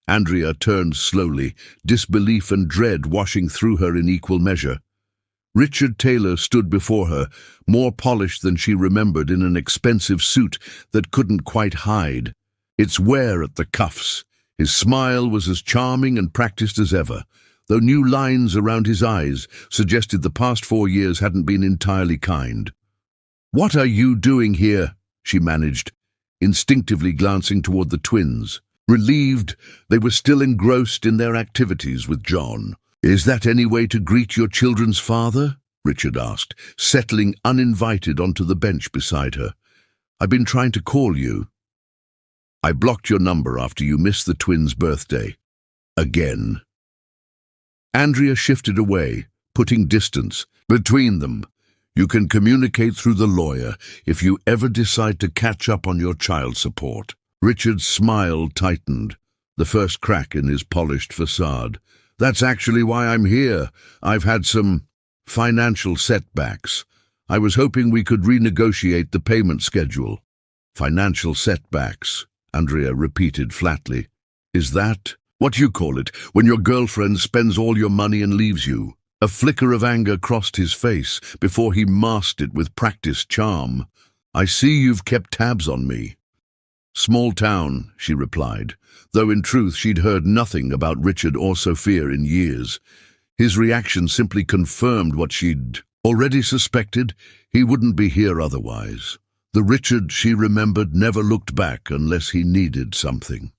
Andrea turned slowly, disbelief and dread washing through her in equal measure. Richard Taylor stood before her, more polished than she remembered, in an expensive suit that couldn't quite hide its wear at the cuffs. His smile was as charming and practiced as ever, though new lines around his eyes suggested the past 4 years hadn't been entirely kind. "What are you doing here?" she managed, instinctively glancing toward the twins. Relieved, they were still engrossed in their activities with John. "Is that any way to greet your children's father?" Richard asked, settling uninvited onto the bench beside her. "I've been trying to call you. I blocked your number after you missed the twins' birthday. Again." Andrea shifted away, putting distance between them. "You can communicate through the lawyer if you ever decide to catch up on your child support." Richard's smile tightened, the first crack in his polished facade. "That's actually why I'm here. I've had some financial setbacks. I was hoping we could renegotiate the payment schedule." "Financial setbacks," Andrea repeated flatly. "Is that what you call it, when your girlfriend spends all your money and leaves you?" A flicker of anger crossed his face before he masked it with practiced charm. "I see you've kept tabs on me." "Small town," she replied, though in truth she'd heard nothing about Richard or Sophia in years. His reaction simply confirmed what she'd already suspected. He wouldn't be here otherwise. The Richard she remembered never looked back unless he needed something.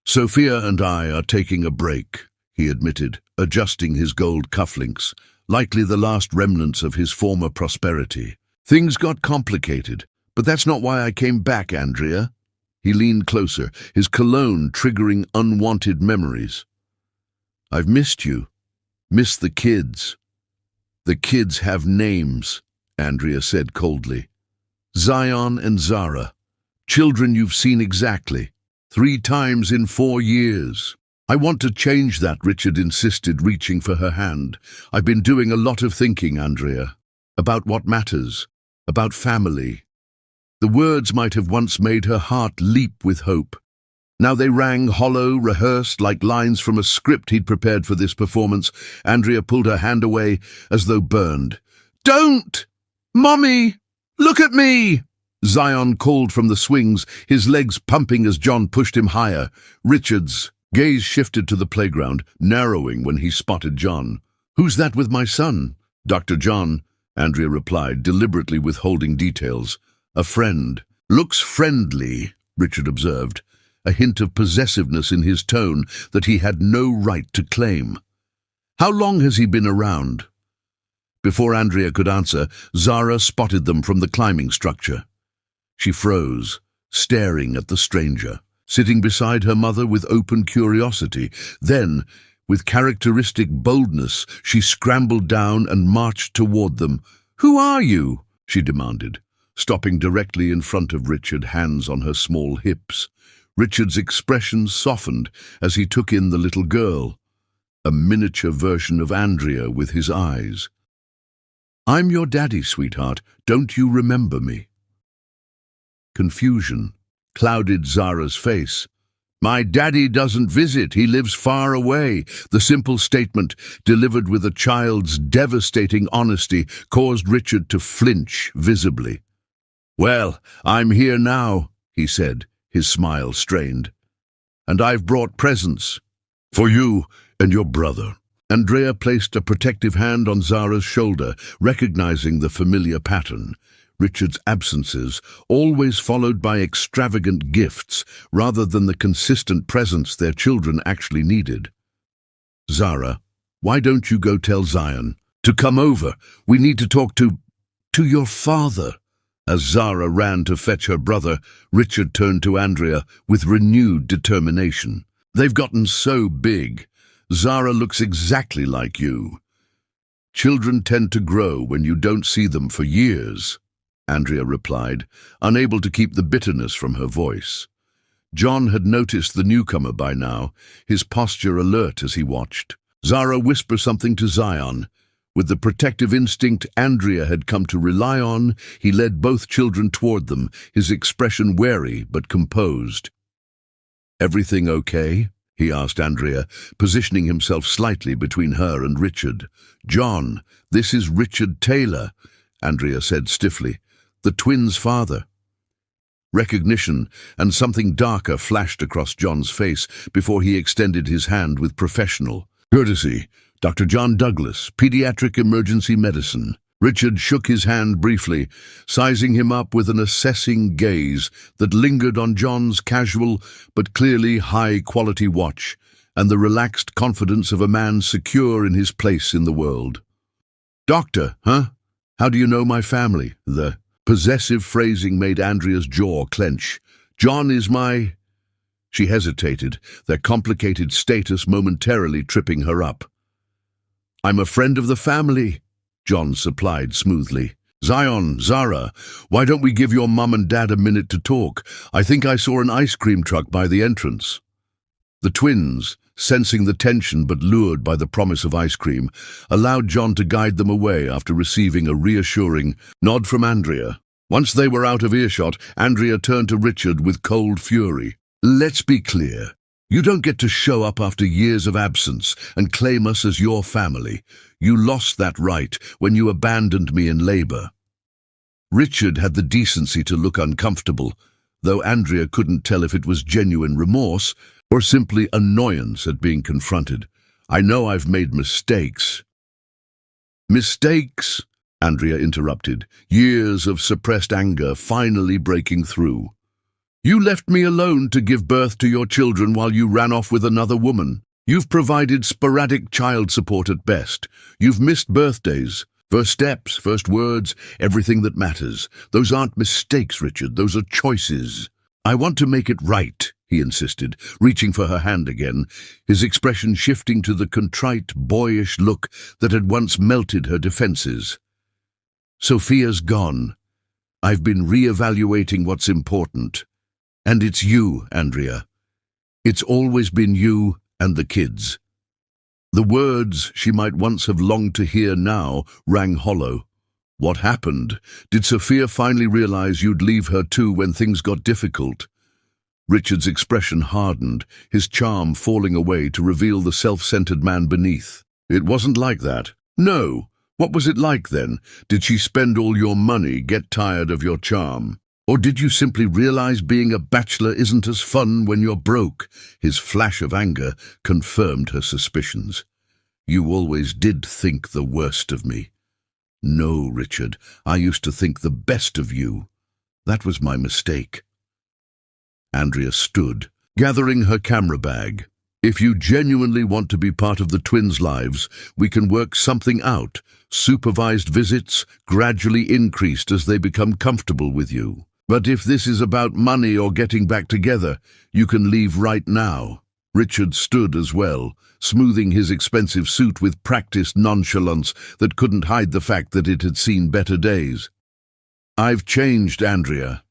"Sophia and I are taking a break," he admitted, adjusting his gold cufflinks, likely the last remnants of his former prosperity. "Things got complicated, but that's not why I came back, Andrea." He leaned closer, his cologne triggering unwanted memories. "I've missed you. Missed the kids." "The kids have names," Andrea said coldly. "Zion and Zara. Children you've seen exactly 3 times in 4 years. "I want to change that," Richard insisted, reaching for her hand. "I've been doing a lot of thinking, Andrea, about what matters, about family." The words might have once made her heart leap with hope. Now they rang hollow, rehearsed, like lines from a script he'd prepared for this performance. Andrea pulled her hand away as though burned. "Don't! Mommy! Look at me!" Zion called from the swings, his legs pumping as John pushed him higher. Richard's gaze shifted to the playground, narrowing when he spotted John. "Who's that with my son?" "Dr. John," Andrea replied, deliberately withholding details. "A friend." "Looks friendly," Richard observed, a hint of possessiveness in his tone that he had no right to claim. "How long has he been around?" Before Andrea could answer, Zara spotted them from the climbing structure. She froze, staring at the stranger, sitting beside her mother with open curiosity. Then, with characteristic boldness, she scrambled down and marched toward them. "Who are you?" she demanded, stopping directly in front of Richard, hands on her small hips. Richard's expression softened as he took in the little girl, a miniature version of Andrea with his eyes. "I'm your daddy, sweetheart. Don't you remember me?" Confusion clouded Zara's face. "My daddy doesn't visit. He lives far away." The simple statement, delivered with a child's devastating honesty, caused Richard to flinch visibly. "Well, I'm here now," he said, his smile strained. "And I've brought presents for you and your brother." Andrea placed a protective hand on Zara's shoulder, recognizing the familiar pattern. Richard's absences, always followed by extravagant gifts, rather than the consistent presence their children actually needed. "Zara, why don't you go tell Zion to come over? We need to talk to your father." As Zara ran to fetch her brother, Richard turned to Andrea with renewed determination. "They've gotten so big. Zara looks exactly like you." "Children tend to grow when you don't see them for years," Andrea replied, unable to keep the bitterness from her voice. John had noticed the newcomer by now, his posture alert as he watched. Zara whispered something to Zion. With the protective instinct Andrea had come to rely on, he led both children toward them, his expression wary but composed. "Everything okay?" he asked Andrea, positioning himself slightly between her and Richard. "John, this is Richard Taylor," Andrea said stiffly, "the twins' father." Recognition and something darker flashed across John's face before he extended his hand with professional courtesy. "Dr. John Douglas, Pediatric Emergency Medicine." Richard shook his hand briefly, sizing him up with an assessing gaze that lingered on John's casual but clearly high-quality watch and the relaxed confidence of a man secure in his place in the world. "Doctor, huh? How do you know my family?" The possessive phrasing made Andrea's jaw clench. "John is my—" She hesitated, their complicated status momentarily tripping her up. "I'm a friend of the family," John supplied smoothly. "Zion, Zara, why don't we give your mum and dad a minute to talk? I think I saw an ice cream truck by the entrance." The twins, sensing the tension but lured by the promise of ice cream, allowed John to guide them away after receiving a reassuring nod from Andrea. Once they were out of earshot, Andrea turned to Richard with cold fury. "Let's be clear. You don't get to show up after years of absence and claim us as your family. You lost that right when you abandoned me in labor." Richard had the decency to look uncomfortable, though Andrea couldn't tell if it was genuine remorse or simply annoyance at being confronted. "I know I've made mistakes." "Mistakes?" Andrea interrupted, years of suppressed anger finally breaking through. "You left me alone to give birth to your children while you ran off with another woman. You've provided sporadic child support at best. You've missed birthdays, first steps, first words, everything that matters. Those aren't mistakes, Richard. Those are choices." "I want to make it right," he insisted, reaching for her hand again, his expression shifting to the contrite, boyish look that had once melted her defenses. "Sophia's gone. I've been re-evaluating what's important. And it's you, Andrea. It's always been you and the kids." The words she might once have longed to hear now rang hollow. What happened? Did Sophia finally realize you'd leave her too when things got difficult? Richard's expression hardened, his charm falling away to reveal the self-centered man beneath. "It wasn't like that." "No. What was it like then? Did she spend all your money, get tired of your charm? Or did you simply realize being a bachelor isn't as fun when you're broke?" His flash of anger confirmed her suspicions. "You always did think the worst of me." "No, Richard, I used to think the best of you. That was my mistake." Andrea stood, gathering her camera bag. "If you genuinely want to be part of the twins' lives, we can work something out. Supervised visits, gradually increased as they become comfortable with you. But if this is about money or getting back together, you can leave right now." Richard stood as well, smoothing his expensive suit with practiced nonchalance that couldn't hide the fact that it had seen better days. "I've changed, Andrea.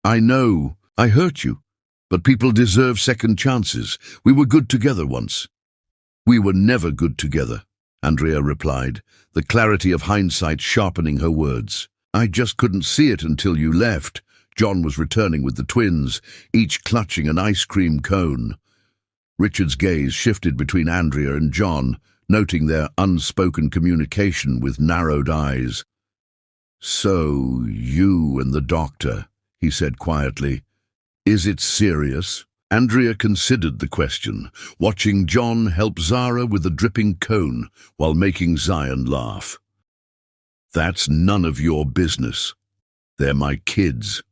I know, I hurt you, but people deserve second chances. We were good together once." "We were never good together," Andrea replied, the clarity of hindsight sharpening her words. "I just couldn't see it until you left." John was returning with the twins, each clutching an ice cream cone. Richard's gaze shifted between Andrea and John, noting their unspoken communication with narrowed eyes. "So, you and the doctor," he said quietly. "Is it serious?" Andrea considered the question, watching John help Zara with a dripping cone while making Zion laugh. "That's none of your business. They're my kids.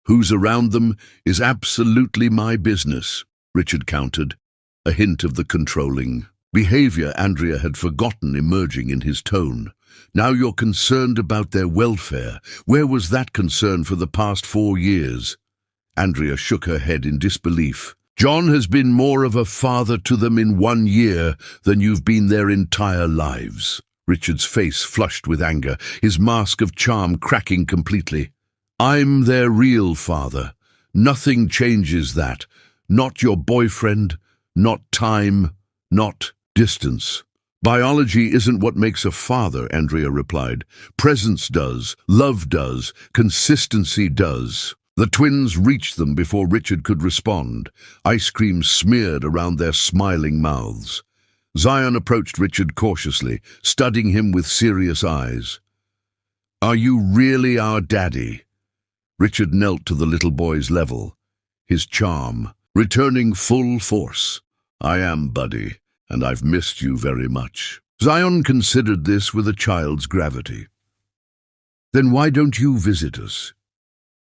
Who's around them is absolutely my business," Richard countered, a hint of the controlling behavior Andrea had forgotten emerging in his tone. "Now you're concerned about their welfare. Where was that concern for the past 4 years? Andrea shook her head in disbelief. "John has been more of a father to them in 1 year than you've been their entire lives." Richard's face flushed with anger, his mask of charm cracking completely. "I'm their real father. Nothing changes that. Not your boyfriend, not time, not distance." "Biology isn't what makes a father," Andrea replied. "Presence does, love does, consistency does." The twins reached them before Richard could respond, ice cream smeared around their smiling mouths. Zion approached Richard cautiously, studying him with serious eyes. "Are you really our daddy?" Richard knelt to the little boy's level, his charm returning full force. "I am, buddy, and I've missed you very much." Zion considered this with a child's gravity. "Then why don't you visit us?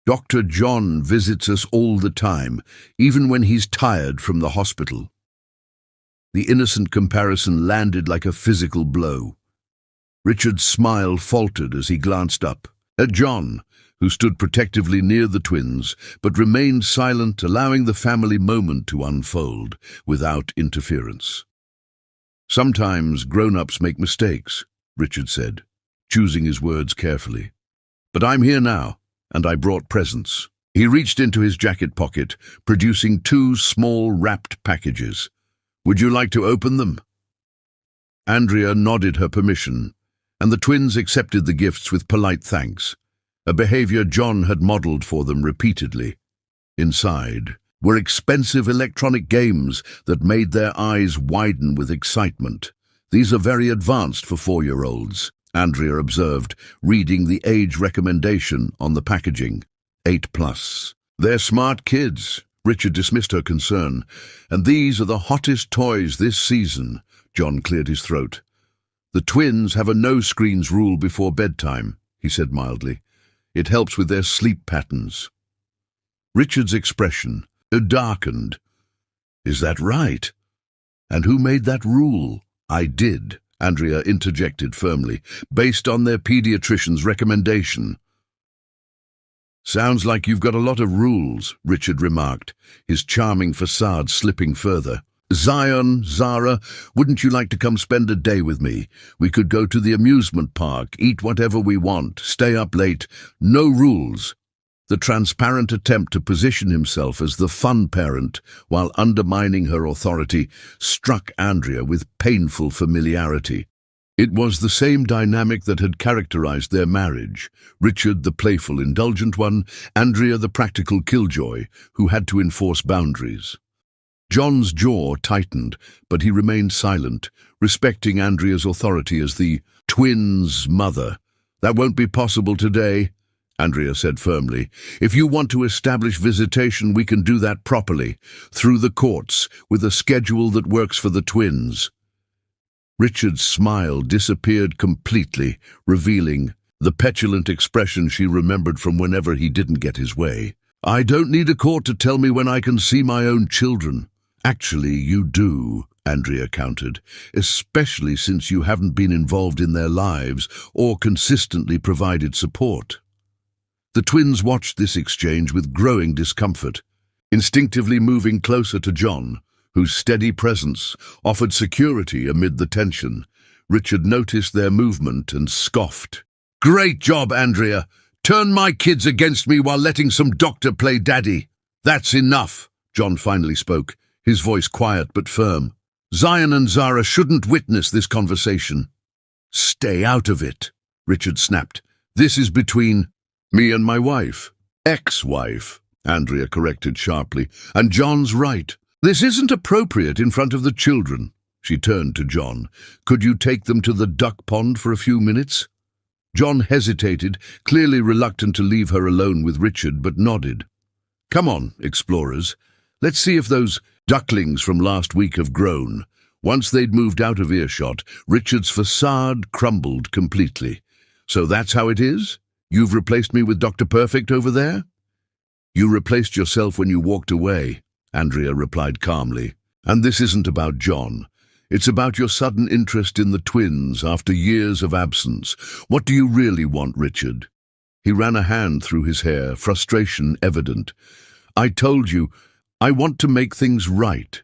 Dr. John visits us all the time, even when he's tired from the hospital." The innocent comparison landed like a physical blow. Richard's smile faltered as he glanced up at John, who stood protectively near the twins, but remained silent, allowing the family moment to unfold without interference. "Sometimes grown-ups make mistakes," Richard said, choosing his words carefully. "But I'm here now, and I brought presents." He reached into his jacket pocket, producing 2 small wrapped packages. "Would you like to open them?" Andrea nodded her permission, and the twins accepted the gifts with polite thanks, a behavior John had modeled for them repeatedly. Inside were expensive electronic games that made their eyes widen with excitement. "These are very advanced for 4-year-olds, Andrea observed, reading the age recommendation on the packaging, 8+. "They're smart kids," Richard dismissed her concern. "And these are the hottest toys this season." John cleared his throat. "The twins have a no-screens rule before bedtime," he said mildly. "It helps with their sleep patterns." Richard's expression darkened. "Is that right? And who made that rule?" "I did," Andrea interjected firmly, "based on their pediatrician's recommendation." "Sounds like you've got a lot of rules," Richard remarked, his charming facade slipping further. "Zion, Zara, wouldn't you like to come spend a day with me? We could go to the amusement park, eat whatever we want, stay up late. No rules." The transparent attempt to position himself as the fun parent while undermining her authority struck Andrea with painful familiarity. It was the same dynamic that had characterized their marriage: Richard the playful, indulgent one, Andrea the practical killjoy who had to enforce boundaries. John's jaw tightened, but he remained silent, respecting Andrea's authority as the twins' mother. "That won't be possible today," Andrea said firmly. "If you want to establish visitation, we can do that properly, through the courts, with a schedule that works for the twins." Richard's smile disappeared completely, revealing the petulant expression she remembered from whenever he didn't get his way. "I don't need a court to tell me when I can see my own children." "Actually, you do," Andrea countered, "especially since you haven't been involved in their lives or consistently provided support." The twins watched this exchange with growing discomfort, instinctively moving closer to John, whose steady presence offered security amid the tension. Richard noticed their movement and scoffed. "Great job, Andrea! Turn my kids against me while letting some doctor play daddy." "That's enough," John finally spoke, his voice quiet but firm. "Zion and Zara shouldn't witness this conversation." "Stay out of it," Richard snapped. "This is between me and my wife." "Ex-wife," Andrea corrected sharply. "And John's right. This isn't appropriate in front of the children." She turned to John. "Could you take them to the duck pond for a few minutes?" John hesitated, clearly reluctant to leave her alone with Richard, but nodded. "Come on, explorers. Let's see if those ducklings from last week have grown." Once they'd moved out of earshot, Richard's facade crumbled completely. "So that's how it is? You've replaced me with Dr. Perfect over there?" "You replaced yourself when you walked away," Andrea replied calmly. "And this isn't about John. It's about your sudden interest in the twins after years of absence. What do you really want, Richard?" He ran a hand through his hair, frustration evident. "I told you, I want to make things right.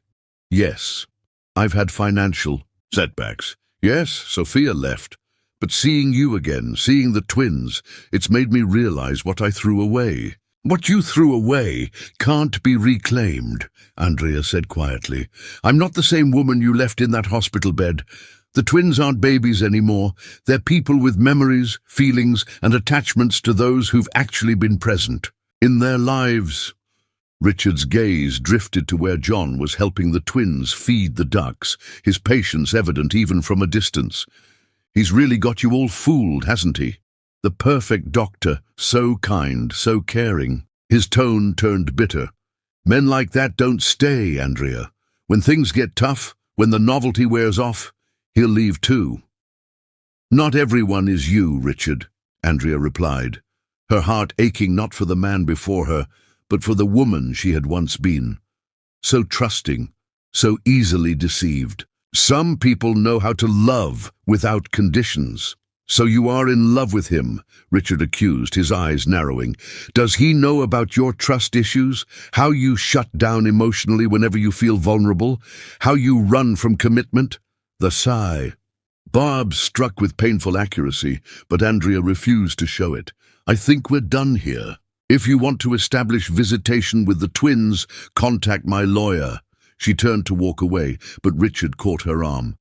Yes, I've had financial setbacks. Yes, Sophia left. But seeing you again, seeing the twins, it's made me realize what I threw away." "What you threw away can't be reclaimed," Andrea said quietly. "I'm not the same woman you left in that hospital bed. The twins aren't babies anymore. They're people with memories, feelings, and attachments to those who've actually been present." in their lives. Richard's gaze drifted to where John was helping the twins feed the ducks, his patience evident even from a distance. He's really got you all fooled, hasn't he? The perfect doctor, so kind, so caring. His tone turned bitter. Men like that don't stay, Andrea. When things get tough, when the novelty wears off, he'll leave too. Not everyone is you, Richard, Andrea replied, her heart aching not for the man before her, but for the woman she had once been. So trusting, so easily deceived. Some people know how to love without conditions. So you are in love with him, Richard accused, his eyes narrowing. Does he know about your trust issues? How you shut down emotionally whenever you feel vulnerable? How you run from commitment? The sigh. Barb struck with painful accuracy, but Andrea refused to show it. I think we're done here. If you want to establish visitation with the twins, contact my lawyer. She turned to walk away, but Richard caught her arm.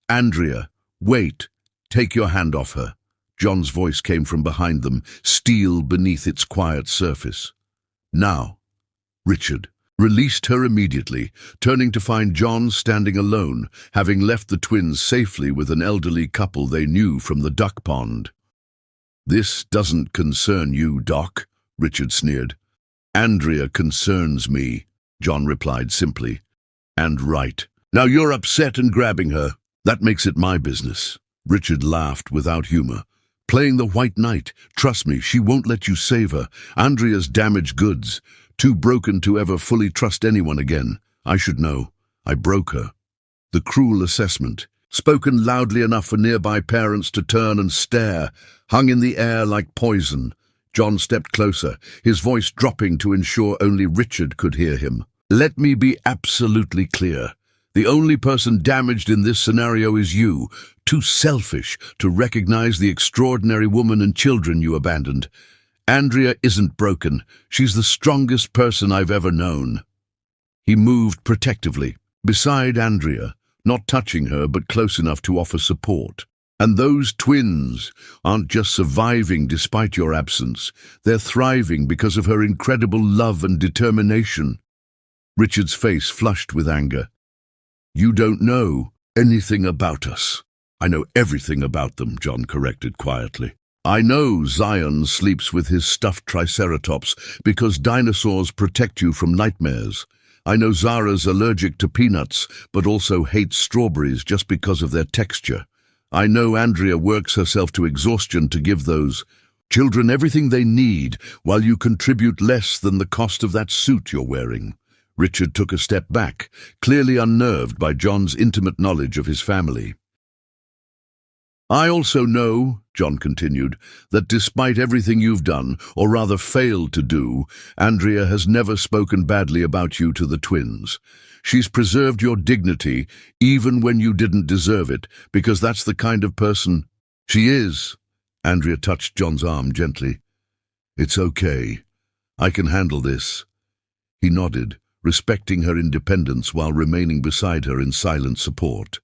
Andrea, wait. Take your hand off her. John's voice came from behind them, steel beneath its quiet surface. Now. Richard released her immediately, turning to find John standing alone, having left the twins safely with an elderly couple they knew from the duck pond. This doesn't concern you, Doc, Richard sneered. Andrea concerns me, John replied simply. And right. Now you're upset and grabbing her. That makes it my business. Richard laughed without humor. Playing the white knight. Trust me, she won't let you save her. Andrea's damaged goods. Too broken to ever fully trust anyone again. I should know. I broke her. The cruel assessment, spoken loudly enough for nearby parents to turn and stare, hung in the air like poison. John stepped closer, his voice dropping to ensure only Richard could hear him. Let me be absolutely clear. The only person damaged in this scenario is you, too selfish to recognize the extraordinary woman and children you abandoned. Andrea isn't broken. She's the strongest person I've ever known. He moved protectively, beside Andrea, not touching her but close enough to offer support. And those twins aren't just surviving despite your absence. They're thriving because of her incredible love and determination. Richard's face flushed with anger. You don't know anything about us. I know everything about them, John corrected quietly. I know Zion sleeps with his stuffed triceratops because dinosaurs protect you from nightmares. I know Zara's allergic to peanuts, but also hates strawberries just because of their texture. I know Andrea works herself to exhaustion to give those children everything they need, while you contribute less than the cost of that suit you're wearing. Richard took a step back, clearly unnerved by John's intimate knowledge of his family. I also know, John continued, that despite everything you've done, or rather failed to do, Andrea has never spoken badly about you to the twins. She's preserved your dignity, even when you didn't deserve it, because that's the kind of person she is. Andrea touched John's arm gently. It's okay. I can handle this. He nodded, respecting her independence while remaining beside her in silent support.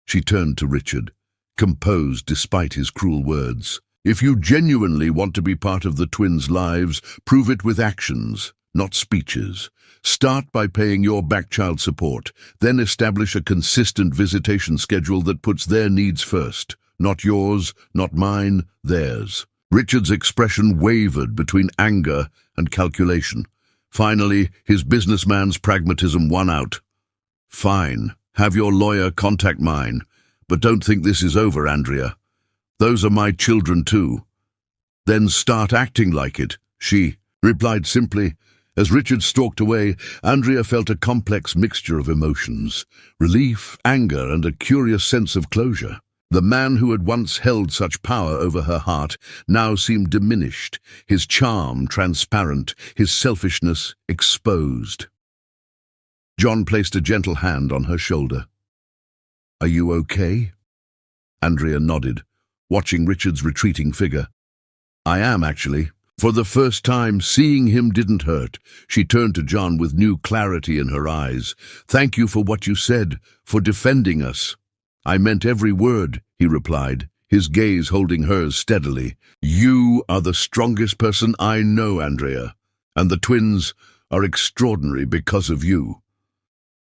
She turned to Richard, composed despite his cruel words. If you genuinely want to be part of the twins' lives, prove it with actions, not speeches. Start by paying your back child support, then establish a consistent visitation schedule that puts their needs first. Not yours, not mine, theirs. Richard's expression wavered between anger and calculation. Finally, his businessman's pragmatism won out. Fine, have your lawyer contact mine. But don't think this is over, Andrea. Those are my children too. Then start acting like it, she replied simply. As Richard stalked away, Andrea felt a complex mixture of emotions, relief, anger, and a curious sense of closure. The man who had once held such power over her heart now seemed diminished, his charm transparent, his selfishness exposed. John placed a gentle hand on her shoulder. Are you okay? Andrea nodded, watching Richard's retreating figure. I am, actually. For the first time, seeing him didn't hurt. She turned to John with new clarity in her eyes. Thank you for what you said, for defending us. I meant every word, he replied, his gaze holding hers steadily. You are the strongest person I know, Andrea. And the twins are extraordinary because of you."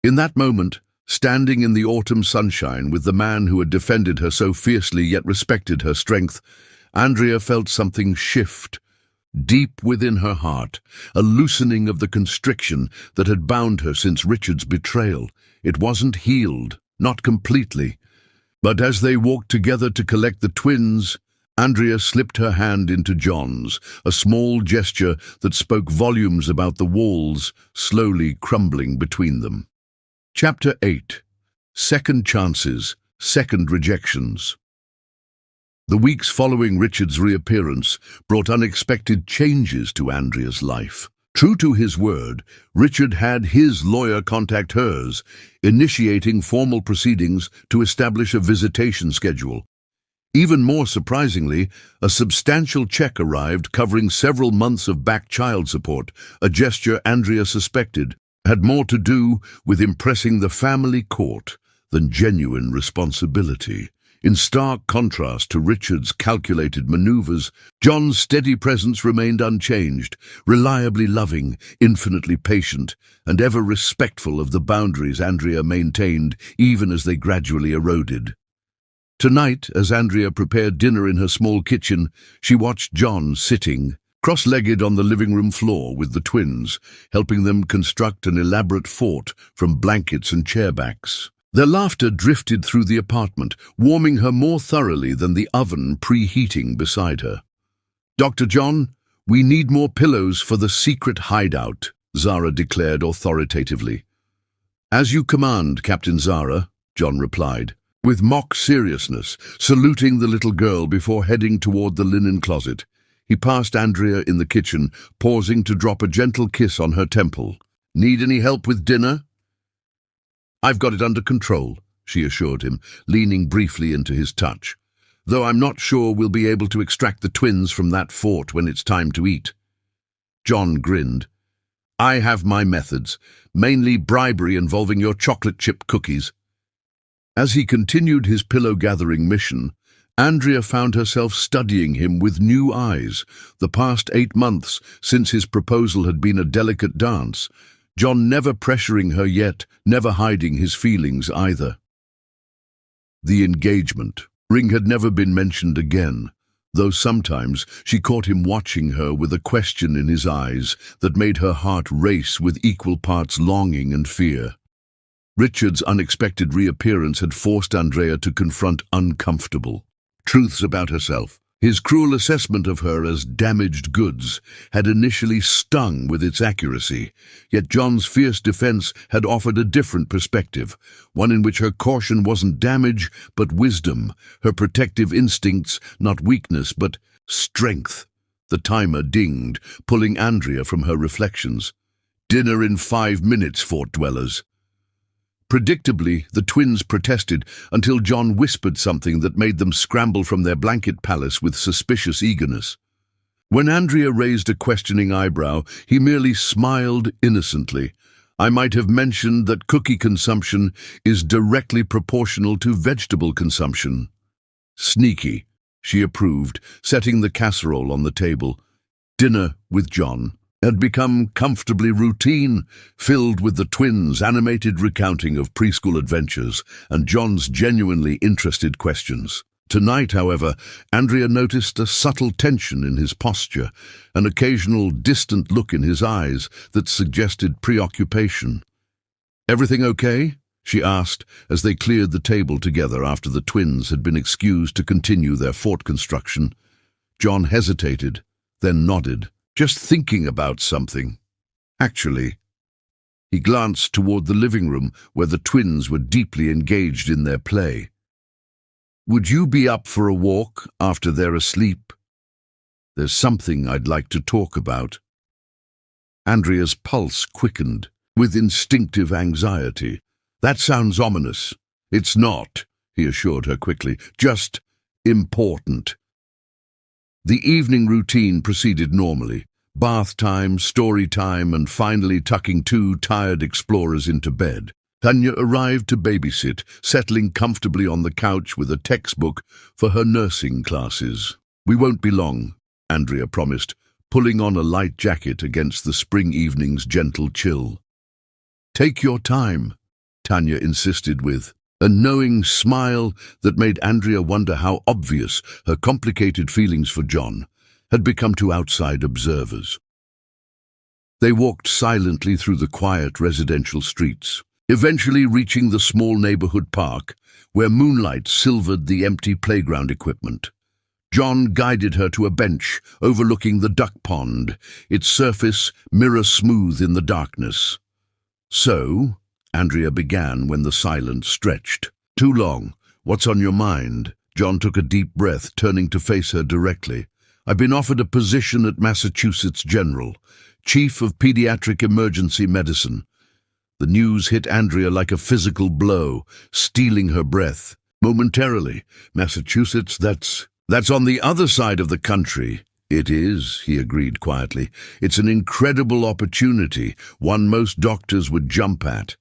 In that moment, standing in the autumn sunshine with the man who had defended her so fiercely yet respected her strength, Andrea felt something shift deep within her heart, a loosening of the constriction that had bound her since Richard's betrayal. It wasn't healed, not completely. But as they walked together to collect the twins, Andrea slipped her hand into John's, a small gesture that spoke volumes about the walls slowly crumbling between them. Chapter 8. Second Chances, Second Rejections. The weeks following Richard's reappearance brought unexpected changes to Andrea's life. True to his word, Richard had his lawyer contact hers, initiating formal proceedings to establish a visitation schedule. Even more surprisingly, a substantial check arrived covering several months of back child support, a gesture Andrea suspected had more to do with impressing the family court than genuine responsibility. In stark contrast to Richard's calculated maneuvers, John's steady presence remained unchanged, reliably loving, infinitely patient, and ever respectful of the boundaries Andrea maintained even as they gradually eroded. Tonight, as Andrea prepared dinner in her small kitchen, she watched John sitting, cross-legged on the living room floor with the twins, helping them construct an elaborate fort from blankets and chairbacks. Their laughter drifted through the apartment, warming her more thoroughly than the oven preheating beside her. "Dr. John, we need more pillows for the secret hideout," Zara declared authoritatively. "As you command, Captain Zara," John replied, with mock seriousness, saluting the little girl before heading toward the linen closet. He passed Andrea in the kitchen, pausing to drop a gentle kiss on her temple. "Need any help with dinner?" "I've got it under control," she assured him, leaning briefly into his touch. "Though I'm not sure we'll be able to extract the twins from that fort when it's time to eat." John grinned. "I have my methods, mainly bribery involving your chocolate chip cookies." As he continued his pillow-gathering mission, Andrea found herself studying him with new eyes. The past 8 months since his proposal had been a delicate dance, John never pressuring her yet, never hiding his feelings either. The engagement ring had never been mentioned again, though sometimes she caught him watching her with a question in his eyes that made her heart race with equal parts longing and fear. Richard's unexpected reappearance had forced Andrea to confront uncomfortable truths about herself. His cruel assessment of her as damaged goods had initially stung with its accuracy, yet John's fierce defense had offered a different perspective, one in which her caution wasn't damage but wisdom, her protective instincts not weakness but strength. The timer dinged, pulling Andrea from her reflections. "Dinner in 5 minutes, fort dwellers." Predictably, the twins protested until John whispered something that made them scramble from their blanket palace with suspicious eagerness. When Andrea raised a questioning eyebrow, he merely smiled innocently. "I might have mentioned that cookie consumption is directly proportional to vegetable consumption." "Sneaky," she approved, setting the casserole on the table. Dinner with John had become comfortably routine, filled with the twins' animated recounting of preschool adventures and John's genuinely interested questions. Tonight, however, Andrea noticed a subtle tension in his posture, an occasional distant look in his eyes that suggested preoccupation. "Everything okay?" she asked as they cleared the table together after the twins had been excused to continue their fort construction. John hesitated, then nodded. "Just thinking about something." "Actually." He glanced toward the living room where the twins were deeply engaged in their play. "Would you be up for a walk after they're asleep? There's something I'd like to talk about." Andrea's pulse quickened with instinctive anxiety. "That sounds ominous." "It's not," he assured her quickly. "Just important." The evening routine proceeded normally. Bath time, story time, and finally tucking 2 tired explorers into bed. Tanya arrived to babysit, settling comfortably on the couch with a textbook for her nursing classes. "We won't be long," Andrea promised, pulling on a light jacket against the spring evening's gentle chill. "Take your time," Tanya insisted with a knowing smile that made Andrea wonder how obvious her complicated feelings for John had become to outside observers. They walked silently through the quiet residential streets, eventually reaching the small neighborhood park where moonlight silvered the empty playground equipment. John guided her to a bench overlooking the duck pond, its surface mirror-smooth in the darkness. "So," Andrea began when the silence stretched. "Too long. What's on your mind?" John took a deep breath, turning to face her directly. "I've been offered a position at Massachusetts General, Chief of Pediatric Emergency Medicine." The news hit Andrea like a physical blow, stealing her breath. Momentarily, "Massachusetts, that's on the other side of the country." "It is," he agreed quietly. "It's an incredible opportunity, one most doctors would jump at."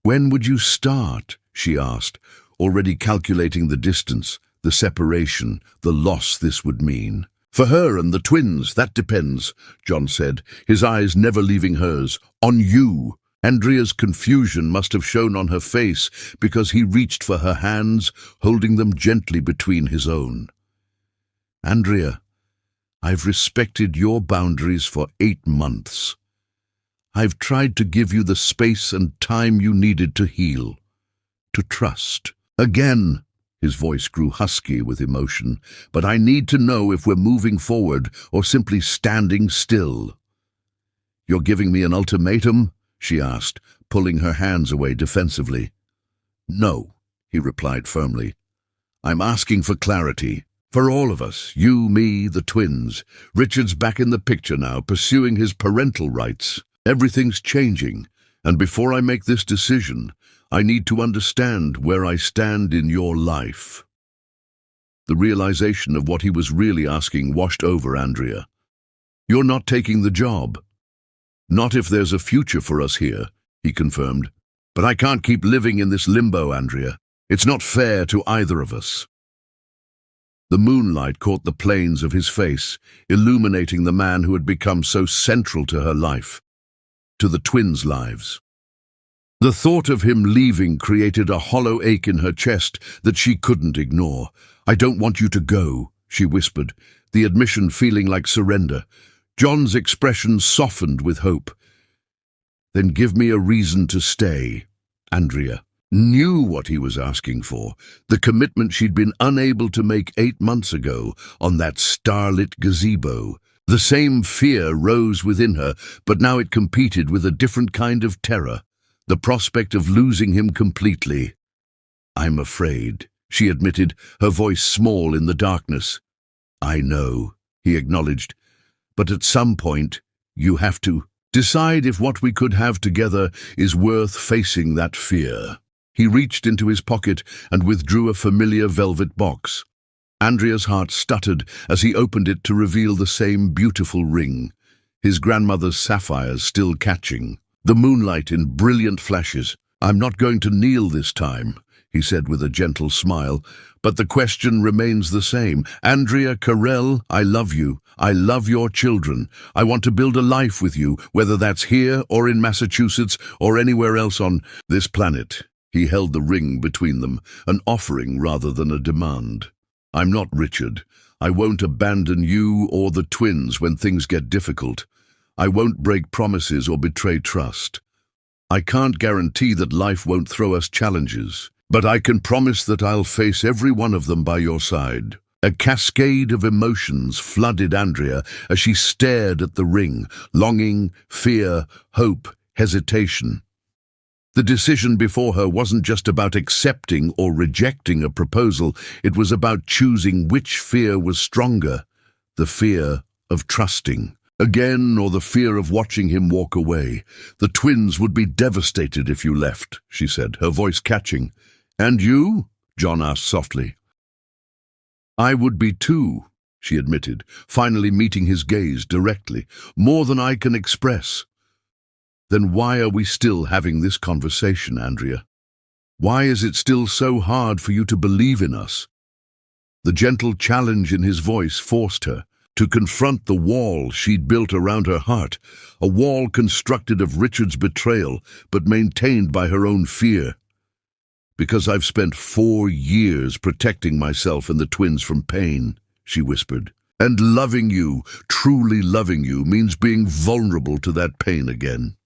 "When would you start?" she asked, already calculating the distance, the separation, the loss this would mean. "For her and the twins, that depends," John said, his eyes never leaving hers. "On you." Andrea's confusion must have shown on her face because he reached for her hands, holding them gently between his own. "Andrea, I've respected your boundaries for 8 months. I've tried to give you the space and time you needed to heal, to trust." "Again," his voice grew husky with emotion, "but I need to know if we're moving forward or simply standing still." "You're giving me an ultimatum?" she asked, pulling her hands away defensively. "No," he replied firmly. "I'm asking for clarity. For all of us, you, me, the twins. Richard's back in the picture now, pursuing his parental rights. Everything's changing, and before I make this decision, I need to understand where I stand in your life." The realization of what he was really asking washed over Andrea. "You're not taking the job." "Not if there's a future for us here," he confirmed. "But I can't keep living in this limbo, Andrea. It's not fair to either of us." The moonlight caught the planes of his face, illuminating the man who had become so central to her life, to the twins' lives. The thought of him leaving created a hollow ache in her chest that she couldn't ignore. "I don't want you to go," she whispered, the admission feeling like surrender. John's expression softened with hope. "Then give me a reason to stay." Andrea knew what he was asking for, the commitment she'd been unable to make 8 months ago on that starlit gazebo. The same fear rose within her, but now it competed with a different kind of terror, the prospect of losing him completely. "I'm afraid," she admitted, her voice small in the darkness. "I know," he acknowledged, "but at some point, you have to decide if what we could have together is worth facing that fear." He reached into his pocket and withdrew a familiar velvet box. Andrea's heart stuttered as he opened it to reveal the same beautiful ring, his grandmother's sapphires still catching the moonlight in brilliant flashes. "I'm not going to kneel this time," he said with a gentle smile, "but the question remains the same. Andrea Carell, I love you. I love your children. I want to build a life with you, whether that's here or in Massachusetts or anywhere else on this planet." He held the ring between them, an offering rather than a demand. "I'm not Richard. I won't abandon you or the twins when things get difficult. I won't break promises or betray trust. I can't guarantee that life won't throw us challenges, but I can promise that I'll face every one of them by your side." A cascade of emotions flooded Andrea as she stared at the ring, longing, fear, hope, hesitation. The decision before her wasn't just about accepting or rejecting a proposal, it was about choosing which fear was stronger, the fear of trusting again or the fear of watching him walk away. "The twins would be devastated if you left," she said, her voice catching. "And you?" John asked softly. "I would be too," she admitted, finally meeting his gaze directly. "More than I can express." "Then why are we still having this conversation, Andrea? Why is it still so hard for you to believe in us?" The gentle challenge in his voice forced her. to confront the wall she'd built around her heart, a wall constructed of Richard's betrayal, but maintained by her own fear. "Because I've spent 4 years protecting myself and the twins from pain," she whispered. "And loving you, truly loving you, means being vulnerable to that pain again."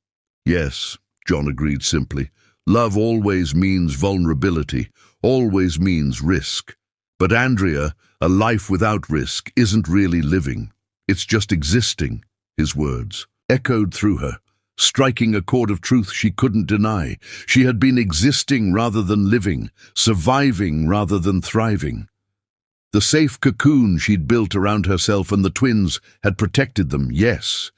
"Yes," John agreed simply. "Love always means vulnerability, always means risk. But Andrea, a life without risk isn't really living. It's just existing." His words echoed through her, striking a chord of truth she couldn't deny. She had been existing rather than living, surviving rather than thriving. The safe cocoon she'd built around herself and the twins had protected them, yes,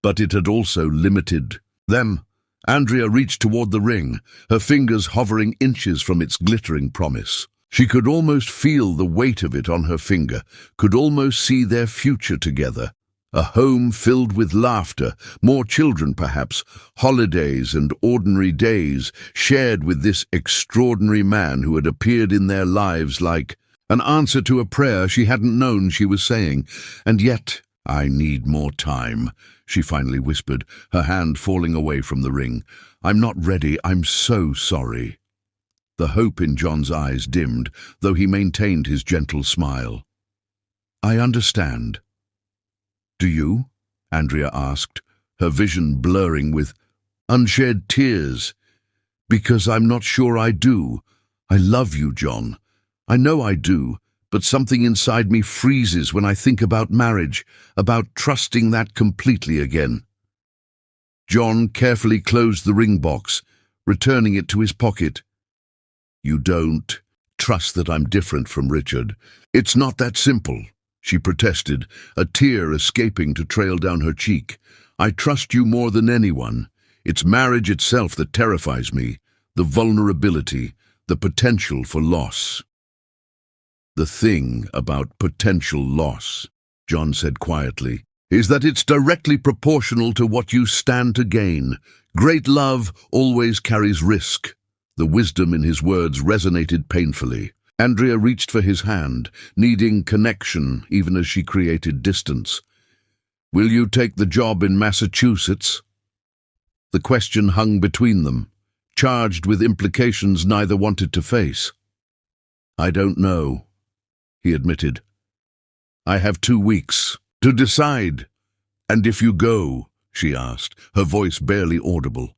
but it had also limited them. Andrea reached toward the ring, her fingers hovering inches from its glittering promise. She could almost feel the weight of it on her finger, could almost see their future together. A home filled with laughter, more children perhaps, holidays and ordinary days shared with this extraordinary man who had appeared in their lives like an answer to a prayer she hadn't known she was saying. And yet, "I need more time," she finally whispered, her hand falling away from the ring. "I'm not ready. I'm so sorry." The hope in John's eyes dimmed, though he maintained his gentle smile. "I understand." "Do you?" Andrea asked, her vision blurring with unshed tears. "Because I'm not sure I do. I love you, John. I know I do, but something inside me freezes when I think about marriage, about trusting that completely again." John carefully closed the ring box, returning it to his pocket. "You don't trust that I'm different from Richard. It's not that simple," she protested, a tear escaping to trail down her cheek. "I trust you more than anyone. It's marriage itself that terrifies me, the vulnerability, the potential for loss." "The thing about potential loss," John said quietly, "is that it's directly proportional to what you stand to gain. Great love always carries risk." The wisdom in his words resonated painfully. Andrea reached for his hand, needing connection even as she created distance. "Will you take the job in Massachusetts?" The question hung between them, charged with implications neither wanted to face. "I don't know," he admitted. "I have 2 weeks to decide." "And if you go?" she asked, her voice barely audible.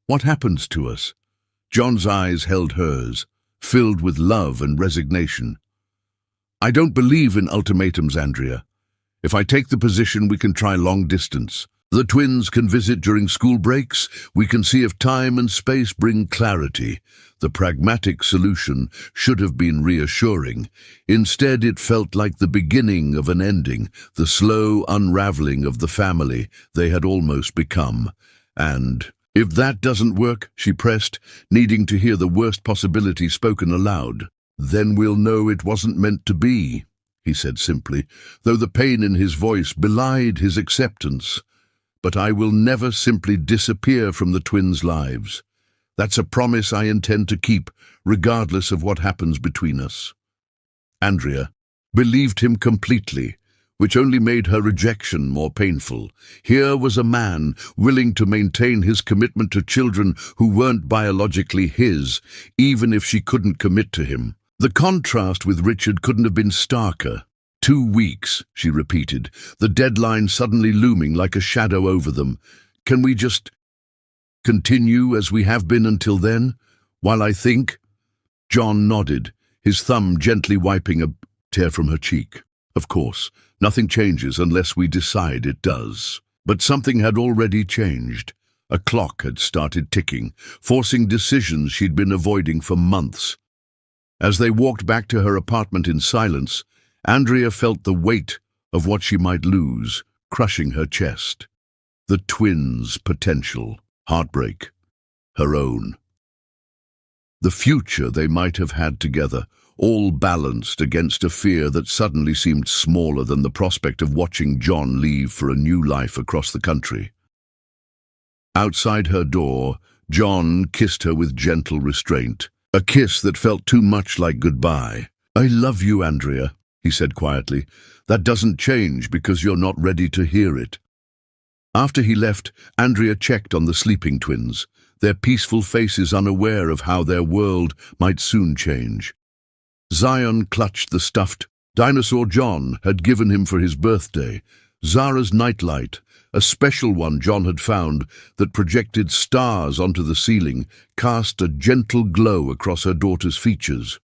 "What happens to us?" John's eyes held hers, filled with love and resignation. "I don't believe in ultimatums, Andrea. If I take the position, we can try long distance. The twins can visit during school breaks. We can see if time and space bring clarity." The pragmatic solution should have been reassuring. Instead, it felt like the beginning of an ending, the slow unraveling of the family they had almost become. "And if that doesn't work," she pressed, needing to hear the worst possibility spoken aloud, "then we'll know it wasn't meant to be," he said simply, though the pain in his voice belied his acceptance. "But I will never simply disappear from the twins' lives. That's a promise I intend to keep, regardless of what happens between us." Andrea believed him completely, which only made her rejection more painful. Here was a man willing to maintain his commitment to children who weren't biologically his, even if she couldn't commit to him. The contrast with Richard couldn't have been starker. 2 weeks, she repeated, the deadline suddenly looming like a shadow over them. "Can we just continue as we have been until then, while I think?" John nodded, his thumb gently wiping a tear from her cheek. "Of course, nothing changes unless we decide it does." But something had already changed. A clock had started ticking, forcing decisions she'd been avoiding for months. As they walked back to her apartment in silence, Andrea felt the weight of what she might lose, crushing her chest. The twins' potential, heartbreak, her own. The future they might have had together, all balanced against a fear that suddenly seemed smaller than the prospect of watching John leave for a new life across the country. Outside her door, John kissed her with gentle restraint, a kiss that felt too much like goodbye. "I love you, Andrea," he said quietly. "That doesn't change because you're not ready to hear it." After he left, Andrea checked on the sleeping twins, their peaceful faces unaware of how their world might soon change. Zion clutched the stuffed dinosaur John had given him for his birthday, Zara's nightlight, a special one John had found that projected stars onto the ceiling, cast a gentle glow across her daughter's features.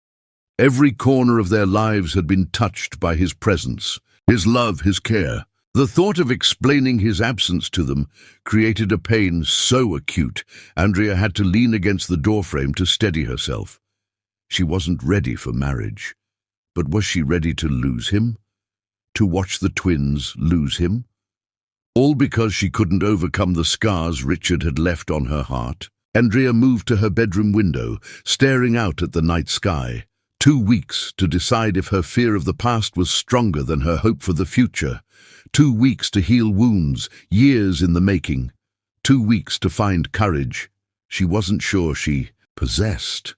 Every corner of their lives had been touched by his presence, his love, his care. The thought of explaining his absence to them created a pain so acute, Andrea had to lean against the doorframe to steady herself. She wasn't ready for marriage, but was she ready to lose him? To watch the twins lose him? All because she couldn't overcome the scars Richard had left on her heart. Andrea moved to her bedroom window, staring out at the night sky. 2 weeks to decide if her fear of the past was stronger than her hope for the future. 2 weeks to heal wounds, years in the making. 2 weeks to find courage she wasn't sure she possessed.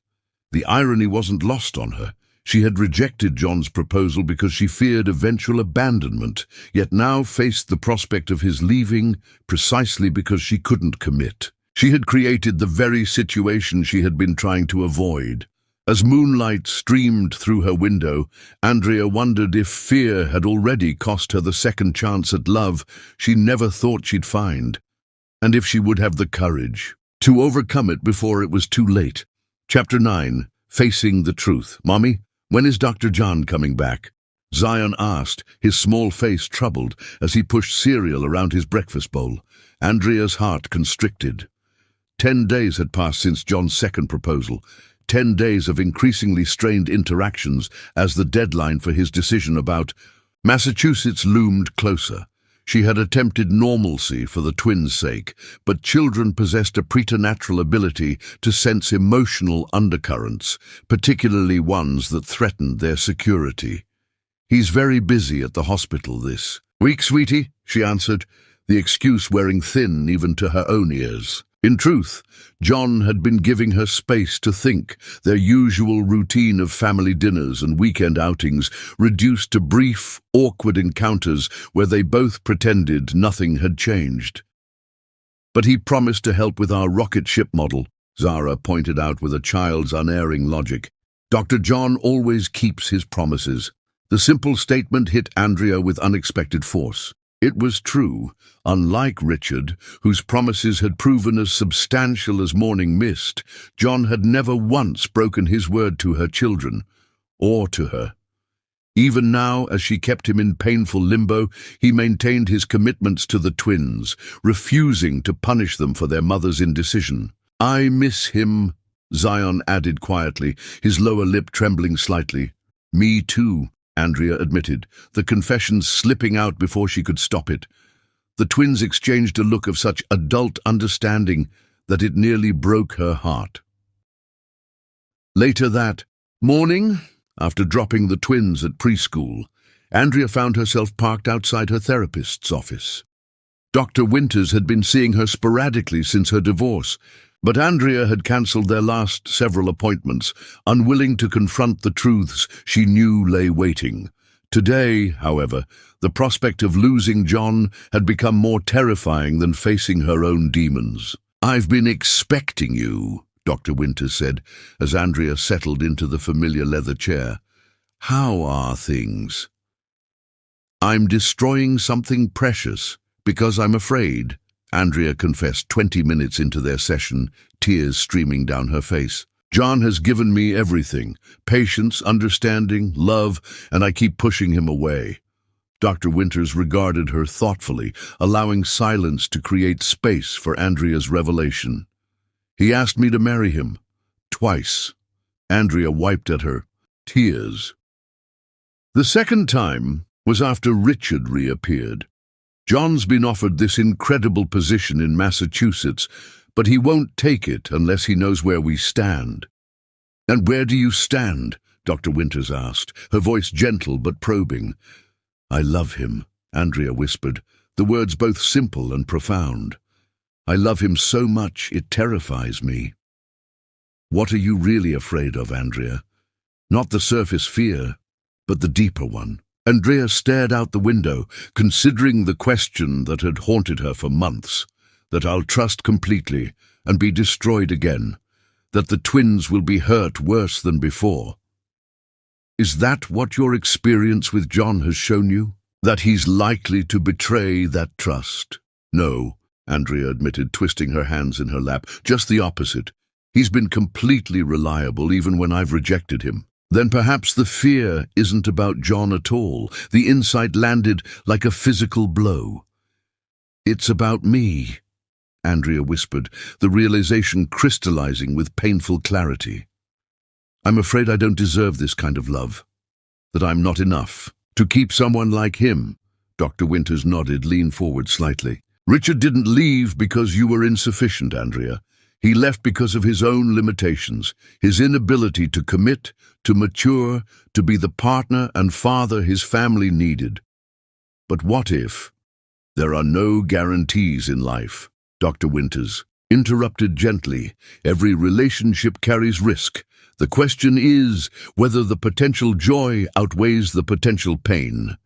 The irony wasn't lost on her. She had rejected John's proposal because she feared eventual abandonment, yet now faced the prospect of his leaving precisely because she couldn't commit. She had created the very situation she had been trying to avoid. As moonlight streamed through her window, Andrea wondered if fear had already cost her the second chance at love she never thought she'd find, and if she would have the courage to overcome it before it was too late. Chapter 9. Facing the Truth. "Mommy, when is Dr. John coming back?" Zion asked, his small face troubled as he pushed cereal around his breakfast bowl. Andrea's heart constricted. 10 days had passed since John's second proposal. 10 days of increasingly strained interactions as the deadline for his decision about Massachusetts loomed closer. She had attempted normalcy for the twins' sake, but children possessed a preternatural ability to sense emotional undercurrents, particularly ones that threatened their security. "He's very busy at the hospital this week, sweetie," she answered, the excuse wearing thin even to her own ears. In truth, John had been giving her space to think, their usual routine of family dinners and weekend outings reduced to brief, awkward encounters where they both pretended nothing had changed. "But he promised to help with our rocket ship model," Zara pointed out with a child's unerring logic. "Dr. John always keeps his promises." The simple statement hit Andrea with unexpected force. It was true. Unlike Richard, whose promises had proven as substantial as morning mist, John had never once broken his word to her children, or to her. Even now, as she kept him in painful limbo, he maintained his commitments to the twins, refusing to punish them for their mother's indecision. "I miss him," Zion added quietly, his lower lip trembling slightly. "Me too," Andrea admitted, the confession slipping out before she could stop it. The twins exchanged a look of such adult understanding that it nearly broke her heart. Later that morning, after dropping the twins at preschool, Andrea found herself parked outside her therapist's office. Dr. Winters had been seeing her sporadically since her divorce, but Andrea had cancelled their last several appointments, unwilling to confront the truths she knew lay waiting. Today, however, the prospect of losing John had become more terrifying than facing her own demons. "I've been expecting you," Dr. Winters said, as Andrea settled into the familiar leather chair. "How are things?" "I'm destroying something precious, because I'm afraid," Andrea confessed 20 minutes into their session, tears streaming down her face. "John has given me everything, patience, understanding, love, and I keep pushing him away." Dr. Winters regarded her thoughtfully, allowing silence to create space for Andrea's revelation. "He asked me to marry him. Twice." Andrea wiped at her tears. The second time was after Richard reappeared. "John's been offered this incredible position in Massachusetts, but he won't take it unless he knows where we stand." "And where do you stand?" Dr. Winters asked, her voice gentle but probing. "I love him," Andrea whispered, the words both simple and profound. "I love him so much it terrifies me." "What are you really afraid of, Andrea? Not the surface fear, but the deeper one. Andrea stared out the window, considering the question that had haunted her for months, that I'll trust completely and be destroyed again, that the twins will be hurt worse than before. Is that what your experience with John has shown you? That he's likely to betray that trust? No, Andrea admitted, twisting her hands in her lap. Just the opposite. He's been completely reliable even when I've rejected him. Then perhaps the fear isn't about John at all. The insight landed like a physical blow. It's about me, Andrea whispered, the realization crystallizing with painful clarity. I'm afraid I don't deserve this kind of love, that I'm not enough to keep someone like him. Dr. Winters nodded, leaned forward slightly. Richard didn't leave because you were insufficient, Andrea. He left because of his own limitations, his inability to commit, to mature, to be the partner and father his family needed. But what if? There are no guarantees in life, Dr. Winters interrupted gently. Every relationship carries risk. The question is whether the potential joy outweighs the potential pain.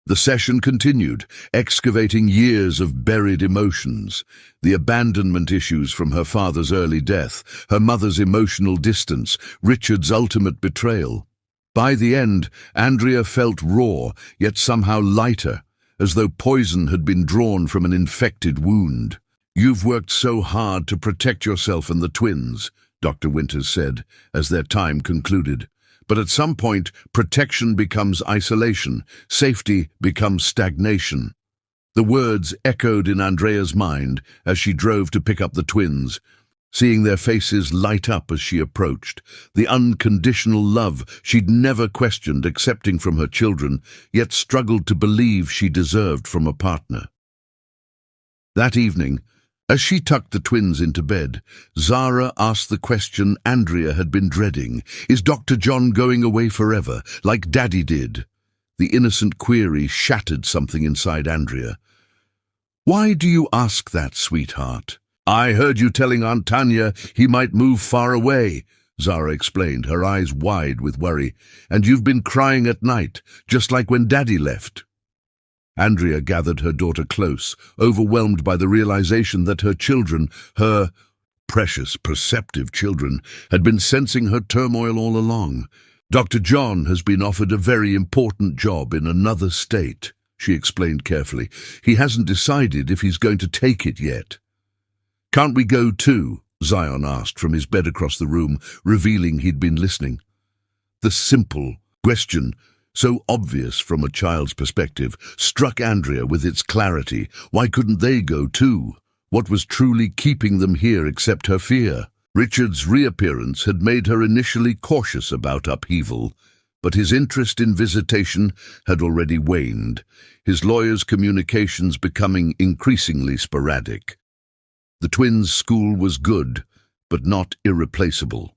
The session continued, excavating years of buried emotions, the abandonment issues from her father's early death, her mother's emotional distance, Richard's ultimate betrayal. By the end, Andrea felt raw, yet somehow lighter, as though poison had been drawn from an infected wound. You've worked so hard to protect yourself and the twins, Dr. Winters said, as their time concluded. But at some point, protection becomes isolation, safety becomes stagnation. The words echoed in Andrea's mind as she drove to pick up the twins, seeing their faces light up as she approached, the unconditional love she'd never questioned accepting from her children, yet struggled to believe she deserved from a partner. That evening, as she tucked the twins into bed, Zara asked the question Andrea had been dreading. Is Dr. John going away forever, like Daddy did? The innocent query shattered something inside Andrea. Why do you ask that, sweetheart? I heard you telling Aunt Tanya he might move far away, Zara explained, her eyes wide with worry. And you've been crying at night, just like when Daddy left. Andrea gathered her daughter close, overwhelmed by the realization that her children, her precious, perceptive children, had been sensing her turmoil all along. Dr. John has been offered a very important job in another state, she explained carefully. He hasn't decided if he's going to take it yet. Can't we go too? Zion asked from his bed across the room, revealing he'd been listening. The simple question, so obvious from a child's perspective, struck Andrea with its clarity. Why couldn't they go too? What was truly keeping them here except her fear? Richard's reappearance had made her initially cautious about upheaval, but his interest in visitation had already waned, his lawyer's communications becoming increasingly sporadic. The twins' school was good, but not irreplaceable.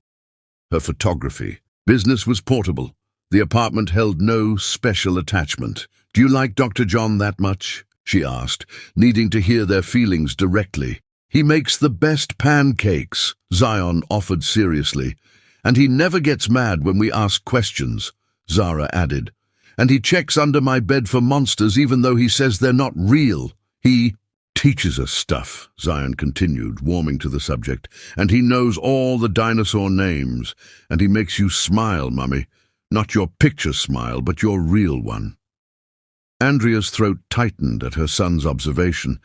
Her photography. Business was portable. The apartment held no special attachment. Do you like Dr. John that much? She asked, needing to hear their feelings directly. He makes the best pancakes, Zion offered seriously. And he never gets mad when we ask questions, Zara added. And he checks under my bed for monsters even though he says they're not real. He teaches us stuff, Zion continued, warming to the subject. And he knows all the dinosaur names. And he makes you smile, Mummy. Not your picture smile, but your real one. Andrea's throat tightened at her son's observation.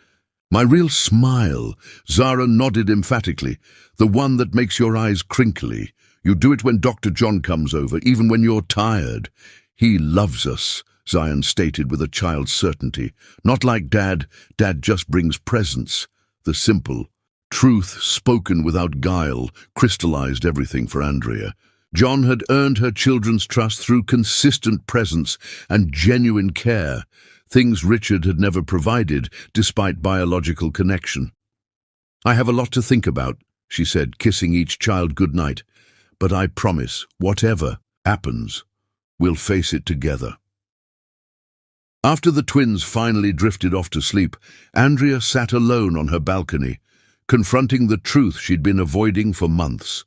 My real smile, Zara nodded emphatically. The one that makes your eyes crinkly. You do it when Dr. John comes over, even when you're tired. He loves us, Zion stated with a child's certainty. Not like Dad. Dad just brings presents. The simple truth spoken without guile crystallized everything for Andrea. John had earned her children's trust through consistent presence and genuine care, things Richard had never provided despite biological connection. I have a lot to think about, she said, kissing each child goodnight, but I promise, whatever happens, we'll face it together. After the twins finally drifted off to sleep, Andrea sat alone on her balcony, confronting the truth she'd been avoiding for months.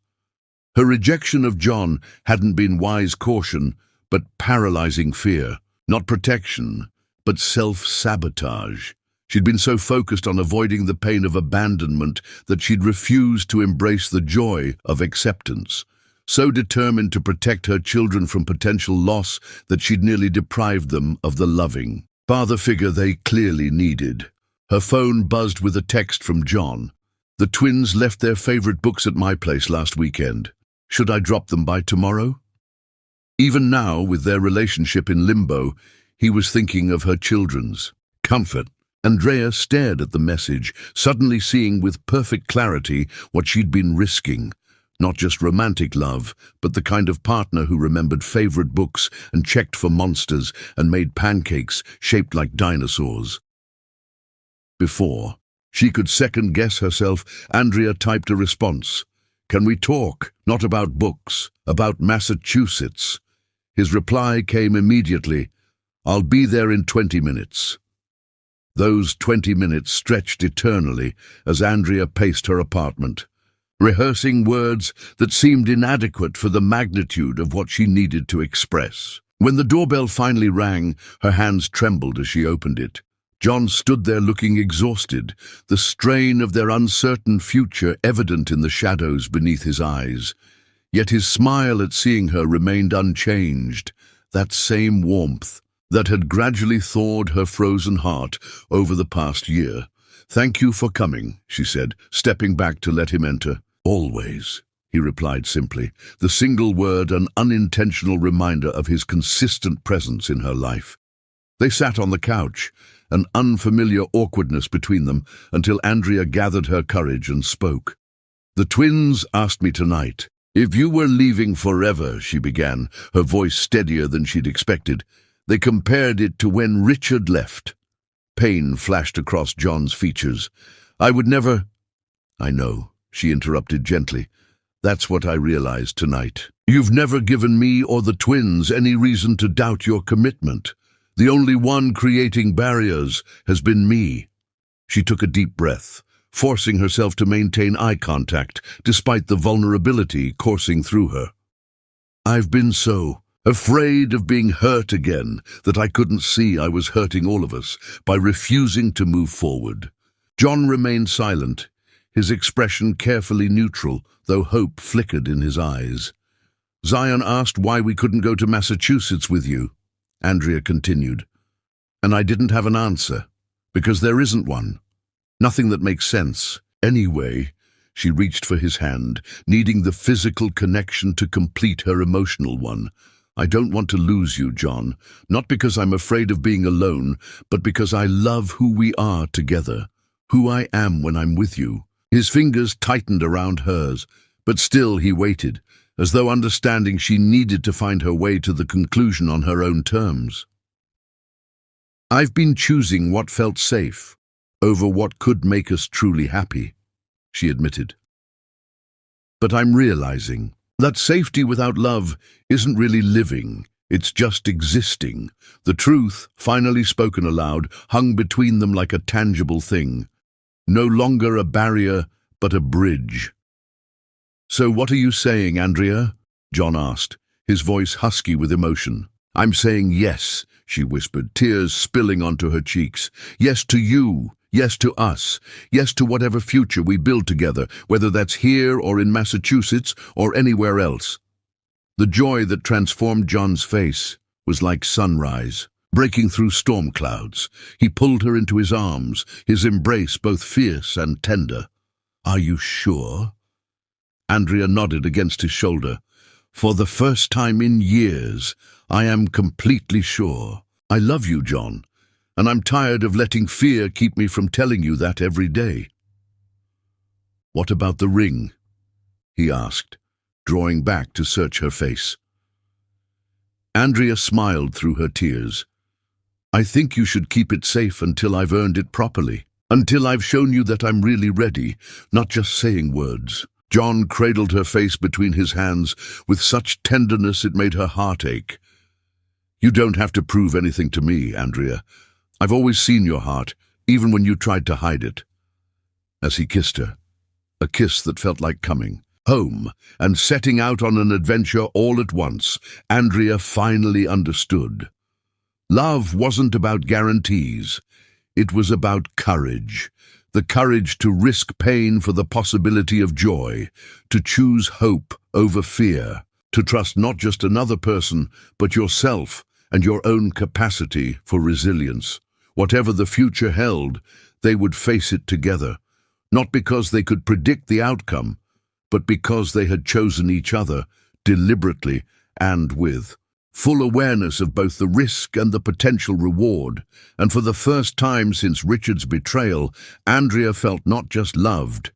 Her rejection of John hadn't been wise caution, but paralyzing fear. Not protection, but self-sabotage. She'd been so focused on avoiding the pain of abandonment that she'd refused to embrace the joy of acceptance. So determined to protect her children from potential loss that she'd nearly deprived them of the loving father figure they clearly needed. Her phone buzzed with a text from John. The twins left their favorite books at my place last weekend. Should I drop them by tomorrow? Even now, with their relationship in limbo, he was thinking of her children's comfort. Andrea stared at the message, suddenly seeing with perfect clarity what she'd been risking. Not just romantic love, but the kind of partner who remembered favorite books and checked for monsters and made pancakes shaped like dinosaurs. Before she could second-guess herself, Andrea typed a response. "Can we talk? Not about books, about Massachusetts." His reply came immediately. "I'll be there in 20 minutes. Those 20 minutes stretched eternally as Andrea paced her apartment, rehearsing words that seemed inadequate for the magnitude of what she needed to express. When the doorbell finally rang, her hands trembled as she opened it. John stood there looking exhausted, the strain of their uncertain future evident in the shadows beneath his eyes. Yet his smile at seeing her remained unchanged, that same warmth that had gradually thawed her frozen heart over the past year. "Thank you for coming," she said, stepping back to let him enter. "Always," he replied simply, the single word an unintentional reminder of his consistent presence in her life. They sat on the couch, an unfamiliar awkwardness between them, until Andrea gathered her courage and spoke. "The twins asked me tonight. If you were leaving forever," she began, her voice steadier than she'd expected. "They compared it to when Richard left." Pain flashed across John's features. "I would never—" "I know," she interrupted gently. "That's what I realized tonight. You've never given me or the twins any reason to doubt your commitment. The only one creating barriers has been me." She took a deep breath, forcing herself to maintain eye contact despite the vulnerability coursing through her. "I've been so afraid of being hurt again that I couldn't see I was hurting all of us by refusing to move forward." John remained silent, his expression carefully neutral, though hope flickered in his eyes. "Zion asked why we couldn't go to Massachusetts with you," Andrea continued. "And I didn't have an answer, because there isn't one. Nothing that makes sense. Anyway," she reached for his hand, needing the physical connection to complete her emotional one. "I don't want to lose you, John, not because I'm afraid of being alone, but because I love who we are together, who I am when I'm with you." His fingers tightened around hers, but still he waited, as though understanding she needed to find her way to the conclusion on her own terms. "I've been choosing what felt safe over what could make us truly happy," she admitted. "But I'm realizing that safety without love isn't really living, it's just existing." The truth, finally spoken aloud, hung between them like a tangible thing. No longer a barrier, but a bridge. "So what are you saying, Andrea?" John asked, his voice husky with emotion. "I'm saying yes," she whispered, tears spilling onto her cheeks. "Yes to you. Yes to us. Yes to whatever future we build together, whether that's here or in Massachusetts or anywhere else." The joy that transformed John's face was like sunrise, breaking through storm clouds. He pulled her into his arms, his embrace both fierce and tender. "Are you sure?" Andrea nodded against his shoulder. "For the first time in years, I am completely sure. I love you, John, and I'm tired of letting fear keep me from telling you that every day." "What about the ring?" he asked, drawing back to search her face. Andrea smiled through her tears. "I think you should keep it safe until I've earned it properly, until I've shown you that I'm really ready, not just saying words." John cradled her face between his hands with such tenderness it made her heart ache. "You don't have to prove anything to me, Andrea. I've always seen your heart, even when you tried to hide it." As he kissed her, a kiss that felt like coming, home, and setting out on an adventure all at once, Andrea finally understood. Love wasn't about guarantees. It was about courage. The courage to risk pain for the possibility of joy, to choose hope over fear, to trust not just another person, but yourself and your own capacity for resilience. Whatever the future held, they would face it together, not because they could predict the outcome, but because they had chosen each other deliberately and with full awareness of both the risk and the potential reward. And for the first time since Richard's betrayal, Andrea felt not just loved,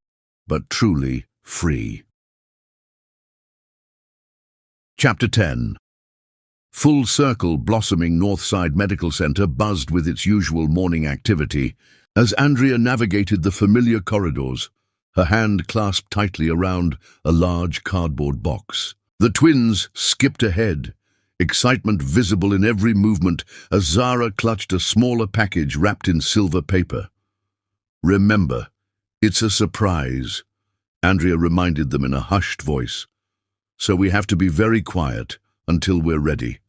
but truly free. Chapter 10. Full Circle blossoming Northside Medical Center buzzed with its usual morning activity as Andrea navigated the familiar corridors, her hand clasped tightly around a large cardboard box. The twins skipped ahead, excitement visible in every movement as Zara clutched a smaller package wrapped in silver paper. "Remember, it's a surprise," Andrea reminded them in a hushed voice. "So we have to be very quiet until we're ready."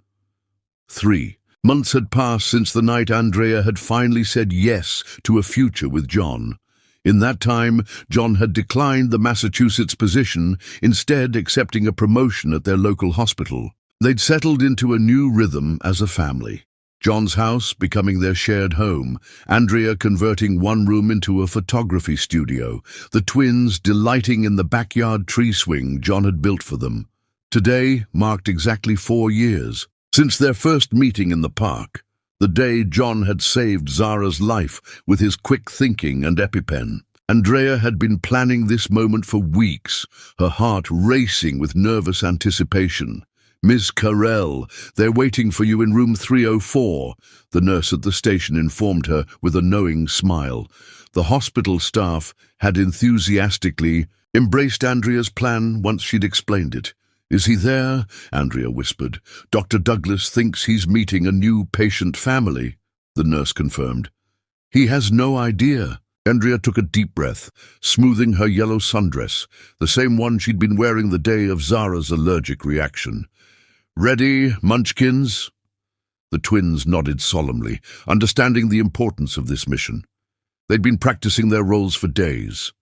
3 months had passed since the night Andrea had finally said yes to a future with John. In that time, John had declined the Massachusetts position, instead accepting a promotion at their local hospital. They'd settled into a new rhythm as a family. John's house becoming their shared home, Andrea converting one room into a photography studio, the twins delighting in the backyard tree swing John had built for them. Today marked exactly 4 years since their first meeting in the park, the day John had saved Zara's life with his quick thinking and EpiPen. Andrea had been planning this moment for weeks, her heart racing with nervous anticipation. "Miss Carell, they're waiting for you in room 304, the nurse at the station informed her with a knowing smile. The hospital staff had enthusiastically embraced Andrea's plan once she'd explained it. "Is he there?" Andrea whispered. "Dr. Douglas thinks he's meeting a new patient family," the nurse confirmed. "He has no idea." Andrea took a deep breath, smoothing her yellow sundress, the same one she'd been wearing the day of Zara's allergic reaction. "Ready, Munchkins?" The twins nodded solemnly, understanding the importance of this mission. They'd been practicing their roles for days.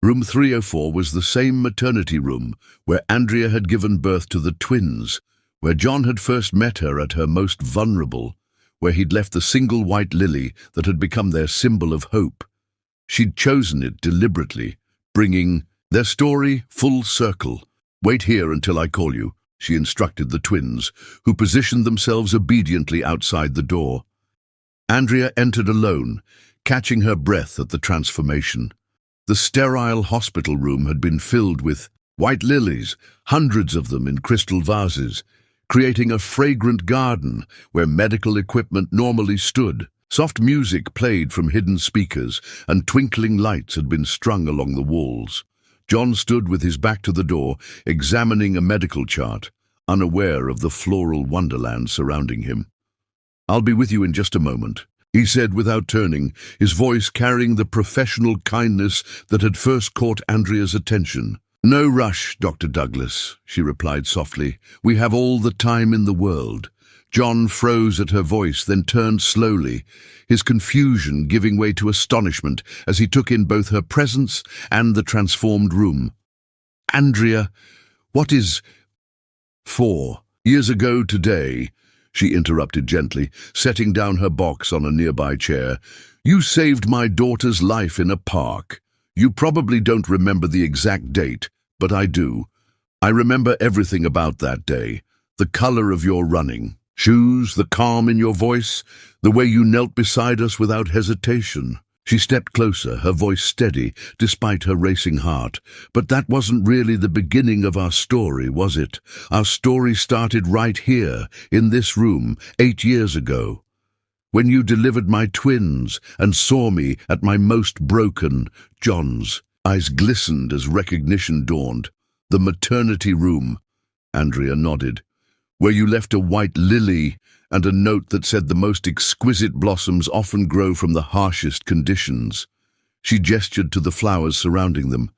Room 304 was the same maternity room where Andrea had given birth to the twins, where John had first met her at her most vulnerable, where he'd left the single white lily that had become their symbol of hope. She'd chosen it deliberately, bringing their story full circle. "Wait here until I call you," she instructed the twins, who positioned themselves obediently outside the door. Andrea entered alone, catching her breath at the transformation. The sterile hospital room had been filled with white lilies, hundreds of them in crystal vases, creating a fragrant garden where medical equipment normally stood. Soft music played from hidden speakers, and twinkling lights had been strung along the walls. John stood with his back to the door, examining a medical chart, unaware of the floral wonderland surrounding him. "I'll be with you in just a moment," he said without turning, his voice carrying the professional kindness that had first caught Andrea's attention. "No rush, Dr. Douglas," she replied softly. "We have all the time in the world." John froze at her voice, then turned slowly, his confusion giving way to astonishment as he took in both her presence and the transformed room. "Andrea, what is—" "4 years ago today," she interrupted gently, setting down her box on a nearby chair, "you saved my daughter's life in a park. You probably don't remember the exact date, but I do. I remember everything about that day. The color of your running shoes, the calm in your voice, the way you knelt beside us without hesitation." She stepped closer, her voice steady, despite her racing heart. "But that wasn't really the beginning of our story, was it? Our story started right here, in this room, 8 years ago. When you delivered my twins and saw me at my most broken." John's eyes glistened as recognition dawned. "The maternity room," Andrea nodded, "where you left a white lily and a note that said the most exquisite blossoms often grow from the harshest conditions." She gestured to the flowers surrounding them.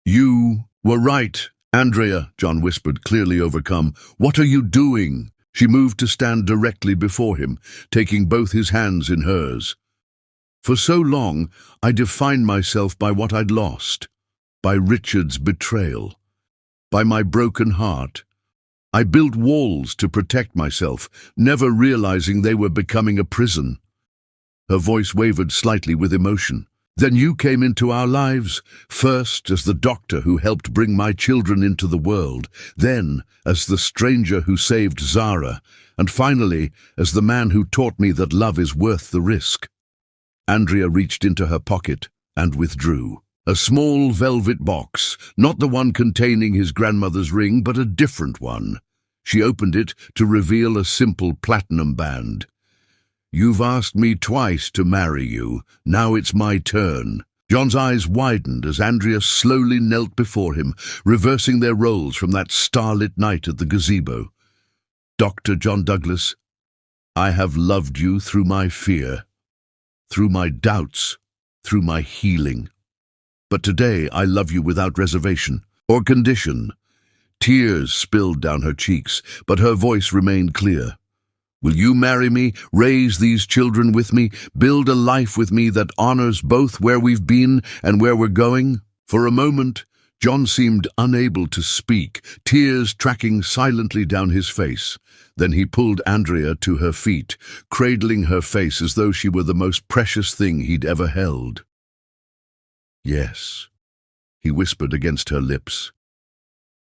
You were right, Andrea, John whispered, clearly overcome. What are you doing? She moved to stand directly before him, taking both his hands in hers. For so long, I defined myself by what I'd lost, by Richard's betrayal, by my broken heart. I built walls to protect myself, never realizing they were becoming a prison. Her voice wavered slightly with emotion. Then you came into our lives, first as the doctor who helped bring my children into the world, then as the stranger who saved Zara, and finally as the man who taught me that love is worth the risk. Andrea reached into her pocket and withdrew. A small velvet box, not the one containing his grandmother's ring, but a different one. She opened it to reveal a simple platinum band. You've asked me twice to marry you. Now it's my turn. John's eyes widened as Andrea slowly knelt before him, reversing their roles from that starlit night at the gazebo. Dr. John Douglas, I have loved you through my fear, through my doubts, through my healing. But today I love you without reservation or condition. Tears spilled down her cheeks, but her voice remained clear. Will you marry me, raise these children with me, build a life with me that honors both where we've been and where we're going? For a moment, John seemed unable to speak, tears tracking silently down his face. Then he pulled Andrea to her feet, cradling her face as though she were the most precious thing he'd ever held. Yes, he whispered against her lips.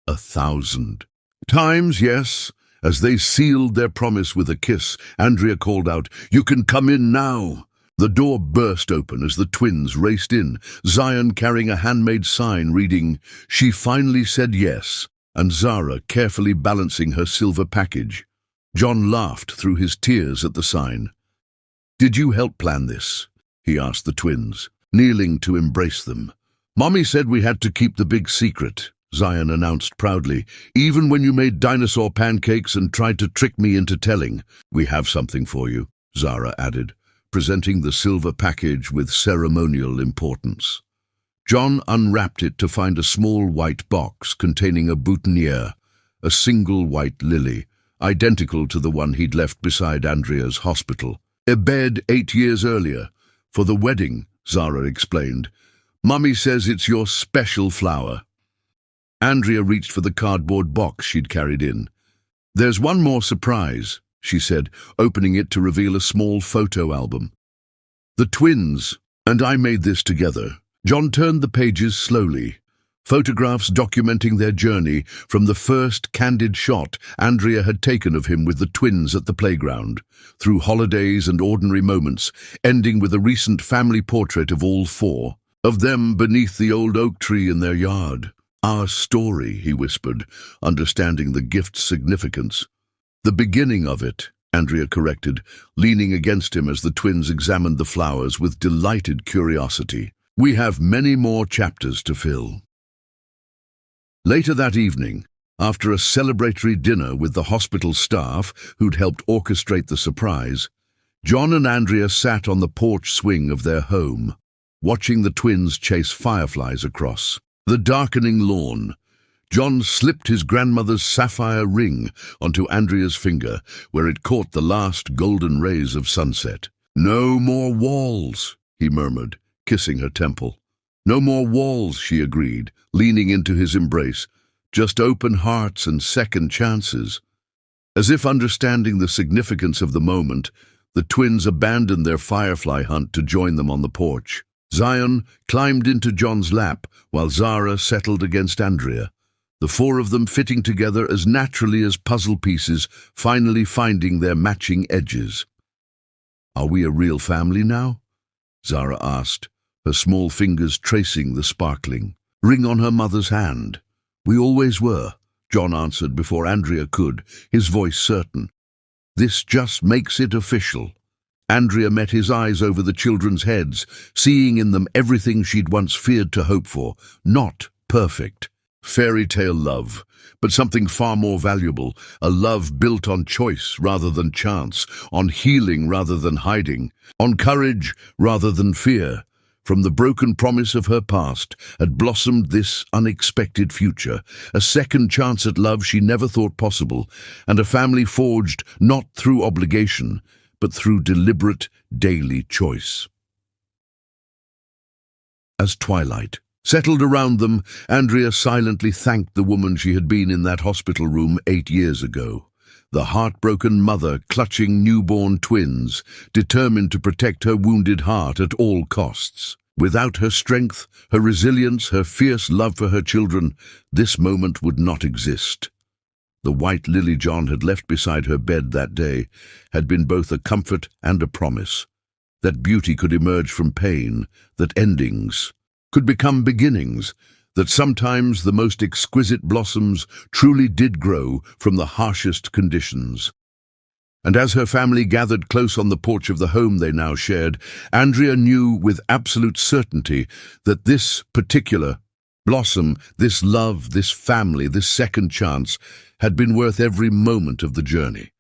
1,000 times, yes. As they sealed their promise with a kiss, Andrea called out, You can come in now. The door burst open as the twins raced in, Zion carrying a handmade sign reading, She finally said yes, and Zara carefully balancing her silver package. John laughed through his tears at the sign. Did you help plan this? He asked the twins, kneeling to embrace them. Mommy said we had to keep the big secret, Zion announced proudly, even when you made dinosaur pancakes and tried to trick me into telling. We have something for you, Zara added, presenting the silver package with ceremonial importance. John unwrapped it to find a small white box containing a boutonniere, a single white lily, identical to the one he'd left beside Andrea's hospital. A bed 8 years earlier. For the wedding, Zara explained. Mummy says it's your special flower. Andrea reached for the cardboard box she'd carried in. There's one more surprise, she said, opening it to reveal a small photo album. The twins and I made this together. John turned the pages slowly, photographs documenting their journey from the first candid shot Andrea had taken of him with the twins at the playground, through holidays and ordinary moments, ending with a recent family portrait of all four, of them beneath the old oak tree in their yard. Our story, he whispered, understanding the gift's significance. The beginning of it, Andrea corrected, leaning against him as the twins examined the flowers with delighted curiosity. We have many more chapters to fill. Later that evening, after a celebratory dinner with the hospital staff who'd helped orchestrate the surprise, John and Andrea sat on the porch swing of their home, watching the twins chase fireflies across the darkening lawn. John slipped his grandmother's sapphire ring onto Andrea's finger, where it caught the last golden rays of sunset. No more walls, he murmured, kissing her temple. No more walls, she agreed, leaning into his embrace. Just open hearts and second chances. As if understanding the significance of the moment, the twins abandoned their firefly hunt to join them on the porch. Zion climbed into John's lap, while Zara settled against Andrea, the four of them fitting together as naturally as puzzle pieces, finally finding their matching edges. Are we a real family now? Zara asked, her small fingers tracing the sparkling ring on her mother's hand. We always were, John answered before Andrea could, his voice certain. This just makes it official. Andrea met his eyes over the children's heads, seeing in them everything she'd once feared to hope for. Not perfect. Fairy tale love, but something far more valuable, a love built on choice rather than chance, on healing rather than hiding, on courage rather than fear. From the broken promise of her past had blossomed this unexpected future, a second chance at love she never thought possible, and a family forged not through obligation, but through deliberate daily choice. As twilight settled around them, Andrea silently thanked the woman she had been in that hospital room 8 years ago. The heartbroken mother clutching newborn twins, determined to protect her wounded heart at all costs. Without her strength, her resilience, her fierce love for her children, this moment would not exist. The white lily John had left beside her bed that day had been both a comfort and a promise. That beauty could emerge from pain, that endings could become beginnings, that sometimes the most exquisite blossoms truly did grow from the harshest conditions. And as her family gathered close on the porch of the home they now shared, Andrea knew with absolute certainty that this particular blossom, this love, this family, this second chance, had been worth every moment of the journey.